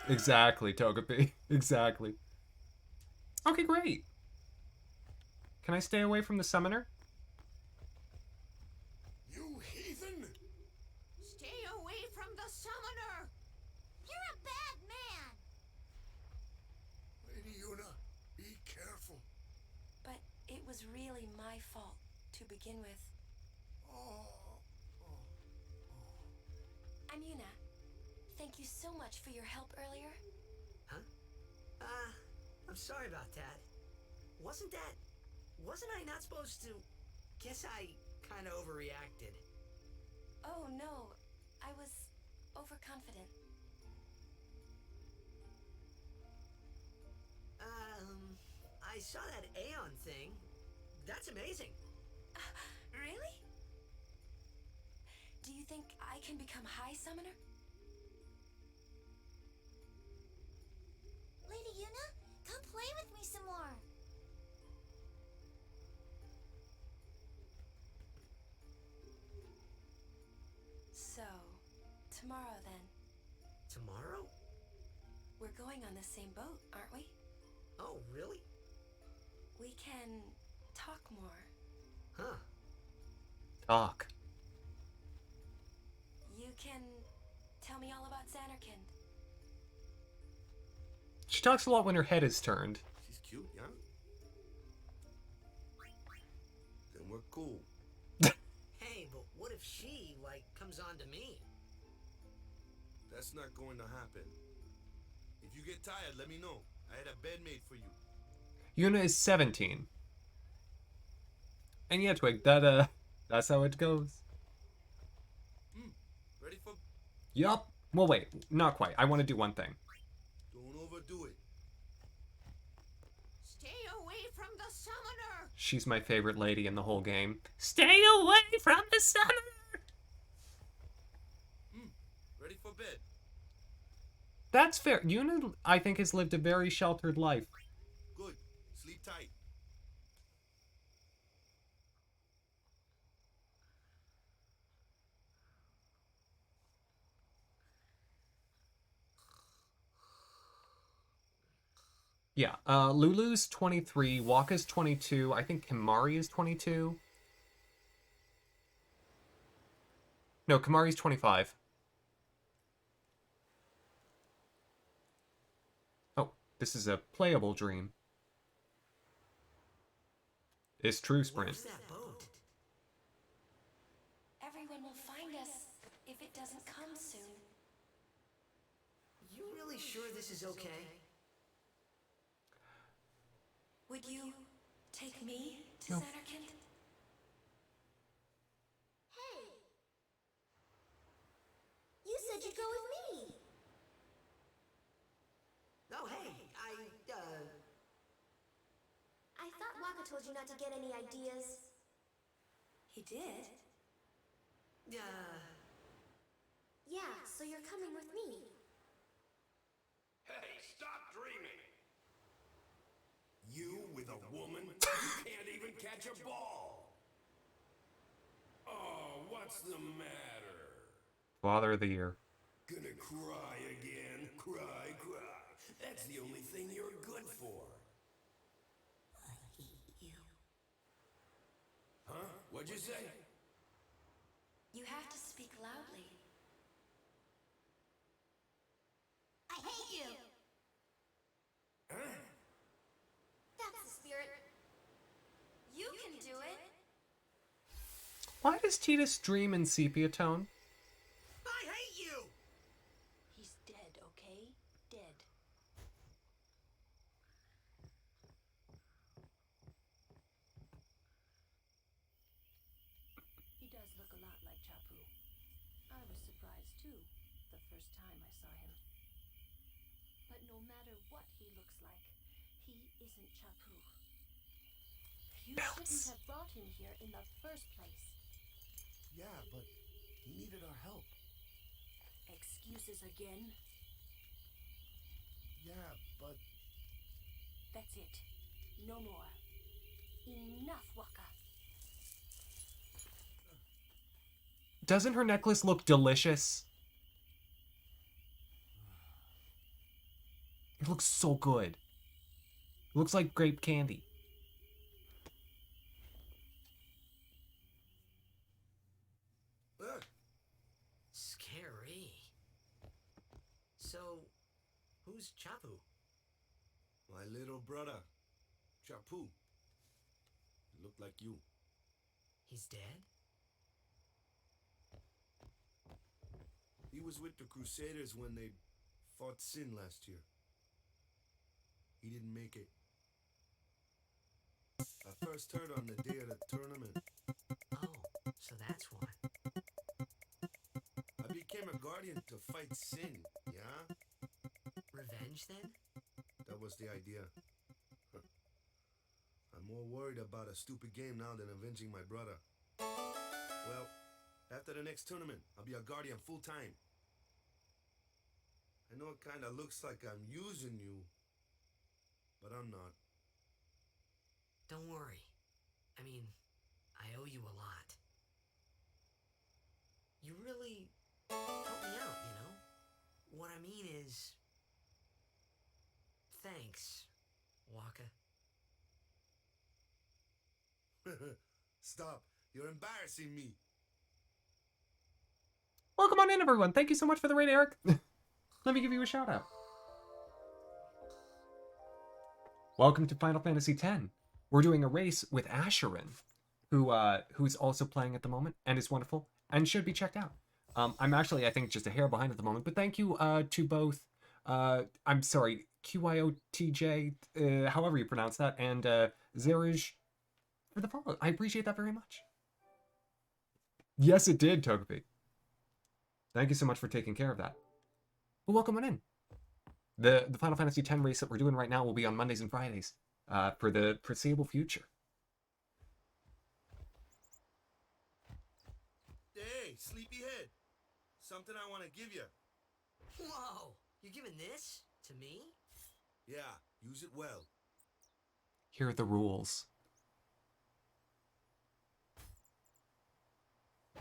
Exactly, Togepi. Exactly. Okay, great. Can I stay away from the summoner? You heathen! Stay away from the summoner! You're a bad man! Lady Yuna, be careful. But it was really my fault to begin with. I'm Yuna. Thank you so much for your help earlier. Huh? I'm sorry about that. Wasn't I not supposed to? Guess I kind of overreacted. Oh no, I was overconfident. I saw that Aeon thing. That's amazing. Really? Do you think I can become High Summoner? Tomorrow, then. Tomorrow? We're going on the same boat, aren't we? Oh, really? We can talk more. Huh. Talk. You can tell me all about Xanarkand. She talks a lot when her head is turned. She's cute, yeah? Then we're cool. Hey, but what if she, like, comes on to me? That's not going to happen. If you get tired, let me know. I had a bed made for you. Yuna is 17. And yeah, Twig, that's how it goes. Ready for... Yup. Well, wait, not quite. I want to do one thing. Don't overdo it. Stay away from the summoner! She's my favorite lady in the whole game. Stay away from the summoner! Ready for bed. That's fair. Yuna, I think, has lived a very sheltered life. Good. Sleep tight. Yeah, Lulu's 23, Waka's 22, I think Kimari is 22. No, Kamari's 25. Oh, this is a playable dream. It's true sprint. Where's that boat? Everyone will find us if it doesn't come soon. You really sure this is okay? Would you take me to No. Xanarkand? Hey! You said you'd go with me! Oh, hey, I thought Waka told you not to get any ideas. He did. Yeah, so you're coming with me. Hey, stop dreaming! You with a woman? You can't even catch a ball! Oh, what's the matter? Father of the Year. Gonna cry again? Cry, cry. That's the only thing you're good for. I hate you. Huh? What'd you say? You have to speak loudly. I hate you! Huh? That's the spirit. You can do it. Why does Titus dream in sepia tone? I hate you! He's dead, okay? Dead. He does look a lot like Chapu. I was surprised too, the first time I saw him. But no matter what he looks like, he isn't Chapu. You shouldn't have brought him here in the first place. Yeah, but he needed our help. Excuses again? Yeah, but... That's it. No more. Enough, Waka. Doesn't her necklace look delicious? It looks so good. It looks like grape candy. Scary. So, who's Chapu? My little brother, Chapu. He looked like you. He's dead? He was with the Crusaders when they fought Sin last year. He didn't make it. I first heard on the day of the tournament. Oh, so that's why. I became a guardian to fight Sin, yeah? Revenge, then? That was the idea. I'm more worried about a stupid game now than avenging my brother. Well, after the next tournament, I'll be a guardian full time. I know it kinda looks like I'm using you, but I'm not. Don't worry. I mean, I owe you a lot. You really helped me out. means... Thanks, Waka. Stop. You're embarrassing me. Welcome on in, everyone. Thank you so much for the raid, Eric. Let me give you a shout out. Welcome to Final Fantasy X. We're doing a race with Ashiryn, who's also playing at the moment and is wonderful and should be checked out. I'm actually, I think, just a hair behind at the moment, but thank you to both, I'm sorry, QIOTJ, however you pronounce that, and Zerij for the follow. I appreciate that very much. Yes, it did, Togepi. Thank you so much for taking care of that. Well, welcome on in. The Final Fantasy X race that we're doing right now will be on Mondays and Fridays for the foreseeable future. Hey, sleepyhead. Something I want to give you. Whoa! You're giving this to me? Yeah, use it well. Here are the rules.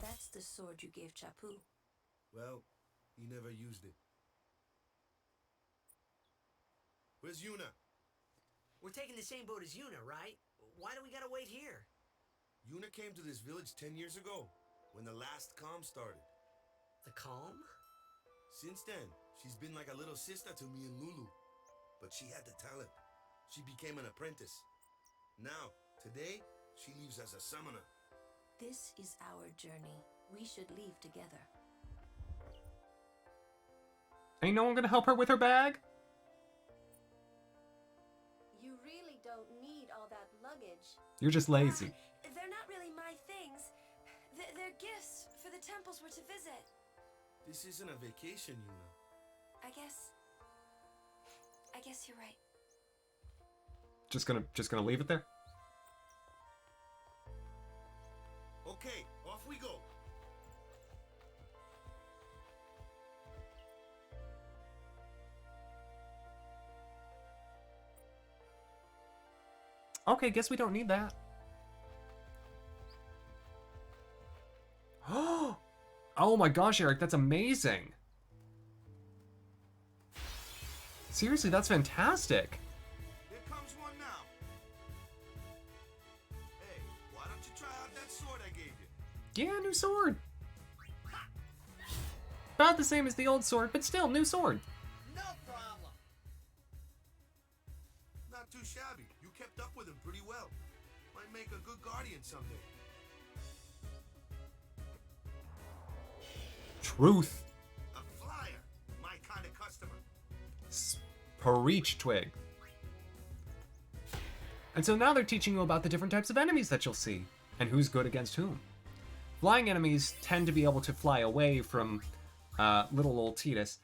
That's the sword you gave Chapu. Well, he never used it. Where's Yuna? We're taking the same boat as Yuna, right? Why do we gotta wait here? Yuna came to this village 10 years ago, when the last calm started. The calm? Since then, she's been like a little sister to me and Lulu. But she had the talent. She became an apprentice. Now, today, she leaves as a summoner. This is our journey. We should leave together. Ain't no one gonna help her with her bag? You really don't need all that luggage. You're just lazy. They're not really my things. They're gifts for the temples we're to visit. This isn't a vacation, Yuna. I guess you're right. Just gonna leave it there? Okay, off we go. Okay, guess we don't need that. Oh my gosh, Eric, that's amazing. Seriously, that's fantastic. Here comes one now. Hey, why don't you try out that sword I gave you? Yeah, new sword. About the same as the old sword, but still, new sword. No problem. Not too shabby. You kept up with him pretty well. Might make a good guardian someday. Truth. A flyer. My kind of customer. Preach, Twig. And so now they're teaching you about the different types of enemies that you'll see, and who's good against whom. Flying enemies tend to be able to fly away from little old Tidus.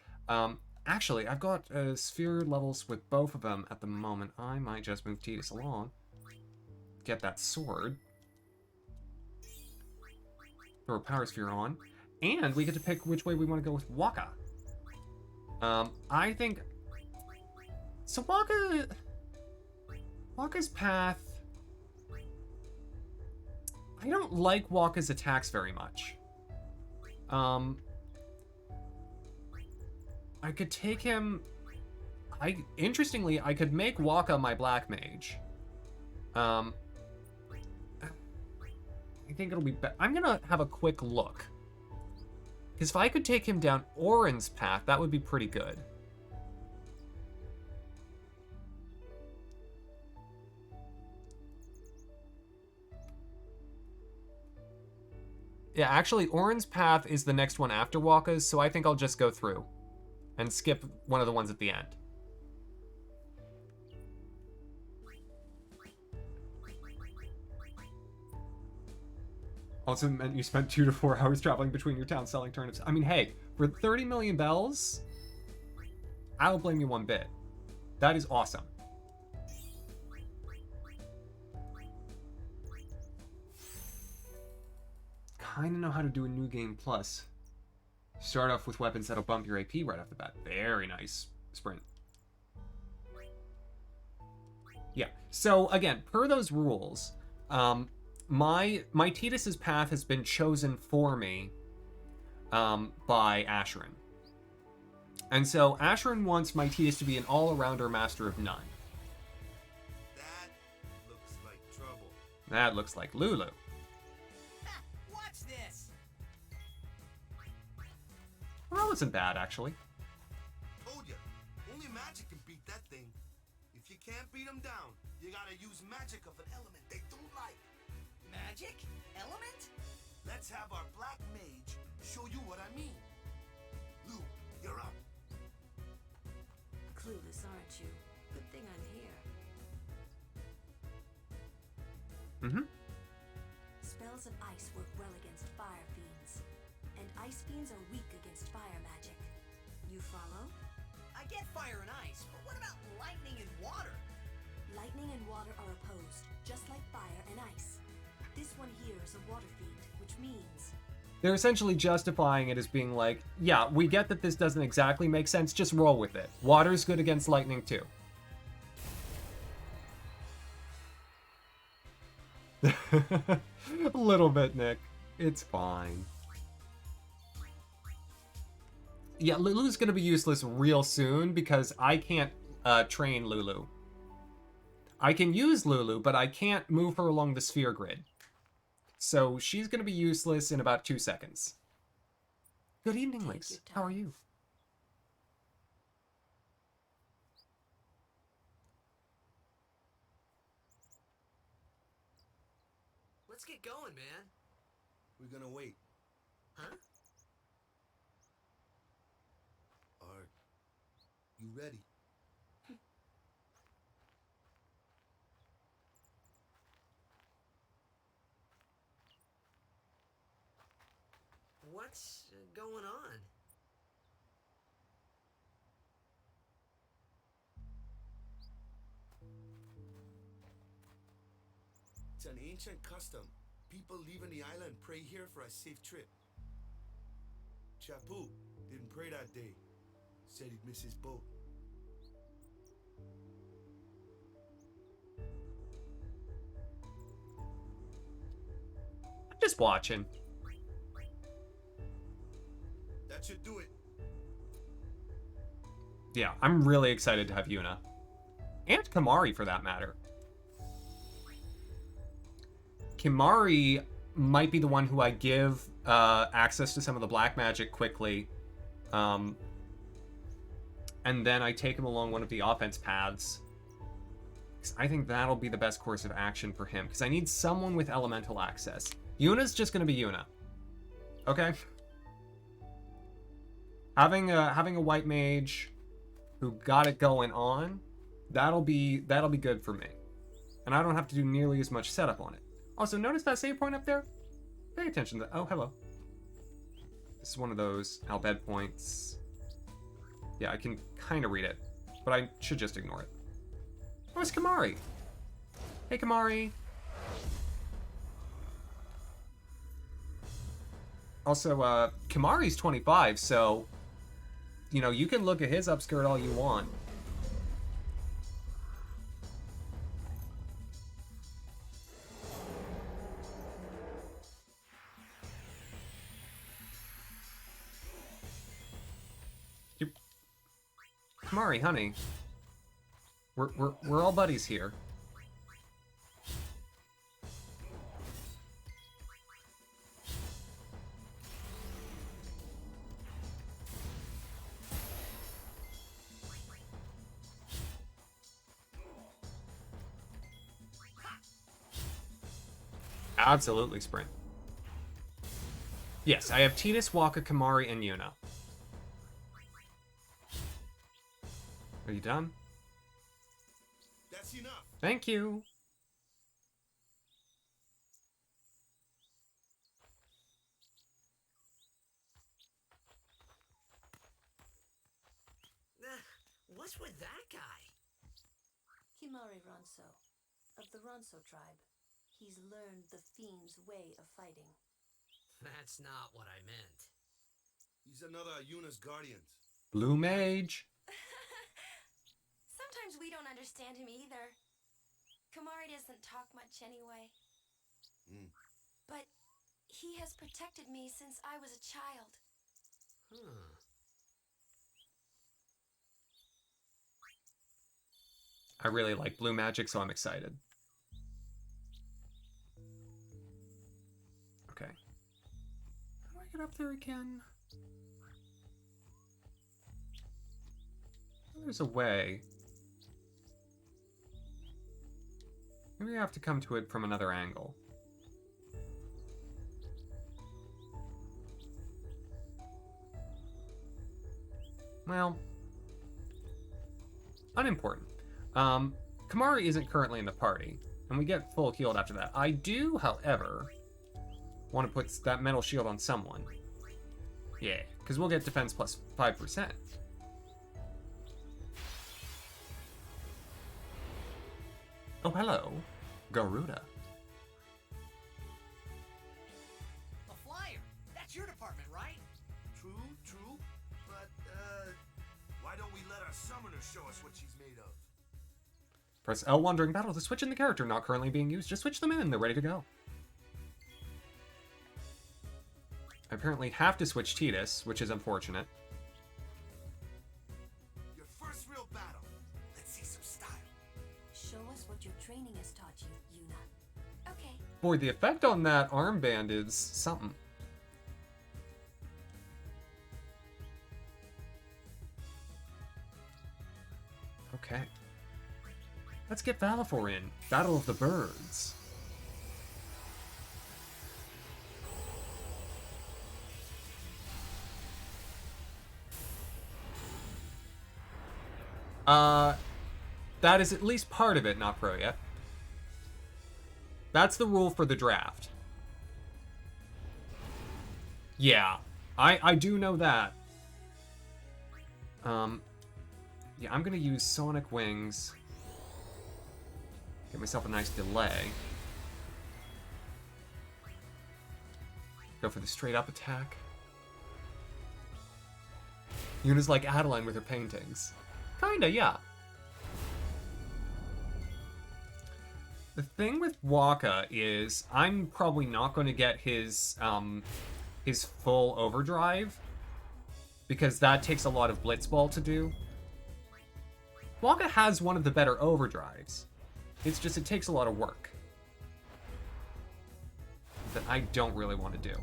Actually, I've got sphere levels with both of them at the moment. I might just move Tidus along. Get that sword. Throw a power sphere on. And we get to pick which way we want to go with Waka. I think... So Waka's path... I don't like Waka's attacks very much. I could take him... Interestingly, I could make Waka my black mage. I think it'll be better. I'm gonna have a quick look. Because if I could take him down Orin's path, that would be pretty good. Yeah, actually, Orin's path is the next one after Waka's, so I think I'll just go through and skip one of the ones at the end. Also meant you spent 2 to 4 hours traveling between your towns selling turnips. I mean, hey, for 30 million bells, I don't blame you one bit. That is awesome. Kinda know how to do a new game plus. Start off with weapons that'll bump your AP right off the bat. Very nice. Sprint. Yeah, so again, per those rules, my Tidus's path has been chosen for me by Ashiryn. And so Ashiryn wants Mightius to be an all-arounder master of none. That looks like trouble. That looks like Lulu. Watch this! Well, that wasn't bad, actually. Told ya, only magic can beat that thing. If you can't beat them down, you gotta use magic of an element they don't like. Magic? Element? Let's have our black mage show you what I mean. Lou, you're up. Clueless, aren't you? Good thing I'm here. Mm-hmm. Spells of ice work well against fire fiends, and ice fiends are weak against fire magic. You follow? I get fire and ice, but what about lightning and water? Lightning and water are opposed, just like fire and ice. This one here is a water fiend, which means... They're essentially justifying it as being like, yeah, we get that this doesn't exactly make sense, just roll with it. Water's good against lightning, too. A little bit, Nick. It's fine. Yeah, Lulu's gonna be useless real soon because I can't train Lulu. I can use Lulu, but I can't move her along the sphere grid. So she's gonna be useless in about 2 seconds. Good evening, Lynx. How are you? Let's get going, man. We're gonna wait. Huh? Are you ready? What's going on? It's an ancient custom. People leaving the island pray here for a safe trip. Chapu didn't pray that day. Said he'd miss his boat. I'm just watching. That should do it. Yeah, I'm really excited to have Yuna. And Kamari, for that matter. Kimari might be the one who I give access to some of the black magic quickly. And then I take him along one of the offense paths. 'Cause I think that'll be the best course of action for him. Because I need someone with elemental access. Yuna's just going to be Yuna. Okay? Having a white mage who got it going on, that'll be good for me. And I don't have to do nearly as much setup on it. Also, notice that save point up there? Pay attention to that. Oh, hello. This is one of those Albed points. Yeah, I can kind of read it, but I should just ignore it. Oh, it's Kamari. Hey, Kamari. Also, Kamari's 25, so, you know, you can look at his upskirt all you want. Kamari, honey. We're all buddies here. Absolutely sprint. Yes, I have Tidus, Waka, Kamari, and Yuna. Are you done? That's enough. Thank you. What's with that guy? Kimari Ronso, of the Ronso tribe. He's learned the fiend's way of fighting. That's not what I meant. He's another Yuna's guardians. Blue mage. Sometimes we don't understand him either. Kamari doesn't talk much anyway. But he has protected me since I was a child. Huh. I really like blue magic, so I'm excited. Okay. How do I get up there again? There's a way. Maybe I have to come to it from another angle. Well, unimportant. Kamari isn't currently in the party, and we get full healed after that. I do, however, want to put that metal shield on someone. Yeah, because we'll get defense plus 5%. Oh, hello, Garuda. A flyer. That's your department, right? True, but, why don't we let our summoner show us what she's made of? Press L1 during battle to switch in the character not currently being used. Just switch them in, they're ready to go. I apparently have to switch Tidus, which is unfortunate. Your first real battle. Let's see some style. Show us what your training has taught you, Yuna. Okay. Boy, the effect on that armband is something. Okay. Let's get Valifor in. Battle of the Birds. That is at least part of it, not pro yet. That's the rule for the draft. Yeah, I do know that. Yeah, I'm gonna use Sonic Wings. Get myself a nice delay. Go for the straight up attack. Yuna's like Adeline with her paintings. Kinda, yeah. The thing with Waka is I'm probably not going to get his full overdrive because that takes a lot of Blitzball to do. Waka has one of the better overdrives. It's just it takes a lot of work that I don't really want to do.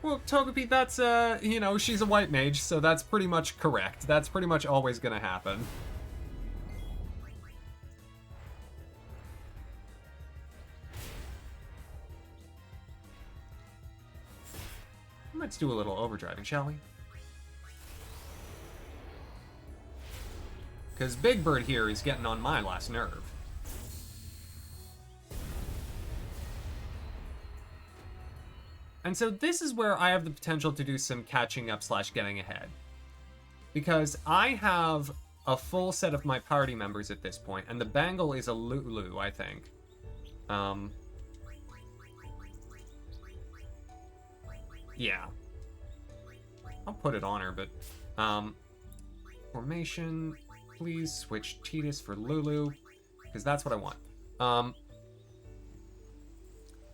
Well, Togepi, that's, you know, she's a white mage, so that's pretty much correct. That's pretty much always gonna happen. Let's do a little overdriving, shall we? Because Big Bird here is getting on my last nerve. And so this is where I have the potential to do some catching up / getting ahead. Because I have a full set of my party members at this point, and the Bangle is a Lulu, I think. Yeah. I'll put it on her, but... Formation, please switch Tidus for Lulu, because that's what I want.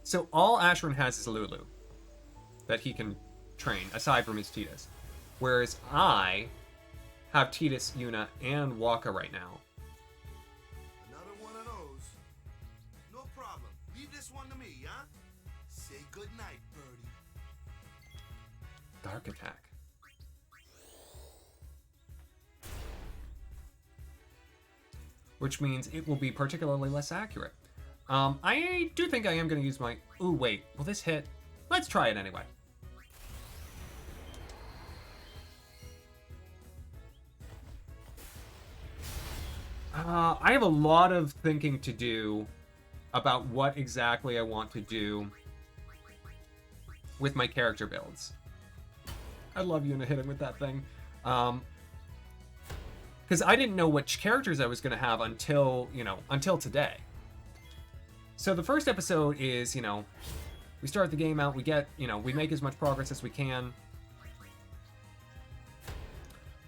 So all Ashiryn has is Lulu that he can train, aside from his Tidus. Whereas I have Tidus, Yuna, and Waka right now. Another one of those. No problem. Leave this one to me, huh? Say goodnight, birdie. Dark attack. Which means it will be particularly less accurate. I do think I am going to use my... Ooh, wait. Will this hit? Let's try it anyway. I have a lot of thinking to do about what exactly I want to do with my character builds. I love Yuna hitting with that thing. Because I didn't know which characters I was going to have until, until today. So the first episode is, we start the game out, we get, we make as much progress as we can.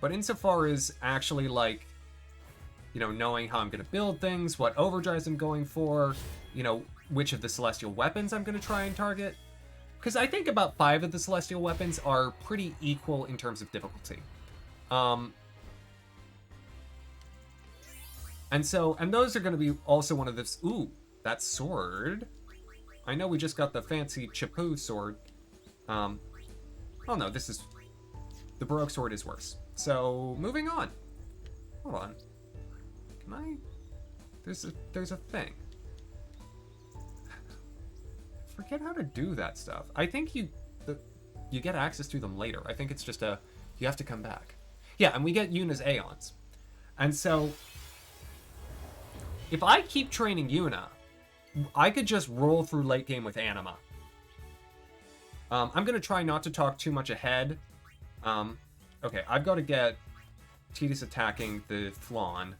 But insofar as actually, knowing how I'm going to build things, what overdrives I'm going for, which of the celestial weapons I'm going to try and target. Because I think about 5 of the celestial weapons are pretty equal in terms of difficulty. And those are going to be also one of this. Ooh, that sword. I know we just got the fancy Chapoo sword. Oh no, this is... The Baroque sword is worse. So, moving on. Hold on. Can I... There's a thing. Forget how to do that stuff. I think you get access to them later. I think it's just you have to come back. Yeah, and we get Yuna's Aeons. And so, if I keep training Yuna, I could just roll through late game with Anima. I'm going to try not to talk too much ahead. Okay, I've got to get Tidus attacking the Flawn.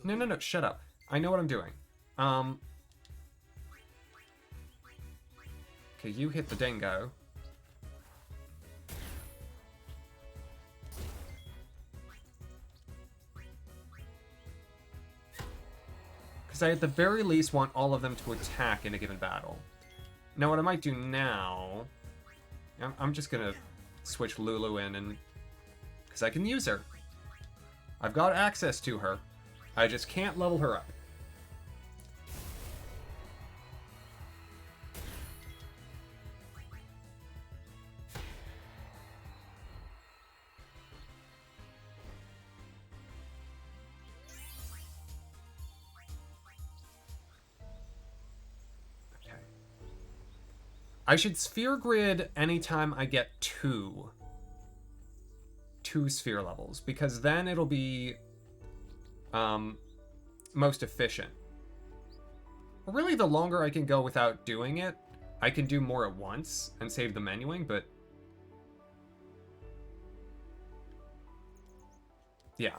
No, shut up. I know what I'm doing. Okay, you hit the dingo. Because I at the very least want all of them to attack in a given battle. Now what I might do now... I'm just gonna switch Lulu in and... Because I can use her. I've got access to her. I just can't level her up. I should sphere grid anytime I get two sphere levels, because then it'll be most efficient. Or really, the longer I can go without doing it, I can do more at once and save the menuing, but yeah.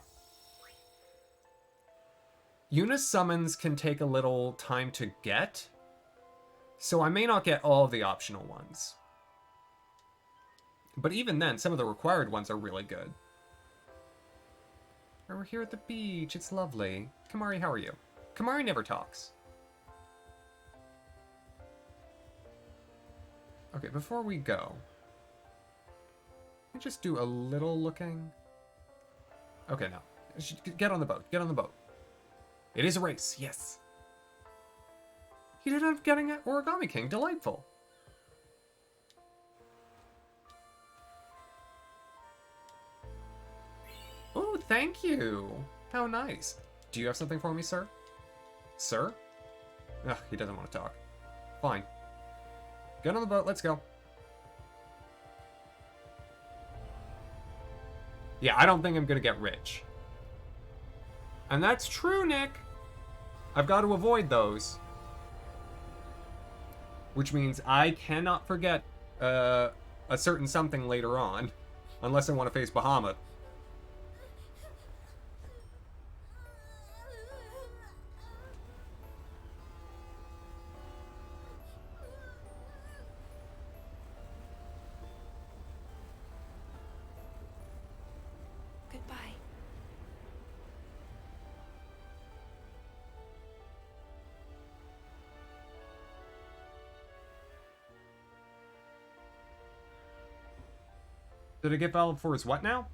Yuna's summons can take a little time to get, so I may not get all of the optional ones. But even then, some of the required ones are really good. We're here at the beach. It's lovely. Kamari, how are you? Kamari never talks. Okay, before we go, let me just do a little looking. Okay, no. Get on the boat. Get on the boat. It is a race. Yes. You did end up getting an Origami King. Delightful. Oh, thank you. How nice. Do you have something for me, sir? Sir? Ugh, he doesn't want to talk. Fine. Get on the boat. Let's go. Yeah, I don't think I'm going to get rich. And that's true, Nick. I've got to avoid those. Which means I cannot forget a certain something later on. Unless I want to face Bahamut. Goodbye. Did I get valid for his what now?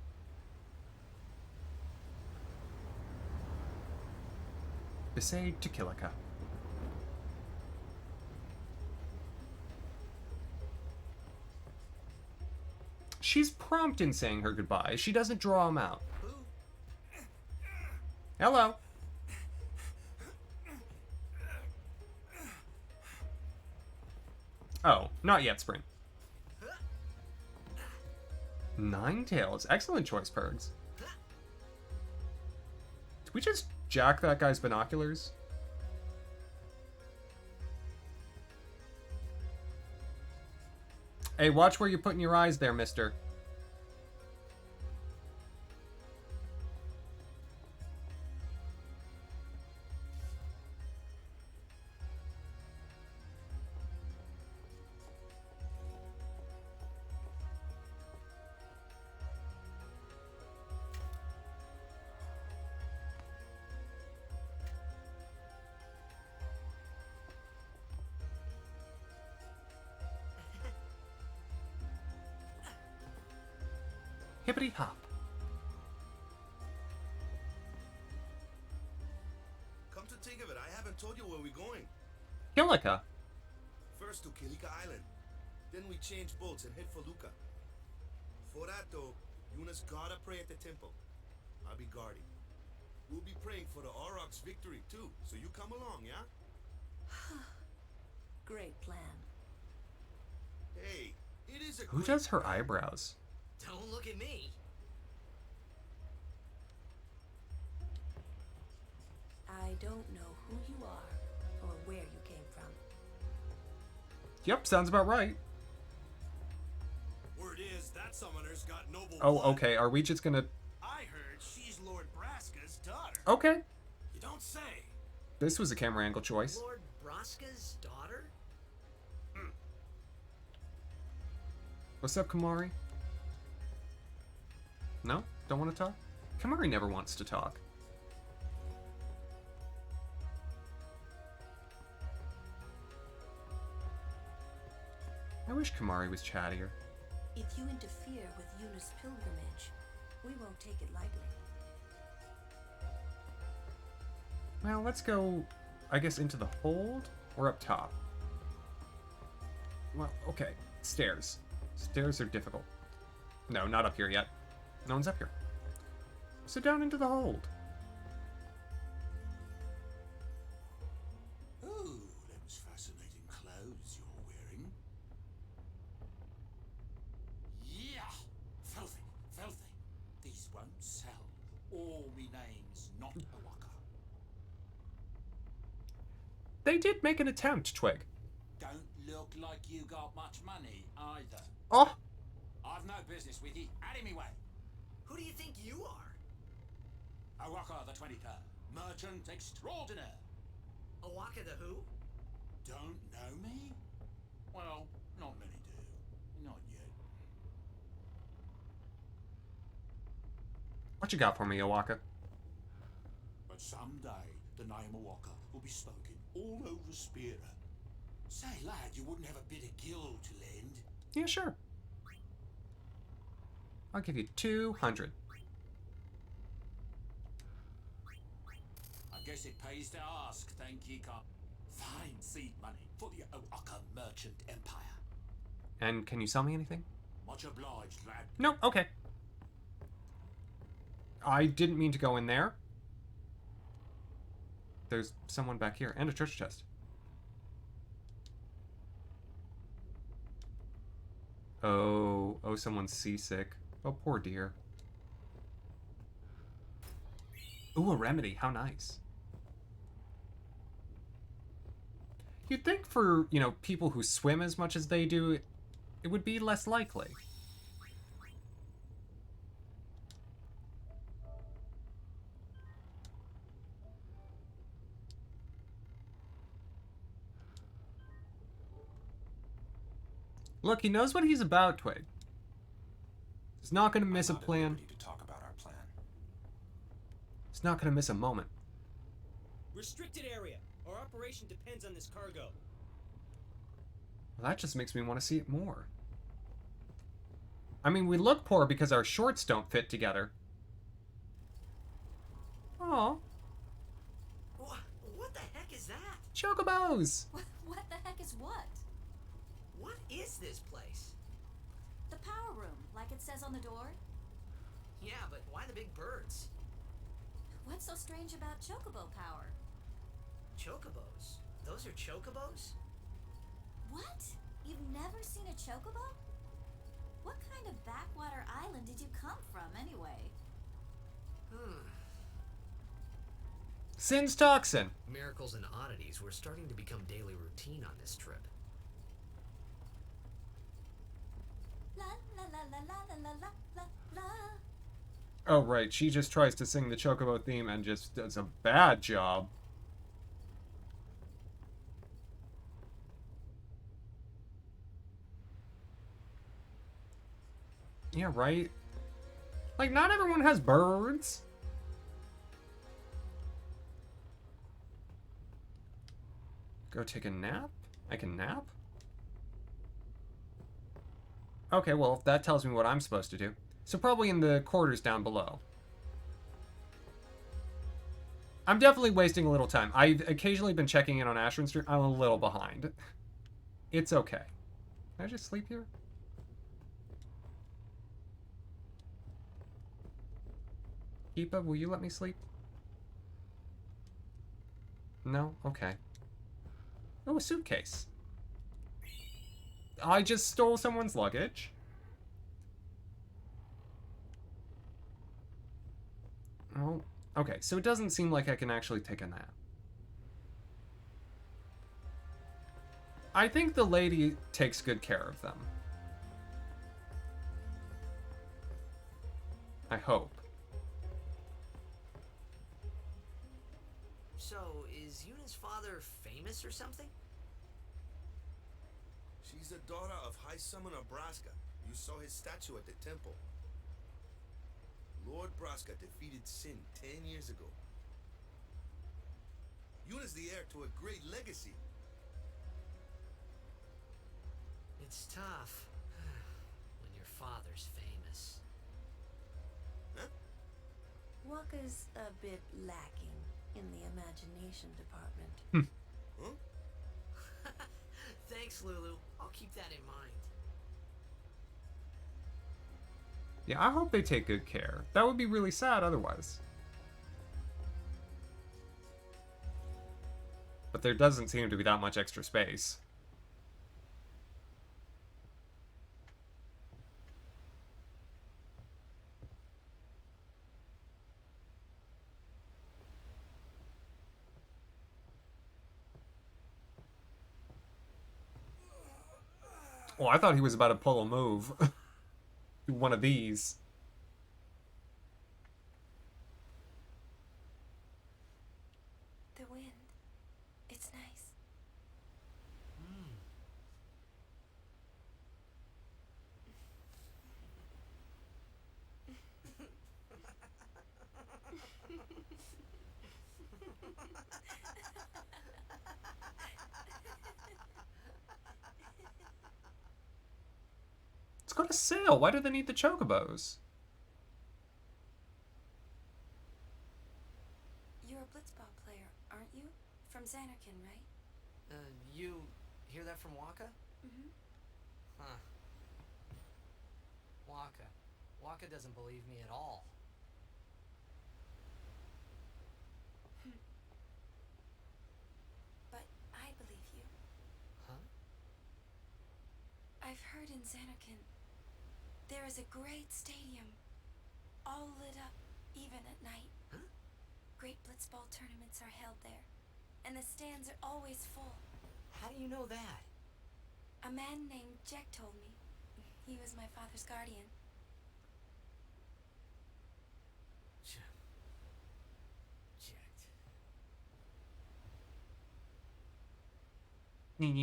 Besaid to Kilika. She's prompt in saying her goodbye. She doesn't draw him out. Hello. Oh, not yet, Sprint. Ninetales. Excellent choice, Pergs. Did we just jack that guy's binoculars? Hey, watch where you're putting your eyes there, mister. Hippity hop. Come to think of it, I haven't told you where we're going. Kilika. First to Kilika Island. Then we change boats and head for Luca. For that though, Yuna's gotta pray at the temple. I'll be guarding. We'll be praying for the Aurochs' victory too, so you come along, yeah? Great plan. Hey, it is a Who does her eyebrows? Don't look at me. I don't know who you are or where you came from. Yep, sounds about right. Word is that summoner's got noble Oh, blood. okay. Are we just gonna... I heard she's Lord Braska's daughter. Okay. You don't say. This was a camera angle choice. Lord Braska's daughter? What's up, Kamari? No? Don't want to talk? Kamari never wants to talk. I wish Kamari was chattier. If you interfere with Yuna's pilgrimage, we won't take it lightly. Well, let's go, I guess, into the hold or up top. Well, okay. Stairs. Stairs are difficult. No, not up here yet. No one's up here. So down into the hold. Oh, them's fascinating clothes you're wearing. Yeah! Filthy, filthy. These won't sell. All me name's not Awaka. They did make an attempt, Twig. Don't look like you got much money either. Oh! I've no business with you. Out of me way. Who do you think you are? Awaka the 23rd. Merchant extraordinaire. Awaka the who? Don't know me? Well, not many do. Not yet. What you got for me, Owaka? But someday, the name Awaka will be spoken all over Spira. Say, lad, you wouldn't have a bit of gil to lend? Yeah, sure. I'll give you 200. I guess it pays to ask, thank ye, Con. Fine seed money for the Awaka merchant empire. And can you sell me anything? Much obliged, lad. No, okay. I didn't mean to go in there. There's someone back here, and a treasure chest. Oh, someone's seasick. Oh, poor dear. Ooh, a remedy. How nice. You'd think for, people who swim as much as they do, it would be less likely. Look, he knows what he's about, Twig. He's not going to miss a plan. To talk about our plan. He's not going to miss a moment. Restricted area. Our operation depends on this cargo. Well, that just makes me want to see it more. I mean, we look poor because our shorts don't fit together. Oh, What the heck is that? chocobos! What the heck is what? What is this place? The power room, like it says on the door? Yeah, but why the big birds? What's so strange about chocobo power? Chocobos? Those are chocobos? What? You've never seen a chocobo? What kind of backwater island did you come from, anyway? Sin's toxin. Miracles and oddities were starting to become daily routine on this trip. La la la la la la la la la. Oh, right. She just tries to sing the chocobo theme and just does a bad job. Yeah, right? Like, not everyone has birds. Go take a nap? I can nap? Okay, well, that tells me what I'm supposed to do. So probably in the quarters down below. I'm definitely wasting a little time. I've occasionally been checking in on Ashiryn stream. I'm a little behind. It's okay. Can I just sleep here? Keepa, will you let me sleep? No? Okay. Oh, a suitcase. I just stole someone's luggage. Oh, okay. So it doesn't seem like I can actually take a nap. I think the lady takes good care of them. I hope. So, is Yuna's father famous or something? She's the daughter of High Summoner Braska. You saw his statue at the temple. Lord Braska defeated Sin 10 years ago. Yuna's the heir to a great legacy. It's tough when your father's famous. Huh? Waka's a bit lacking in the imagination department. Huh? Thanks, Lulu. I'll keep that in mind. Yeah, I hope they take good care. That would be really sad otherwise. But there doesn't seem to be that much extra space. Oh, I thought he was about to pull a move. One of these. The wind. It's nice. It's got a sail. Why do they need the chocobos? You're a blitzball player, aren't you? From Xanarkin, right? You hear that from Waka? Mm-hmm. Huh. Waka. Waka doesn't believe me at all. But I believe you. Huh? I've heard in Xanarkin there is a great stadium, all lit up, even at night. Huh? Great blitzball tournaments are held there, and the stands are always full. How do you know that? A man named Jack told me. He was my father's guardian.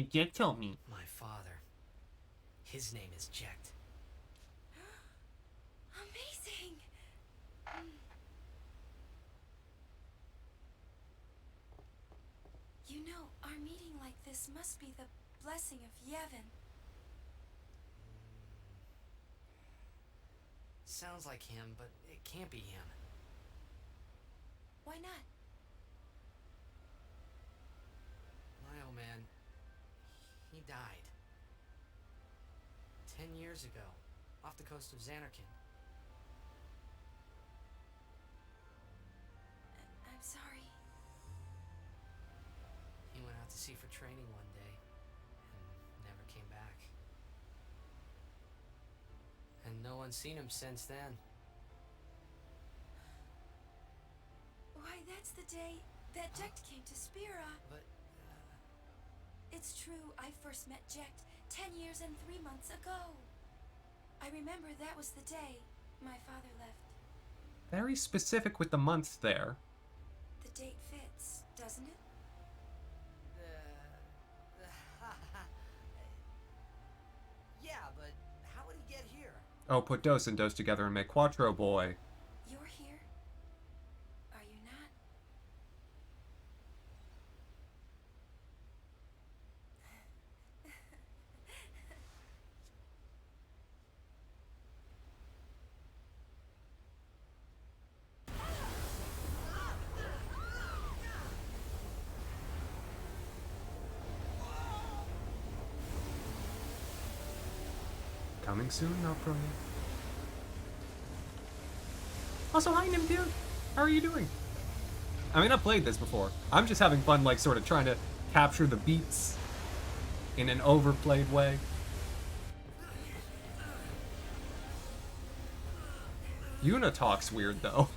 Jack told me. My father. His name is Jekt. Amazing! You know, our meeting like this must be the blessing of Yevon. Sounds like him, but it can't be him. Why not? My old man, he died. 10 years ago, off the coast of Xanarkin. I'm sorry. He went out to sea for training one day and never came back. And no one's seen him since then. Why, that's the day that Jekt came to Spira. But, It's true, I first met Jekt 10 years and 3 months ago. I remember that was the day my father left. Very specific with the months there. The date fits, doesn't it? Yeah, but how would he get here? Oh, put dos and dos together and make Quattro Boy. You're here? Are you not? Coming soon, no pro. Also, hi, Nimkir. How are you doing? I mean, I've played this before. I'm just having fun, like, sort of trying to capture the beats in an overplayed way. Yuna talks weird, though.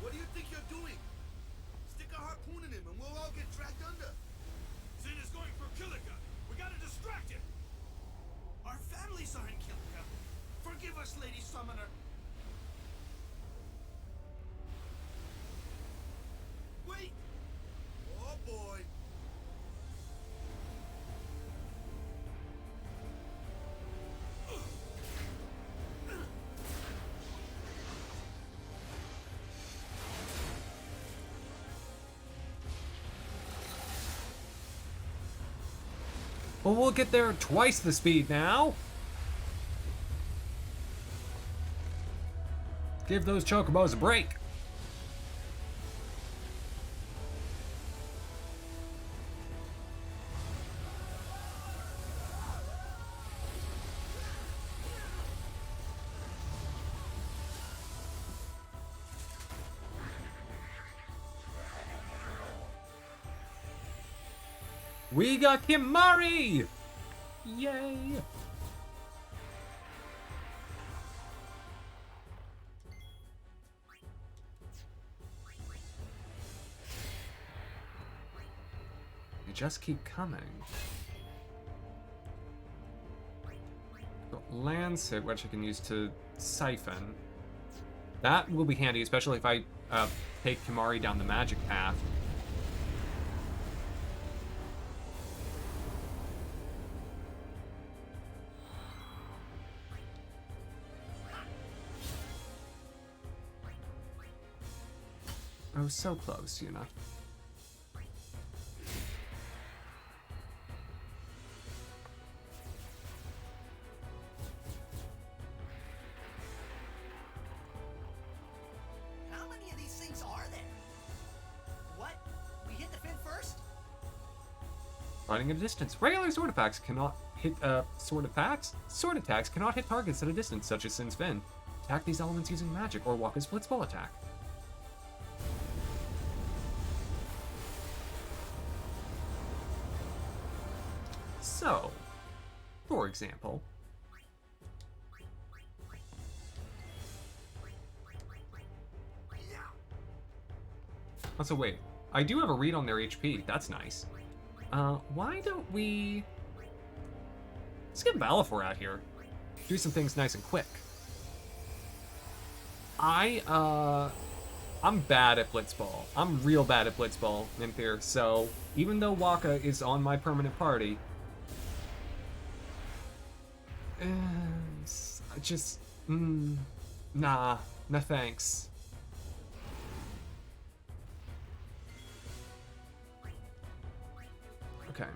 What do you think you're doing? Stick a harpoon in him and we'll all get dragged under. Sin is going for Killiga. We gotta distract him. Our families are in Killiga. Forgive us, Lady Summoner. Wait! Oh boy! Well, we'll get there at twice the speed now. Give those chocobos a break. We got Kimari! Yay! They just keep coming. Got Lance hit, which I can use to siphon. That will be handy, especially if I take Kimari down the magic path. Oh, so close, you know. How many of these things are there? What? We hit the fin first? Fighting at a distance. Regular sword attacks cannot hit sword attacks? Sword attacks cannot hit targets at a distance, such as Sin's Fin. Attack these elements using magic or Waka's Blitzball attack. So, for example, also wait, I do have a read on their HP, that's nice. Why don't we... Let's get Balafor out here. Do some things nice and quick. I'm bad at Blitzball. I'm real bad at Blitzball, Nymphere, so even though Waka is on my permanent party, just, nah, no thanks. Okay.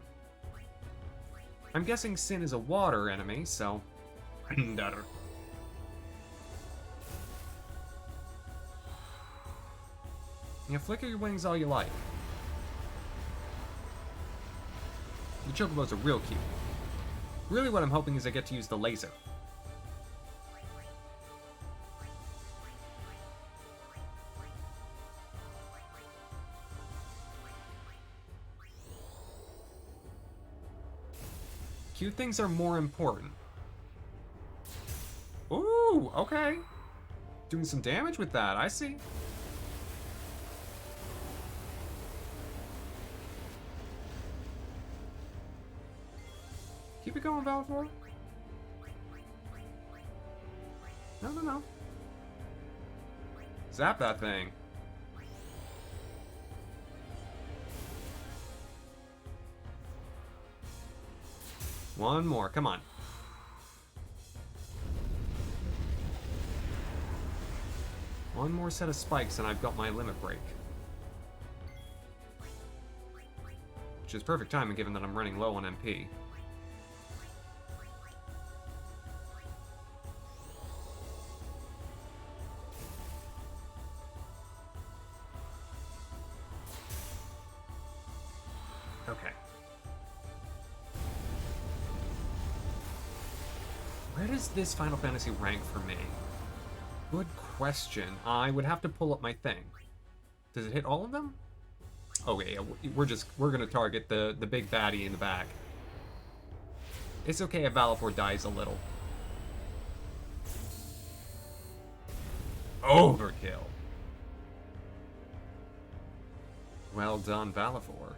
I'm guessing Sin is a water enemy, so... Yeah, flicker your wings all you like. The chocobos are real cute. Really what I'm hoping is I get to use the laser. Cute things are more important. Ooh, okay. Doing some damage with that, I see. Keep it going, Balafor. No. Zap that thing. One more, come on. One more set of spikes and I've got my limit break. Which is perfect timing given that I'm running low on MP. Okay. Where does this Final Fantasy rank for me? Good question. I would have to pull up my thing. Does it hit all of them? Okay, yeah, we're gonna target the big baddie in the back. It's okay if Valifor dies a little. Overkill. Well done, Valifor.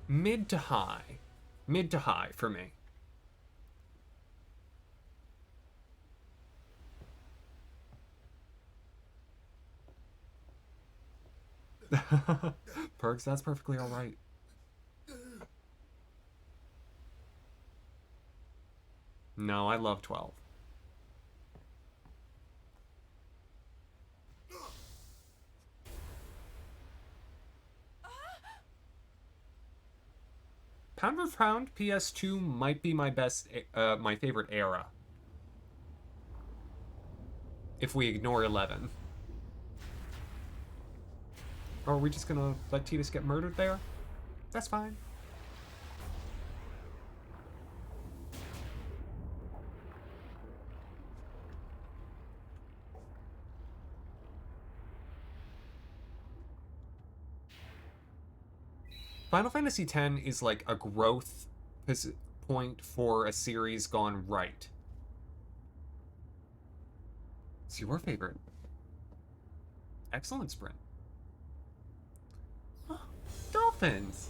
Mid to high. Mid to high for me. Perks, that's perfectly alright. No, I love 12. Pound for pound, PS2 might be my best, my favorite era. If we ignore 11. Or are we just gonna let Tidus get murdered there? That's fine. Final Fantasy X is like a growth point for a series gone right. It's your favorite. Excellent sprint. Oh, dolphins!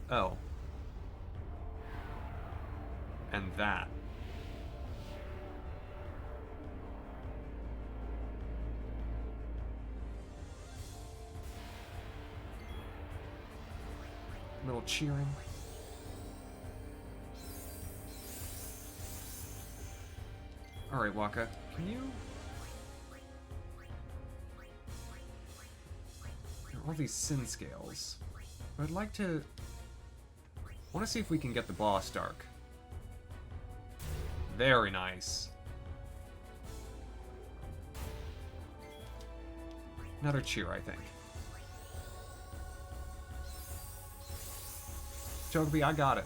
Oh. And that. Little cheering. Alright, Waka, can you... All these sin scales. I'd like to... I want to see if we can get the boss dark. Very nice. Another cheer, I think. Chocobi, I got it.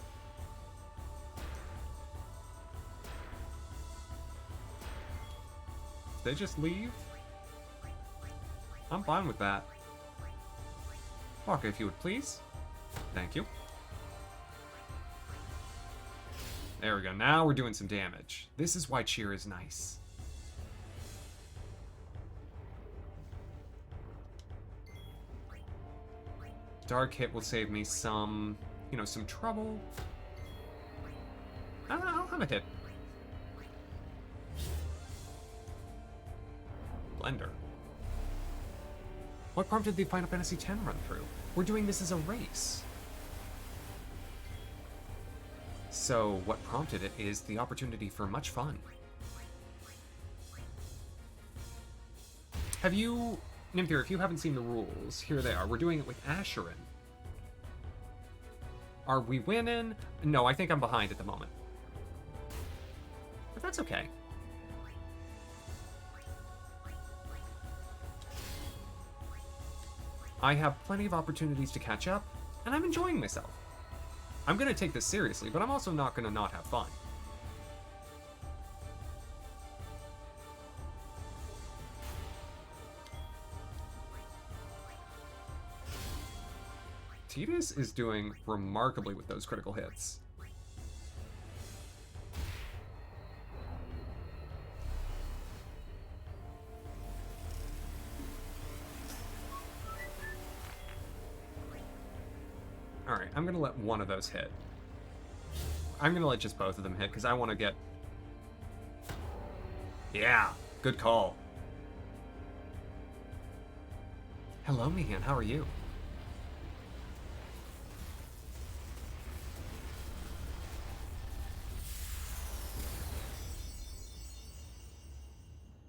They just leave? I'm fine with that. Waka, if you would please. Thank you. There we go. Now we're doing some damage. This is why cheer is nice. Dark hit will save me some, you know, some trouble. I'll have a hit. Blender. What prompted the Final Fantasy X run through? We're doing this as a race. So what prompted it is the opportunity for much fun. Have you... Nymphere, if you haven't seen the rules, here they are. We're doing it with Ashiryn. Are we winning? No, I think I'm behind at the moment. But that's okay. I have plenty of opportunities to catch up, and I'm enjoying myself. I'm going to take this seriously, but I'm also not going to not have fun. Tidus is doing remarkably with those critical hits. Alright, I'm gonna let one of those hit. I'm gonna let just both of them hit, because I want to get... Yeah, good call. Hello, Mihan, how are you?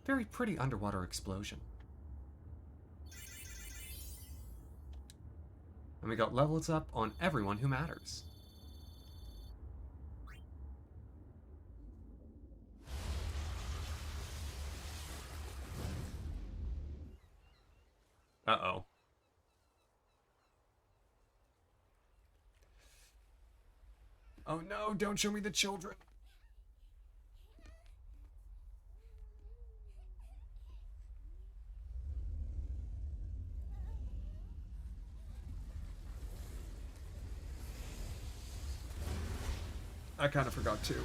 Very pretty underwater explosion. And we got levels up on everyone who matters. Uh-oh. Oh no, don't show me the children. I kind of forgot too.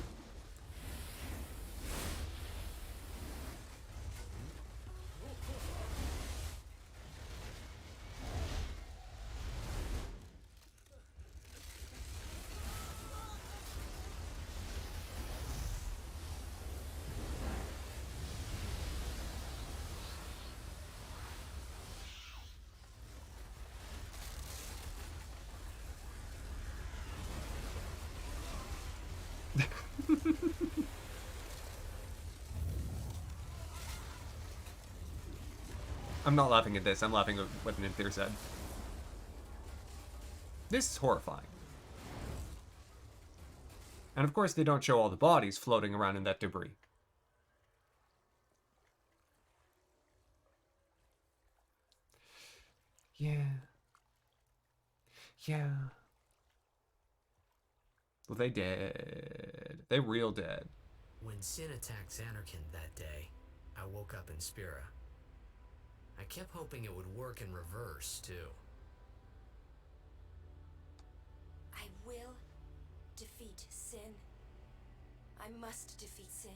I'm not laughing at this, I'm laughing at what Ninthir said. This is horrifying. And of course they don't show all the bodies floating around in that debris. Yeah. Yeah. Well, they dead. They real dead. When Sin attacked Xanarkand that day, I woke up in Spira. I kept hoping it would work in reverse, too. I will defeat Sin. I must defeat Sin.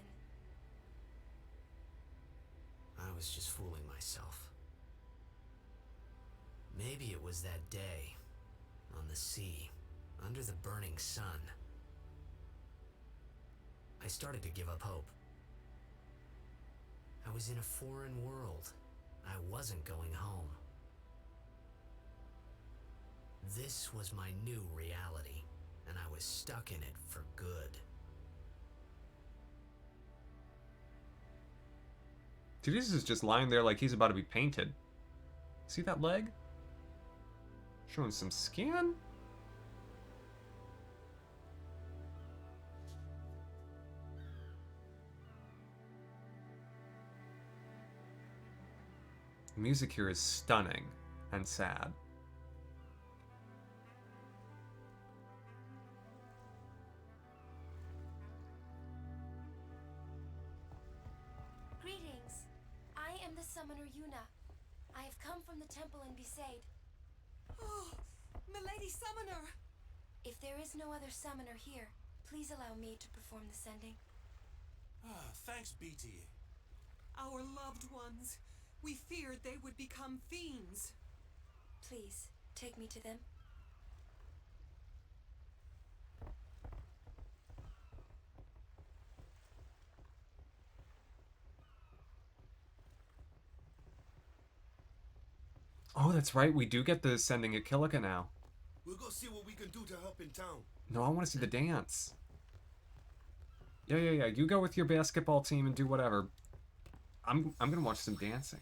I was just fooling myself. Maybe it was that day, on the sea, under the burning sun. I started to give up hope. I was in a foreign world. I wasn't going home. This was my new reality, and I was stuck in it for good. Tidus is just lying there like he's about to be painted. See that leg? Showing some skin? The music here is stunning and sad. Greetings. I am the summoner Yuna. I have come from the temple in Besaid. Oh, Milady Summoner! If there is no other summoner here, please allow me to perform the sending. Ah, thanks, BT. Our loved ones. We feared they would become fiends. Please, take me to them. Oh, that's right. We do get the sending at Kilika now. We'll go see what we can do to help in town. No, I want to see the dance. Yeah. You go with your basketball team and do whatever. I'm gonna watch some dancing.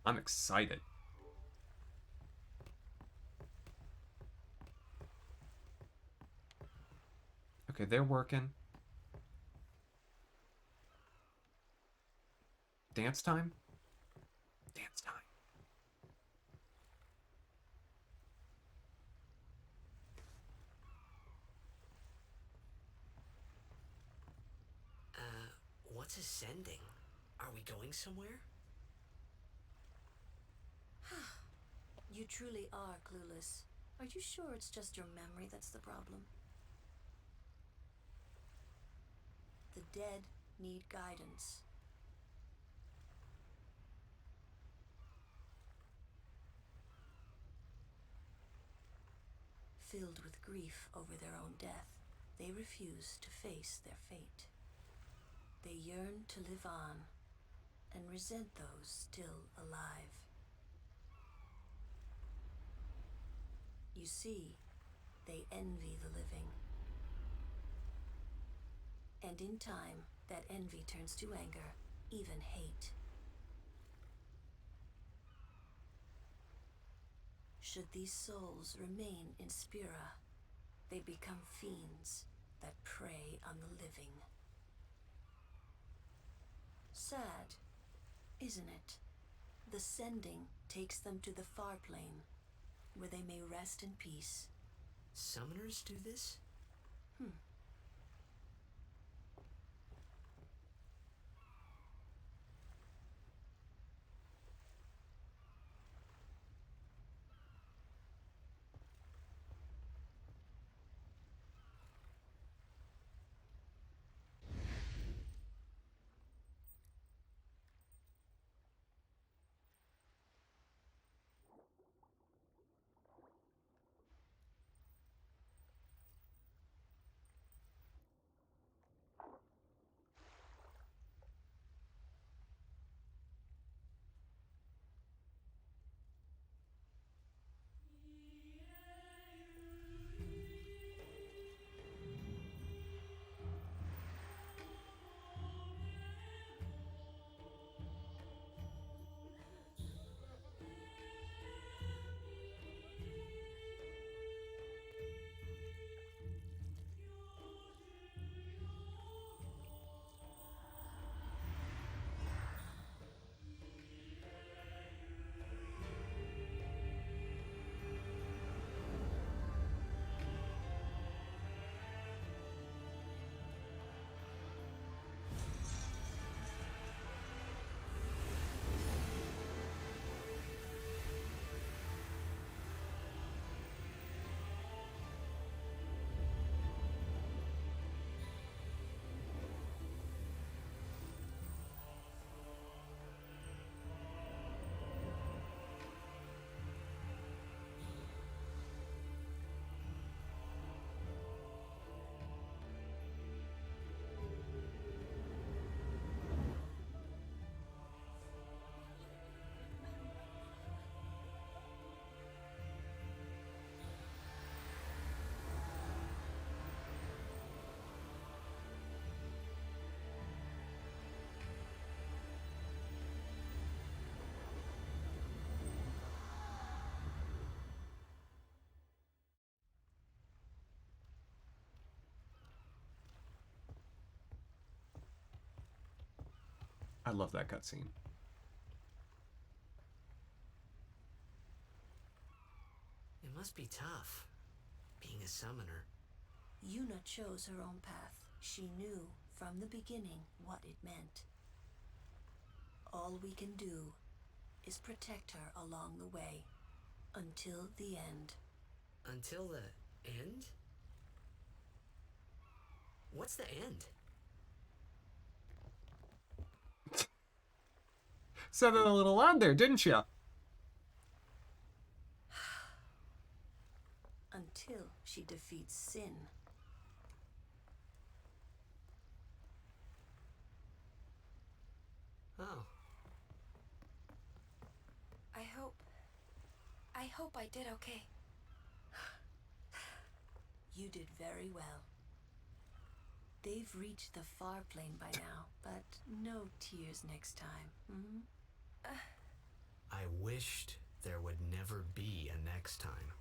I'm excited. Okay, they're working. Dance time? Dance time. What's ascending? Are we going somewhere? You truly are clueless. Are you sure it's just your memory that's the problem? The dead need guidance. filled with grief over their own death, they refuse to face their fate. They yearn to live on and resent those still alive. You see, they envy the living. And in time, that envy turns to anger, even hate. Should these souls remain in Spira, they become fiends that prey on the living. Sad, isn't it? The sending takes them to the far plane, where they may rest in peace. Summoners do this? I love that cutscene. It must be tough, being a summoner. Yuna chose her own path. She knew from the beginning what it meant. All we can do is protect her along the way, until the end. Until the end? What's the end? Said it a little loud there, didn't you? Until she defeats sin. Oh. I hope I did okay. You did very well. They've reached the far plane by now, but no tears next time. I wished there would never be a next time.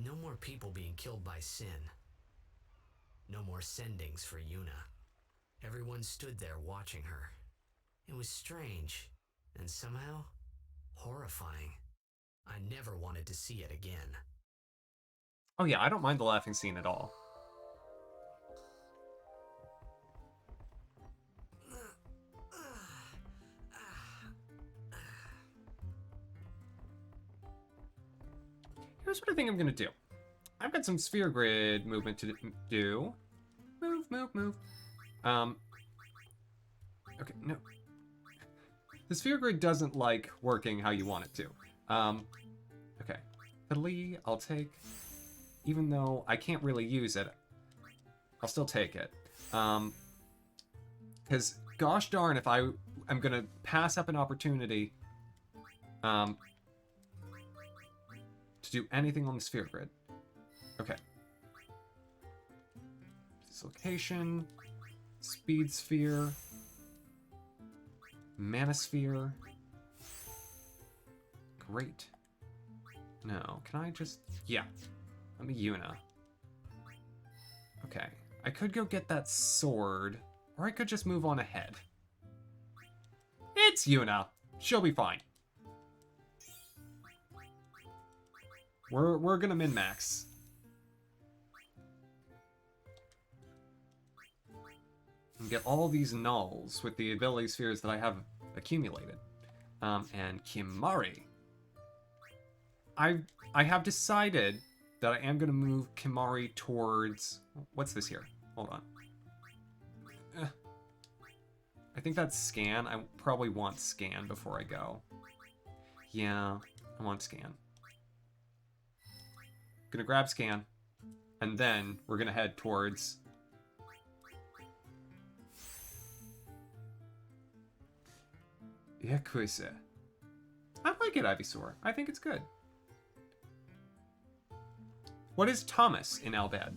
No more people being killed by sin. No more sendings for Yuna. Everyone stood there watching her. It was strange, and somehow horrifying. I never wanted to see it again. Oh yeah, I don't mind the laughing scene at all. Here's what I think I'm gonna do. I've got some sphere grid movement to do. Move, move, move. Okay, no. The sphere grid doesn't like working how you want it to. Okay. Fiddly, I'll take even though I can't really use it, I'll still take it. Because gosh darn if I'm gonna pass up an opportunity to do anything on the sphere grid. Okay. Dislocation, speed sphere, manosphere. Great. No, can I just... Yeah. Let me Yuna. Okay. I could go get that sword, or I could just move on ahead. It's Yuna. She'll be fine. We're gonna min-max. And get all these nulls with the ability spheres that I have accumulated. And Kimari. I have decided that I am going to move Kimari towards... What's this here? Hold on. I think that's Scan. I probably want Scan before I go. Yeah, I want Scan. Gonna grab Scan. And then we're gonna head towards... Yakuza. I like it, Ivysaur. I think it's good. What is Thomas in Albad?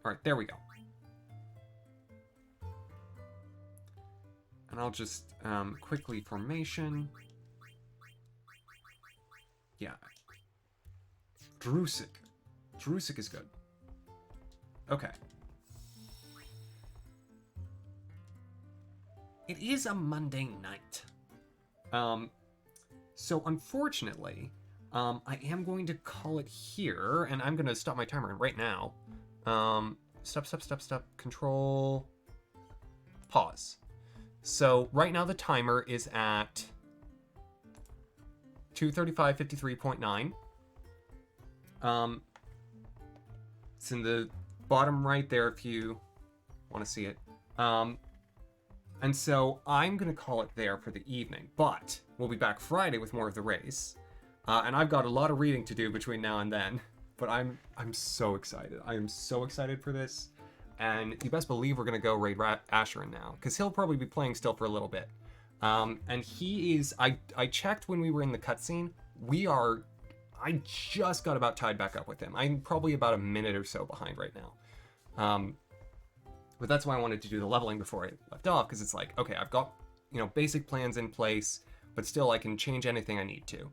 Alright, there we go. And I'll just quickly formation. Yeah. Drusik. Drusik is good. Okay. It is a Monday night. So unfortunately, I am going to call it here, and I'm going to stop my timer right now. Stop. Control. Pause. So right now the timer is at 2:35:53.9. It's in the bottom right there if you want to see it. And so I'm going to call it there for the evening, but we'll be back Friday with more of the race. And I've got a lot of reading to do between now and then, but I'm so excited. I am so excited for this. And you best believe we're going to go raid Ashiryn now, because he'll probably be playing still for a little bit. And he is... I checked when we were in the cutscene. I just got about tied back up with him. I'm probably about a minute or so behind right now. But that's why I wanted to do the leveling before I left off, because it's like, okay, I've got, basic plans in place, but still I can change anything I need to.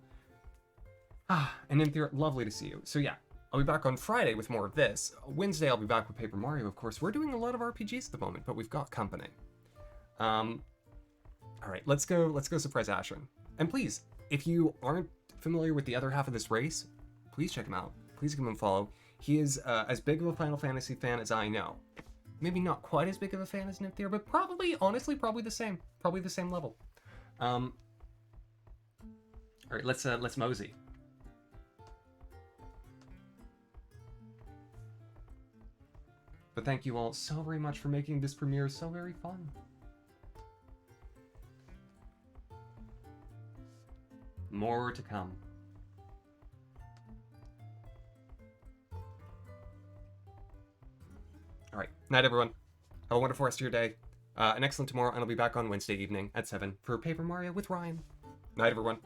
And in theory, lovely to see you. So yeah, I'll be back on Friday with more of this. Wednesday, I'll be back with Paper Mario, of course. We're doing a lot of RPGs at the moment, but we've got company. All right, let's go surprise Ashiryn. And please, if you aren't familiar with the other half of this race, please check him out. Please give him a follow. He is as big of a Final Fantasy fan as I know. Maybe not quite as big of a fan as Nympthea, but honestly, probably the same. Probably the same level. All right, let's mosey. But thank you all so very much for making this premiere so very fun. More to come. All right, night everyone. Have a wonderful rest of your day. An excellent tomorrow, and I'll be back on Wednesday evening at 7 for Paper Mario with Ryan. Night everyone.